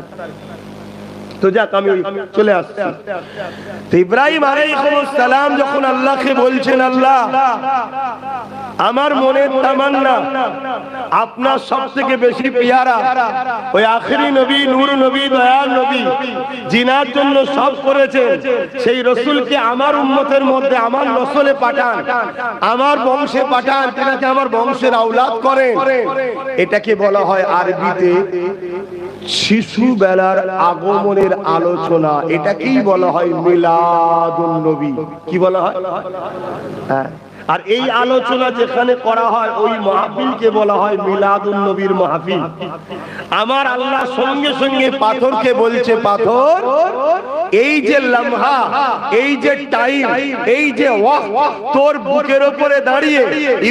তো যাক, আমি চলে আসছি। তো ইব্রাহিম আলাইহিস সালাম যখন আল্লাহকে বলছেন, আল্লাহ আমার মনের তামান্না আপনার সবথেকে বেশি পেয়ারা ওই আখেরি নবী, নূর নবী, দয়াল নবী, জিনার জন্য সব করেছেন, সেই রাসূলকে আমার উম্মতের মধ্যে আমার নসলে পাঠান, আমার বংশে পাঠান, তিনাকে আমার বংশের আওলাদ করেন। এটাকে বলা হয় আরবিতে শিশু বেলার আগমনের আলোচনা। এটাকেই বলা হয় মিলাদুন নবী। কি বলা হয়? হ্যাঁ। আর এই আলোচনা যেখানে করা হয় ওই মাহফিলকে বলা হয় মিলাদুন নবীর মাহফিল। আমার আল্লাহ সঙ্গে সঙ্গে পাথরকে বলছে, পাথর এই যে লম্হা, এই যে টাইম, এই যে ওয়াক্ত তোর বুকের উপরে দাঁড়িয়ে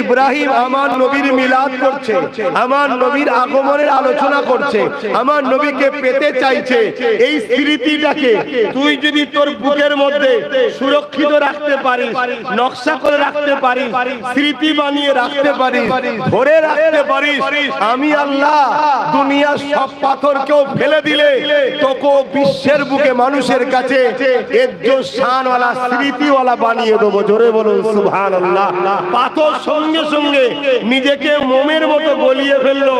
ইব্রাহিম আমার নবীর মিলাদ করছে, আমার নবীর আগমনের আলোচনা করছে, আমার নবীকে পেতে চাইছে। এই স্মৃতিটাকে তুই যদি তোর বুকের মধ্যে সুরক্ষিত রাখতে পারিস, নকশা করে রাখতে পারিস, স্মৃতি বানিয়ে রাখতে পারিস, ধরে রাখতে পারিস, আমি আল্লাহ দুনিয়ার সব পাথরকেও ফেলে দিলে তোকে বিশ্বের বুকে মানুষের কাছে একজন শানওয়ালা স্মৃতিওয়ালা বানিয়ে দেবো। জোরে বলুন সুবহানাল্লাহ। পাথর সঙ্গে সঙ্গে নিজেকে মোমের মতো গলিয়ে ফেললো,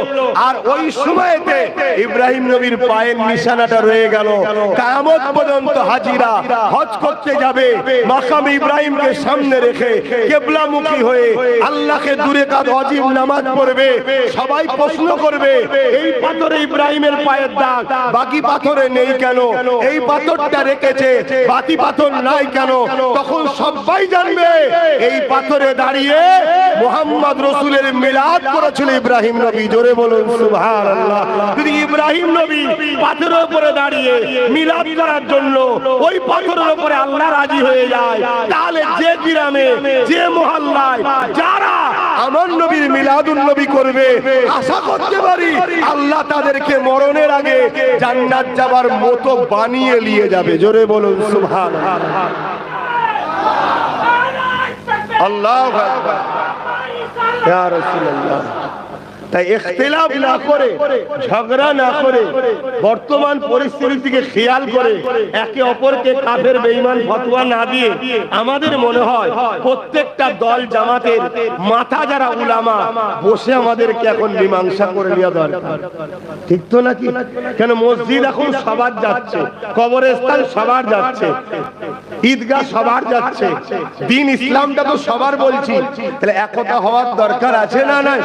আর ওই সময়তে ইব্রাহিম নবীর পায়ের নিশানাটা রয়ে গেল। কিয়ামত পর্যন্ত হাজিরা হজ করতে যাবে, মাকাম ইব্রাহিমকে সামনে রেখে কিবলামুখী হয়ে আল্লাহকে দূরে কাঁধ ওয়াজিব নামাজ পড়বে। সবাই প্রশ্ন করবে, এই পাথরে ইব্রাহিমের পায়ের দাগ, বাকি পাথরে নেই কেন? এই পাথরটা রেখেছে, বাকি পাথর নাই কেন? তখন সবাই জানবে এই পাথরে দাঁড়িয়ে মুহাম্মদ রাসূলের মিলাদ করেছিল ইব্রাহিম নবী। জোরে বলুন সুবহানাল্লাহ। যদি ইব্রাহিম নবী পাথরের উপরে দাঁড়িয়ে মিলাদ করার জন্য ওই পাথরের উপরে আল্লাহ রাজি হয়ে যায়, তাহলে যে গ্রামে, যে মহল্লায় যারা আমার নবীর মিলাদুন নবী করবে, আশা করতে পারি আল্লাহ তাদেরকে মরণের আগে জান্নাত যাবার মতো বানিয়ে নিয়ে যাবে। জোরে বলুন সুবহানাল্লাহ। আল্লাহু আকবার। ইয়া রাসূলুল্লাহ। তাই ইখতিলাফ না করে, ঝগড়া না করে, বর্তমান পরিস্থিতিকে খেয়াল করে একে অপরকে কাফের বেঈমান ফতোয়া না দিয়ে আমাদের মনে হয় প্রত্যেকটা দল জামাতের মাথা যারা উলামা বসে আমাদেরকে এখন মীমাংসা করে নেওয়া দরকার। ঠিক তো নাকি? কেন মসজিদ এখন সবার যাচ্ছে, কবরস্থান সবার যাচ্ছে, ঈদগাহ সবার যাচ্ছে, দিন ইসলামটা তো সবার বলছি, তাহলে একতা হওয়ার দরকার আছে না নাই?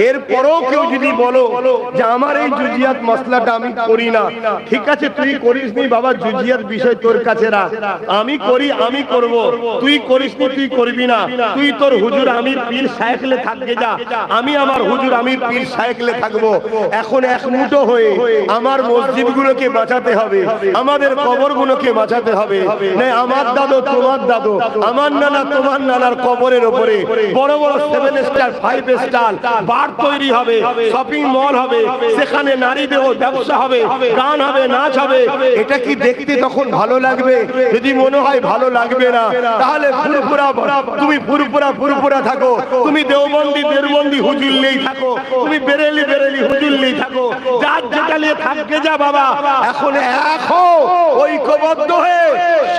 এরপরও কেউ যদি বলো যে আমার এই জুজিয়াত মাসলাটা আমি করি না, ঠিক আছে তুই করিস নি বাবা, জুজিয়াত বিষয় তোর কাছে রাখ, আমি করি আমি করব, তুই করিস নি তুই করবি না, তুই তোর হুজুর আমির পীর শায়েখলে থাকবে যা, আমি আমার হুজুর আমির পীর শায়েখলে থাকবো। এখন এক মুঠো হয়ে আমার মসজিদগুলোকে বাঁচাতে হবে, আমাদের কবরগুলোকে বাঁচাতে হবে। না আমার দাদু তোমার দাদু, আমার নানা তোমার নানার কবরের উপরে বড় বড় 7 স্টার 5 স্টার বার তৈরি হবে, শপিং মল হবে, সেখানে নারীদের ব্যবসা হবে, গান হবে, নাচ হবে। এটা কি দেখতে তখন ভালো লাগবে? যদি মনে হয় ভালো লাগবে না, তাহলে তুমি ফুরফুরা থাকো, তুমি দেওবন্দি হুজুর নেই থাকো, তুমি বেরেলি হুজুর নেই থাকো, যার যেটা নিয়ে থাকবে যা বাবা। এখন ঐক্যবদ্ধ হয়ে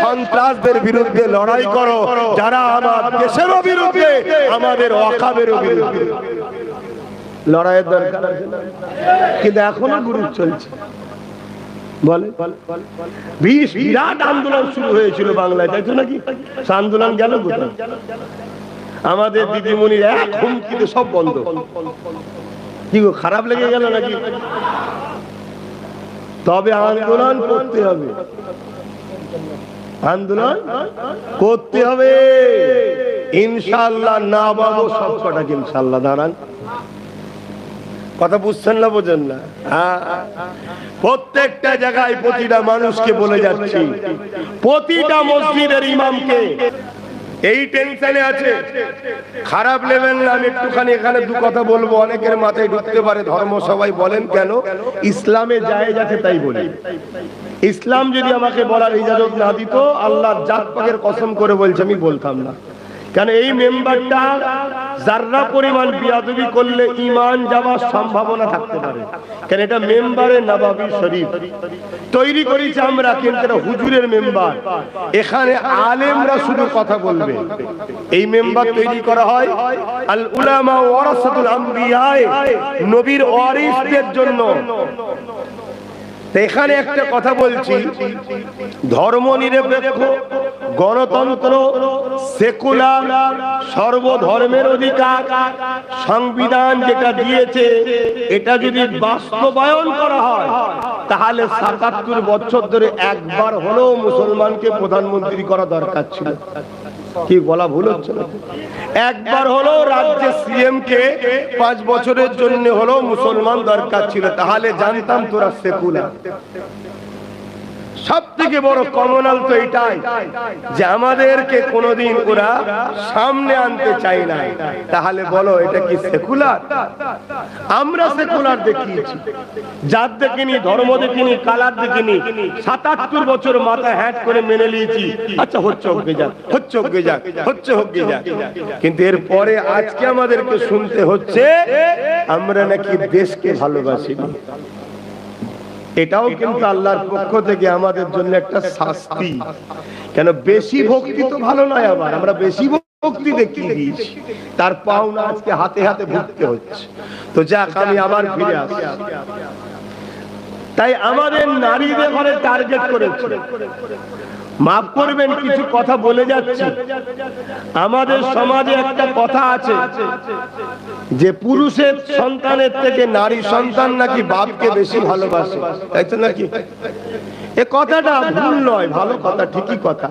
সন্ত্রাসদের বিরুদ্ধে লড়াই করো, যারা আমার দেশেরও বিরুদ্ধে, আমাদের ওয়াকাবেরও বিরুদ্ধে লড়াইয়ের দরকার আছে। কিন্তু এখনো গ্রুপ চলছে বলে, বিরাট আন্দোলন শুরু হয়েছিল বাংলায়, তাই তো নাকি? আন্দোলন গেল কোথায়? আমাদের দিদিমণির এক হুমকিতে সব বন্ধ। কি গো, খারাপ লেগে গেল নাকি? তবে আন্দোলন করতে হবে, আন্দোলন করতে হবে ইনশাআল্লাহ। না বাবু সব কটাকে ইনশাআল্লাহ দাঁড়ান। কথা বুঝছেন না, বোঝেন না? প্রত্যেকটা জায়গায় প্রতিটা মানুষকে বলে যাচ্ছি, প্রতিটা মসজিদের ইমামকে এই টেনশনে আছে। খারাপ নেবেন না, আমি একটুখানি এখানে দু কথা বলবো, অনেকের মাথায় ঢুকতে পারে ধর্ম সবাই বলেন কেন, ইসলামে জায়েজ আছে তাই বলি। ইসলাম যদি আমাকে বলার ইজাজত না দিত, আল্লাহর জাত পাকের কসম করে বলছে আমি বলতাম না। কারণ এই মেম্বারটা যারা পরিমাণ বিয়াদবি করলে ঈমান যাওয়ার সম্ভাবনা থাকতে পারে, কারণ এটা মেম্বারে নবাবী শরীফ তৈরি করেছি আমরা, কিন্তু এটা হুজুরের মেম্বার। এখানে আলেমরা শুধু কথা বলবে। এই মেম্বার তৈরি করা হয় আল উলামা ওয়ারাসাতুল আমবিয়া, নবীর ওয়ারিসদের জন্য। এখানে একটা কথা বলছি, ধর্মনিরপেক্ষ, গণতন্ত্র, সেকুলার, সর্বধর্মের অধিকার, সংবিধান যেটা দিয়েছে এটা যদি বাস্তবায়ন করা হয়, তাহলে ৭৭ বছর ধরে একবার হলেও মুসলমানকে প্রধানমন্ত্রী করা দরকার ছিল। কি বলা ভুল হচ্ছে না? একবার হলেও রাজ্যে সিএম কে 5 বছরের জন্য হলেও মুসলমান দরকার ছিল, তাহলে জানতাম তোরা সেকুলার। সব থেকে বড় কমনাল তো এটাই যে আমাদেরকে কোনোদিন ওরা সামনে আনতে চাই না। তাহলে বলো এটা কি সেকুলার? আমরা সেকুলার দেখিয়েছি, জাত দেখিনি, ধর্ম দেখিনি, কালার দেখিনি, ৭৭ বছর মাথা হ্যাট করে মেনে নিয়েছি। আচ্ছা হচ্ছে হোক যাক, হচ্ছে হোক যাক, হচ্ছে হোক যাক। কিন্তু এরপরে আজকে আমাদেরকে শুনতে হচ্ছে আমরা নাকি দেশকে ভালোবাসি। এটাও কিন্তু আল্লাহর পক্ষ থেকে আমাদের জন্য একটা শাস্তি। কেন বেশি ভক্তি তো ভালো নয়, আবার আমরা বেশি ভক্তি দেখিয়ে দিয়েছি, তার পাওনা আজকে হাতে হাতে ভুগতে হচ্ছে। তো যাক, আমি আবার ফিরে আসি। তাই আমাদের নারীদের ঘরে টার্গেট করেছে। মাফ করবেন কিছু কথা বলে যাচ্ছি। আমাদের সমাজে একটা কথা আছে যে পুরুষের সন্তানের থেকে নারী সন্তান নাকি বাপকে বেশি ভালোবাসে, তাই তো নাকি? এ কথাটা ভুল নয়, ভালো কথা, ঠিকই কথা।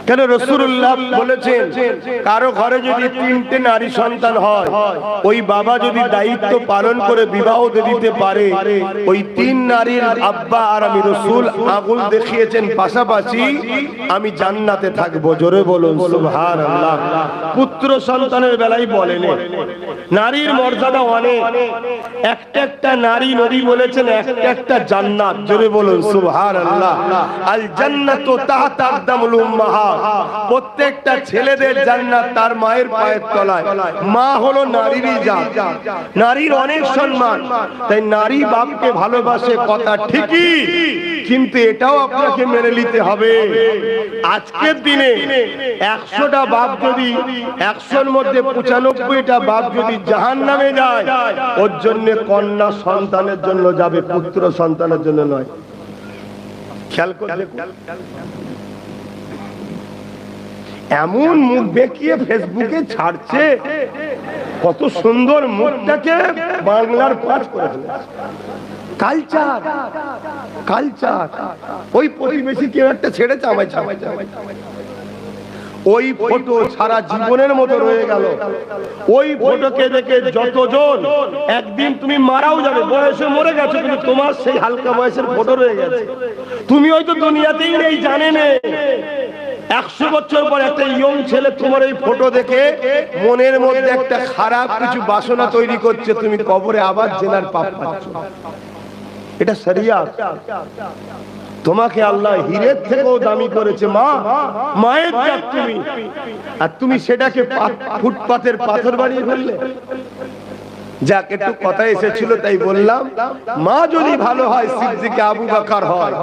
কেন রাসূলুল্লাহ বলেছেন কারো ঘরে যদি 3টে নারী সন্তান হয়, ওই বাবা যদি দায়িত্ব পালন করে বিবাহ দিতে পারে, ওই 3 নারীর আব্বা আর আমি রাসূল আগুন দেখিয়েছেন পাশাপাশি আমি জান্নাতে থাকবো। জোরে বলুন সুবহানাল্লাহ। পুত্র সন্তানের বেলায় বলেন নারীর মর্যাদা অনেক, একটা একটা নারী নবী বলেছেন একটা একটা জান্নাত। জোরে বলুন সুবহান। সুবহানাল্লাহ। আল জান্নাতু তাহতা আকদামুল উম্মাহাত, প্রত্যেকটা ছেলেদের জান্নাত তার মায়ের পায়ের তলায়। মা হলো নারীরই জাত, নারীর অনেক সম্মান, তাই নারী বাপকে ভালোবাসে কথা ঠিকই, কিন্তু এটাও আপনাকে মেনে নিতে হবে আজকের দিনে 100টা বাপ যদি 100-র মধ্যে 95টা বাপ যদি জাহান্নামে যায়, ওর জন্য কন্যা সন্তানের জন্য যাবে, পুত্র সন্তানের জন্য নয়। খেয়াল করে এমন মুখ দেখিয়ে ফেসবুকে ছাড়ছে, কত সুন্দর মুখটাকে বাংলার পাঠ করে কালচার কালচার। ওই প্রতিবেশী কেউ একটা ছেড়েছে আমায় ছামাই, ওই ফটো সারা জীবনের মতো রয়ে গেল। ওই ফটোকে দেখে যতজন, একদিন তুমি মারাও যাবে, বয়সে মরে গেছো, কিন্তু তোমার সেই হালকা বয়সের ফটো রয়ে গেছে। তুমি হয়তো দুনিয়াতেই নেই, জানে নেই, 100 বছর পর একটা ইয়ং ছেলে তোমার এই ফটো দেখে মনের মধ্যে একটা খারাপ কিছু বাসনা তৈরি করছে, তুমি কবরে আবার জেনার পাপ পাচ্ছ। এটা শরিয়াত। তোমাকে আল্লাহ হীরের থেকেও দামি করেছে, মা, মায়ের জাত তুমি, আর তুমি সেটাকে ফুটপাতের পাথর বানিয়ে ফেললে। যাক, একটু কথা এসেছিল তাই বললাম। মা যদি ভালো হয় সিদ্দিকে আবু বকর হয়,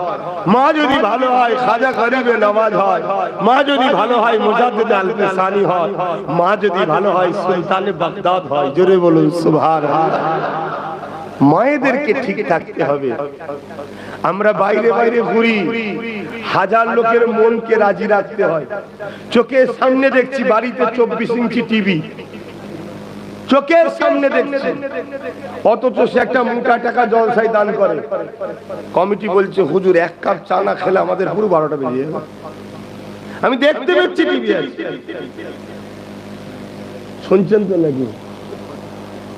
মা যদি ভালো হয় খাজা গরিবে নওয়াজ হয়, মা যদি ভালো হয় মুজাদ্দিদ আল-ফিসানি হয়, মা যদি ভালো হয় সুলতানে বাগদাদ হয়। জোরে বলুন সুবহানাল্লাহ। মায়েদেরকে ঠিক থাকতে হবে। আমরা বাইরে বাইরে ঘুরি, হাজার লোকের মনকে রাজি রাখতে হয়। চোখের সামনে দেখছি বাড়িতে 24 ইঞ্চি টিভি, চোখের সামনে দেখছি, অথচ সে একটা মোটা টাকা জলসায় দান করে। কমিটি বলছে হুজুর 1 কাপ চা না খেলে আমাদের পুরো 12টা বেজে যাবে। আমি দেখতে পাচ্ছি টিভি আছে, শুনছেন তো নাকি?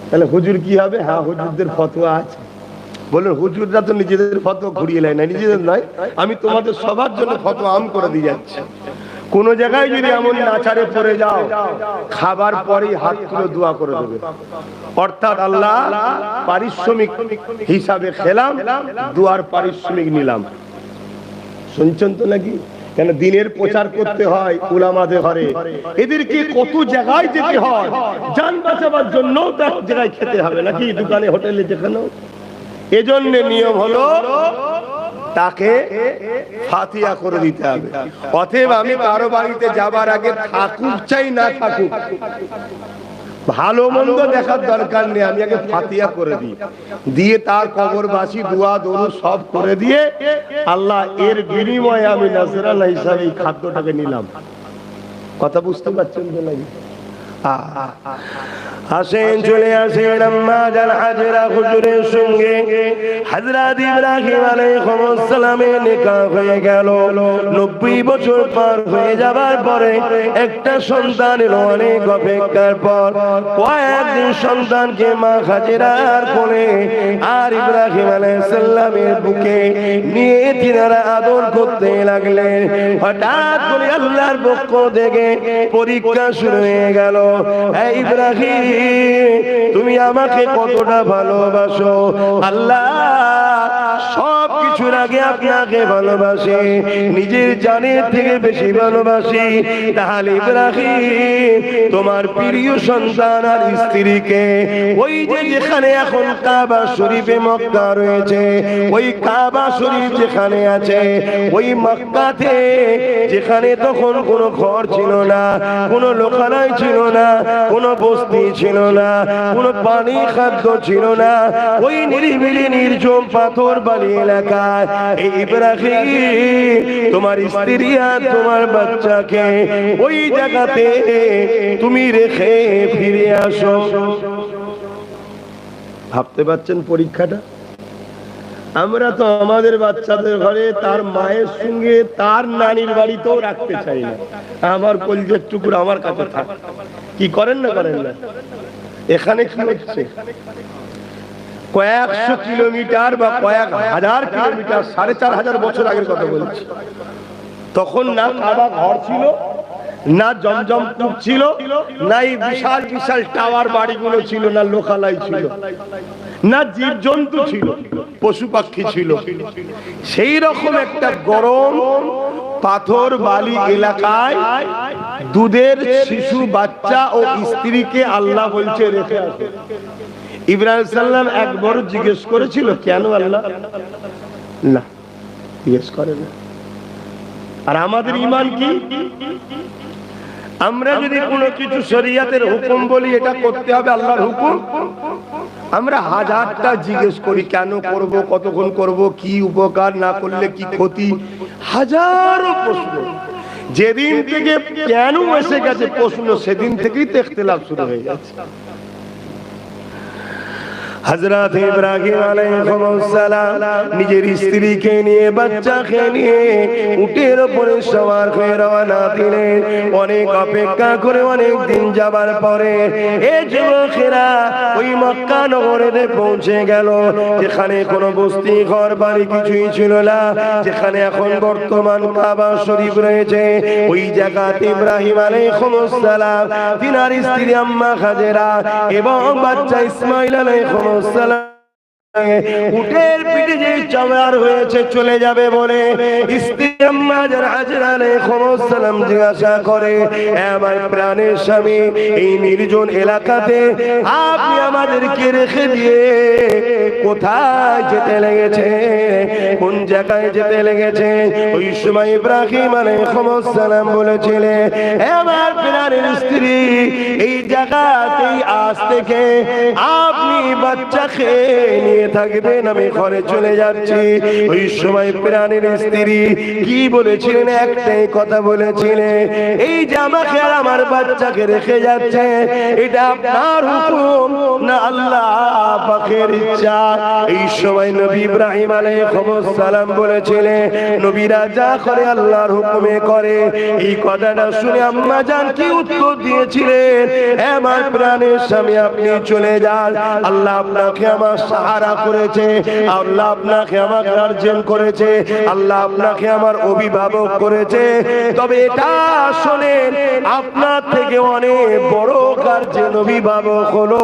তাহলে হুজুর কি হবে? হ্যাঁ, হুজুরদের ফতোয়া আছে। বলুন, হুজুররা তো নিজেদের ফতোয়া ঘুরিয়ে নেয় না, নিজেদের নয়। আমি তোমাদের সবার জন্য ফতোয়া আম করে দিয়ে যাচ্ছি। কোন জায়গায় যদি এমন নাচারে পড়ে যাও, খাবার পরেই হাত তুলে দোয়া করে দেবে, অর্থাৎ আল্লাহ পারিশ্রমিক হিসাবে খেলাম, দোয়ার পারিশ্রমিক নিলাম। শুনছেন তো নাকি? কেন দিনের প্রচার করতে হয় উলামাদের ঘরে, এদেরকে কত জায়গায় যেতে হয়, জান বাঁচাবার জন্য তো এক জায়গায় খেতে হবে নাকি, দোকানে হোটেলে যেখানেও। এজন্য নিয়ম হলো তাকে ফাতিহা করে দিতে হবে। অতএব আমি কারো বাড়িতে যাবার আগে থাকুক চাই না থাকুক, ভালো মন্দ দেখার দরকার নেই, আমি আগে ফাতিহা করে দিই, দিয়ে তার কবরবাসী দোয়া দরুদ সব করে দিয়ে আল্লাহ এর বিনিময়ে আমি নাজরানা হিসাবে এই খাদ্যটাকে নিলাম। কথা বুঝতে পারছেন তো নাকি? আসেন, চলে আসেন আম্মা জান হাজরা হুজুরের সঙ্গে হযরত ইব্রাহিম আলাইহিস সালামের নিকাহ হয়ে গেল। 90 বছর পার হয়ে যাবার পরে একটা সন্তান এলো। অনেক অপেক্ষার পর কয়েকদিন সন্তানকে মা হাজরার কোলে আর ইব্রাহিম আলাইহিস সালামের বুকে নিয়ে তিনারা আদর করতে লাগলেন। হঠাৎ করে আল্লাহর পক্ষ থেকে পরীক্ষা শুরু হয়ে গেল। এই ইব্রাহিম, তুমি আমাকে কতটা ভালোবাসো? আল্লাহ সব কিছুর আগে আপনাকে ভালোবাসে, নিজের জানের থেকে বেশি ভালোবাসি। তাহলে ইব্রাহিম, তোমার প্রিয় সন্তান আর স্ত্রীকে ওই যে যেখানে এখন কাবা শরীফে মক্কা রয়েছে, ওই কাবা শরীফ যেখানে আছে, ওই মক্কাতে যেখানে তখন কোনো ঘর ছিল না, কোনো লোকালয় ছিল না, কোনো বস্তি ছিল না, কোনো পানি খাদ্য ছিল না, ওই নিরিবিলি নির্জন পাথর বালি এলাকায় এই ইব্রাহিম তোমার স্ত্রী আর তোমার বাচ্চাকে ওই জায়গাতে তুমি রেখে ফিরে আসো। ভাবতে পারছেন পরীক্ষাটা? আমরা তো আমাদের বাচ্চাদের ঘরে তার মায়ের সঙ্গে তার নানির বাড়িতেও রাখতে চাই না। আমার কলিজার টুকরো আমার কাছে থাক। কি করেন না করেন না? এখানে কি হচ্ছে? কয়েকশো কিলোমিটার বা কয়েক হাজার কিলোমিটার, 4500 বছর আগের কথা বলছি। তখন না কাবা ঘর ছিল, না জমজম কূপ ছিল, না এই বিশাল বিশাল টাওয়ার বাড়িগুলো ছিল, না লোকালয় ছিল। না জীবজন্তু ছিল, পশু পাখি ছিল। সেই রকম একটা গরম পাথর বালি এলাকায় দুধের শিশু বাচ্চা ও স্ত্রীকে আল্লাহ বলছে রেখে আসো। ইব্রাহিম সাল্লাম একবার জিজ্ঞেস করেছিল কেন আল্লাহ? না, জিজ্ঞেস করে না। আর আমাদের ঈমান কি? আমরা যদি কোনো কিছু শরীয়তের হুকুম বলি এটা করতে হবে আল্লাহর হুকুম, আমরা হাজারটা জিজ্ঞেস করি কেন করব, কতক্ষণ করব, কি উপকার, না করলে কি ক্ষতি, হাজারো প্রশ্ন। যেদিন থেকে কেন এসে গেছে প্রশ্ন সেদিন থেকেই তো ইখতিলাফ শুরু হয়ে যাচ্ছে। হযরত ইব্রাহিম আলাইহিস সালাম নিজের স্ত্রীকে নিয়ে বাচ্চাকে নিয়ে উটের উপরে সওয়ার হয়ে রওনা দিলেন। অনেক অপেক্ষা করে অনেক দিন যাবার পরে এই যুবকেরা ওই মক্কা নগরে পৌঁছে গেল, যেখানে কোনো বস্তি ঘর বাড়ি কিছুই ছিল না, যেখানে এখন বর্তমান কাবা শরীফ রয়েছে। ওই জায়গাতে ইব্রাহিম আলাইহিস সালাম তিনার স্ত্রী আম্মা হাজেরা এবং বাচ্চা ইসমাঈল আলাইহিস উটের পিঠে যে চামার হয়েছে চলে যাবে বলে স্ত্রী আম্মা হাজেরা আলাইহিস সালাম জিজ্ঞাসা করে, আমার প্রাণের স্বামী এই নির্জন এলাকাতে আপনি আমাদেরকে রেখে দিয়ে কোথায় যেতে লেগেছে, কোন জায়গায় যেতে লেগেছে? ওই সময় ইব্রাহিম আলাইহিস সালাম বলেছিলেন, আমার প্রাণের স্ত্রী এই জায়গাতেই আজ থেকে আপনি বাচ্চাকে নিয়ে থাকবেন, আমি ঘরে চলে যাচ্ছি। ওই সময় প্রাণের স্ত্রী কি বলেছিলেন? একটাই কথা বলেছিলেন, এই যে আমাকে আর আমার বাচ্চাকে রেখে যাচ্ছে এটা আপনার হুকুম না আল্লাহ পাকের ইচ্ছা? এই সময় নবী ইব্রাহিম আলাইহিস সালাম বলেছিলেন, নবীরা যা করে আল্লাহর হুকুমে করে। এই কথাটা শুনে আম্মা জান কি উত্তর দিয়েছিলেন, আমার প্রাণের স্বামী আপনি চলে যান, আল্লাহ আপনাকে আমার সাহারা করেছে, আল্লাহ আপনাকে আমার গার্জিয়ান করেছে, আল্লাহ আপনাকে আমার অভিভাবক করেছে। তবে এটা শোনেন, আপনার থেকে অনেক বড় গার্জিয়ান অভিভাবক হলো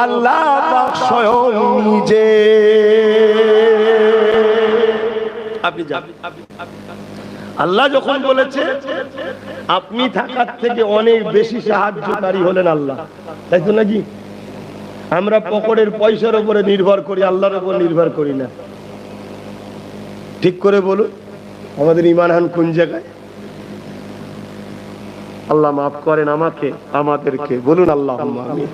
আল্লাহ পাক স্বয়ং নিজে। আপনি যান। আল্লাহ যখন বলেছে আপনি থাকার থেকে অনেক বেশি সাহায্যকারী হলেন আল্লাহ, তাই তো নাকি? আমরা পকেটের পয়সার উপরে নির্ভর করি, আল্লাহর উপর নির্ভর করি না। ঠিক করে বলুন, আমাদের ঈমানহান কোন জায়গায়? আল্লাহ মাফ করেন আমাকে, আমাদেরকে। বলুন আল্লাহুম্মা আমিন।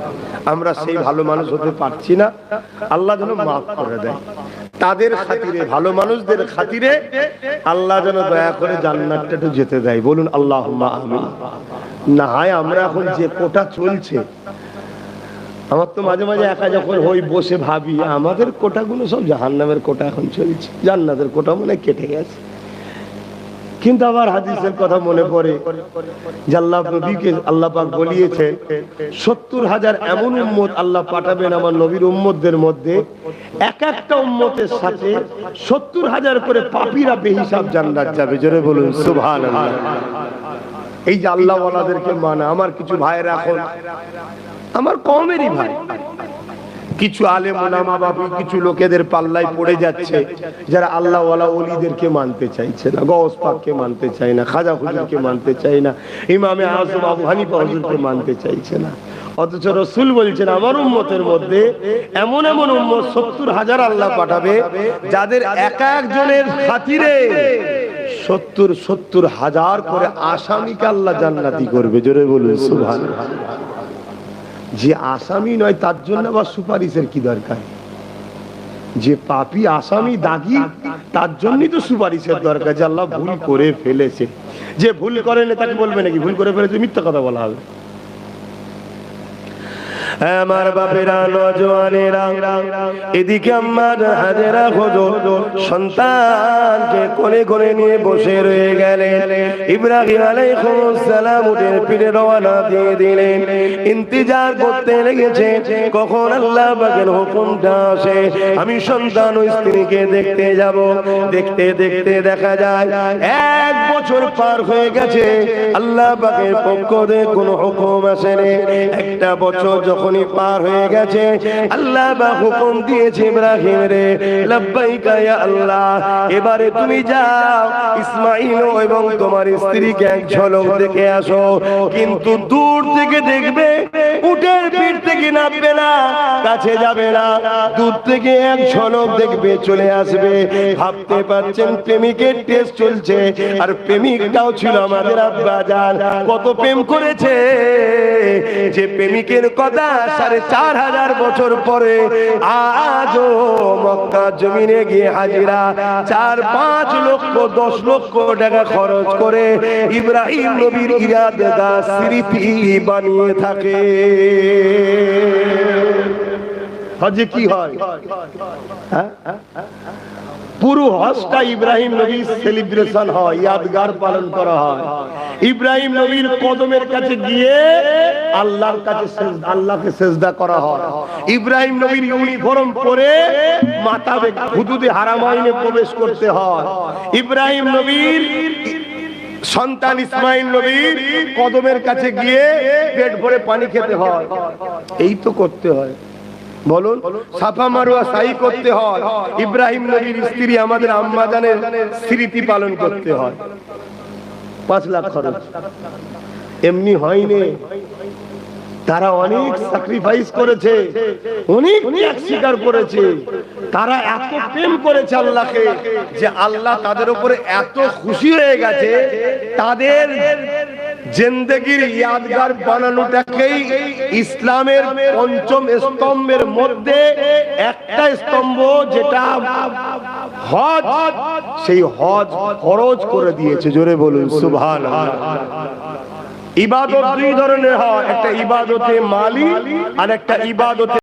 আমরা সেই ভালো মানুষ হতে পারছি না, আল্লাহ যেন মাফ করে দেয়। তাদের খাতিরে, ভালো মানুষদের খাতিরে আল্লাহ যেন দয়া করে জান্নাতটা একটু যেতে দেয়। বলুন আল্লাহুম্মা আমিন। না হয় আমরা এখন যে কোটা চলছে, আমার তো মাঝে মাঝে একা যখন হই বসে ভাবি আমাদের কোটাগুলো সব জাহান্নামের কোটা এখন চলছে, জান্নাতের কোটা মনে কেটে গেছে। কিন্তু আবার হাদিসের কথা মনে পড়ে যে আল্লাহ নবীকে আল্লাহ পাক বলিয়েছেন ৭০,০০০ এমন উম্মত আল্লাহ পাঠাবেন আমার নবীর উম্মতদের মধ্যে, এক একটা উম্মতের সাথে ৭০,০০০ করে পাপীরা বেহিসাব জান্নাত যাবে। জোরে বলুন সুবহানাল্লাহ। এই যে আল্লাহ ওয়ালাদেরকে মানা, আমার কিছু ভাইয়েরা এখন আমার কওমেরই ভাই, কিছু আলেম ওলামা বাবু কিছু লোকেদের পাল্লায় পড়ে যাচ্ছে যারা আল্লাহ ওয়ালা ওলিদেরকে মানতে চাইছে না, গওস পাককে মানতে চায় না, খাজা হুজুরকে মানতে চায় না, ইমামে আযম আবু হানিফা হুজুরকে মানতে চাইছে না। অথচ রাসূল বলছেন আমার উম্মতের মধ্যে এমন এমন উম্মত ৭০,০০০ আল্লাহ পাঠাবে যাদের এক একজনের খাতিরে ৭০,০০০ করে আসামিকে আল্লাহ জান্নাতি করবে। জোরে বলুন সুবহানাল্লাহ। যে আসামি নয় তার জন্য আবার সুপারিশের কি দরকার? যে পাপী আসামি দাগী তার জন্যই তো সুপারিশের দরকার, যে আল্লাহ ভুল করে ফেলেছে। যে ভুল করেনি তাকে বলবে নাকি ভুল করে ফেলেছে? মিথ্যা কথা বলা হবে। আমার বাপেরা, নওজওয়ানেরা, এদিকে আম্মা হাজেরা হুজুর সন্তানকে কোলে কোলে নিয়ে বসে রয়ে গেলেন। ইব্রাহিম আলাইহিস সালাম উটের পিঠে রওনা দিয়ে দিলেন। ইন্তজার করতে লেগেছে কখন আল্লাহ পাকের হুকুমটা আসে, আমি সন্তান ও স্ত্রীকে দেখতে যাব। দেখতে দেখতে দেখা যায় ১ বছর পার হয়ে গেছে, আল্লাহ পাকের পক্ষ থেকে কোনো হুকুম আসেনি। একটা বছর যখন যখনই পার হয়ে গেছে আল্লাহ বা হুকুম দিয়েছে ইব্রাহিম রে লাব্বাইকা ইয়া আল্লাহ এবারে তুমি যাও ইসমাঈল এবং তোমার স্ত্রীকে এক ঝলক দেখে আসো কিন্তু দূর থেকে দেখবে উটের পিঠ থেকে নামবে না কাছে যাবে না দূর থেকে এক ঝলক দেখবে চলে আসবে ভাবতে পারছেন প্রেমিকের টেস্ট চলছে আর প্রেমিকটাও ছিল আমাদের আব্বা জান কত প্রেম করেছে যে প্রেমিকের কথা 4500 বছর পরে আজও মক্কা জমিনে গিয়ে হাজিরা 4-5 লক্ষ 10 লক্ষ টাকা খরচ করে ইব্রাহিম নবীর ইয়াদগাহ স্মৃতি বানিয়ে থাকে হজে কি হয় পুরো হজটা ইব্রাহিম নবীর সেলিব্রেশন হয় ইয়াদগার পালন করা হয় ইব্রাহিম নবীর কদমের কাছে গিয়ে আল্লাহর কাছে আল্লাহকে সিজদা করা হয় ইব্রাহিম নবীর ইউনিফর্ম পরে মাতাবে হুদুদে হারামাইনে প্রবেশ করতে হয় ইব্রাহিম নবীর সন্তান ইসমাইল নবীর কদমের কাছে গিয়ে পেট ভরে পানি খেতে হয় এই তো করতে হয় বলুন সাফা মারওয়া সাই করতে হয় ইব্রাহিম নবীর স্ত্রী আমাদের আম্মা জানের স্মৃতি পালন করতে হয় 5 লাখ খরচ এমনি হয়নি তারা অনেক স্যাক্রিফাইস করেছে অনেক ত্যাগ স্বীকার করেছে তারা এত প্রেম করেছে আল্লাহকে যে আল্লাহ তাদের উপরে এত খুশি হয়ে গেছে তাদের জিন্দেগির ইয়াদগার বানানোটাকেই ইসলামের পঞ্চম স্তম্ভের মধ্যে একটা স্তম্ভ যেটা হজ সেই হজ ফরজ করে দিয়েছে জোরে বলুন সুবহানাল্লাহ ইবাদত দুই ধরনের হয় একটা ইবাদতে মালি আর একটা ইবাদতে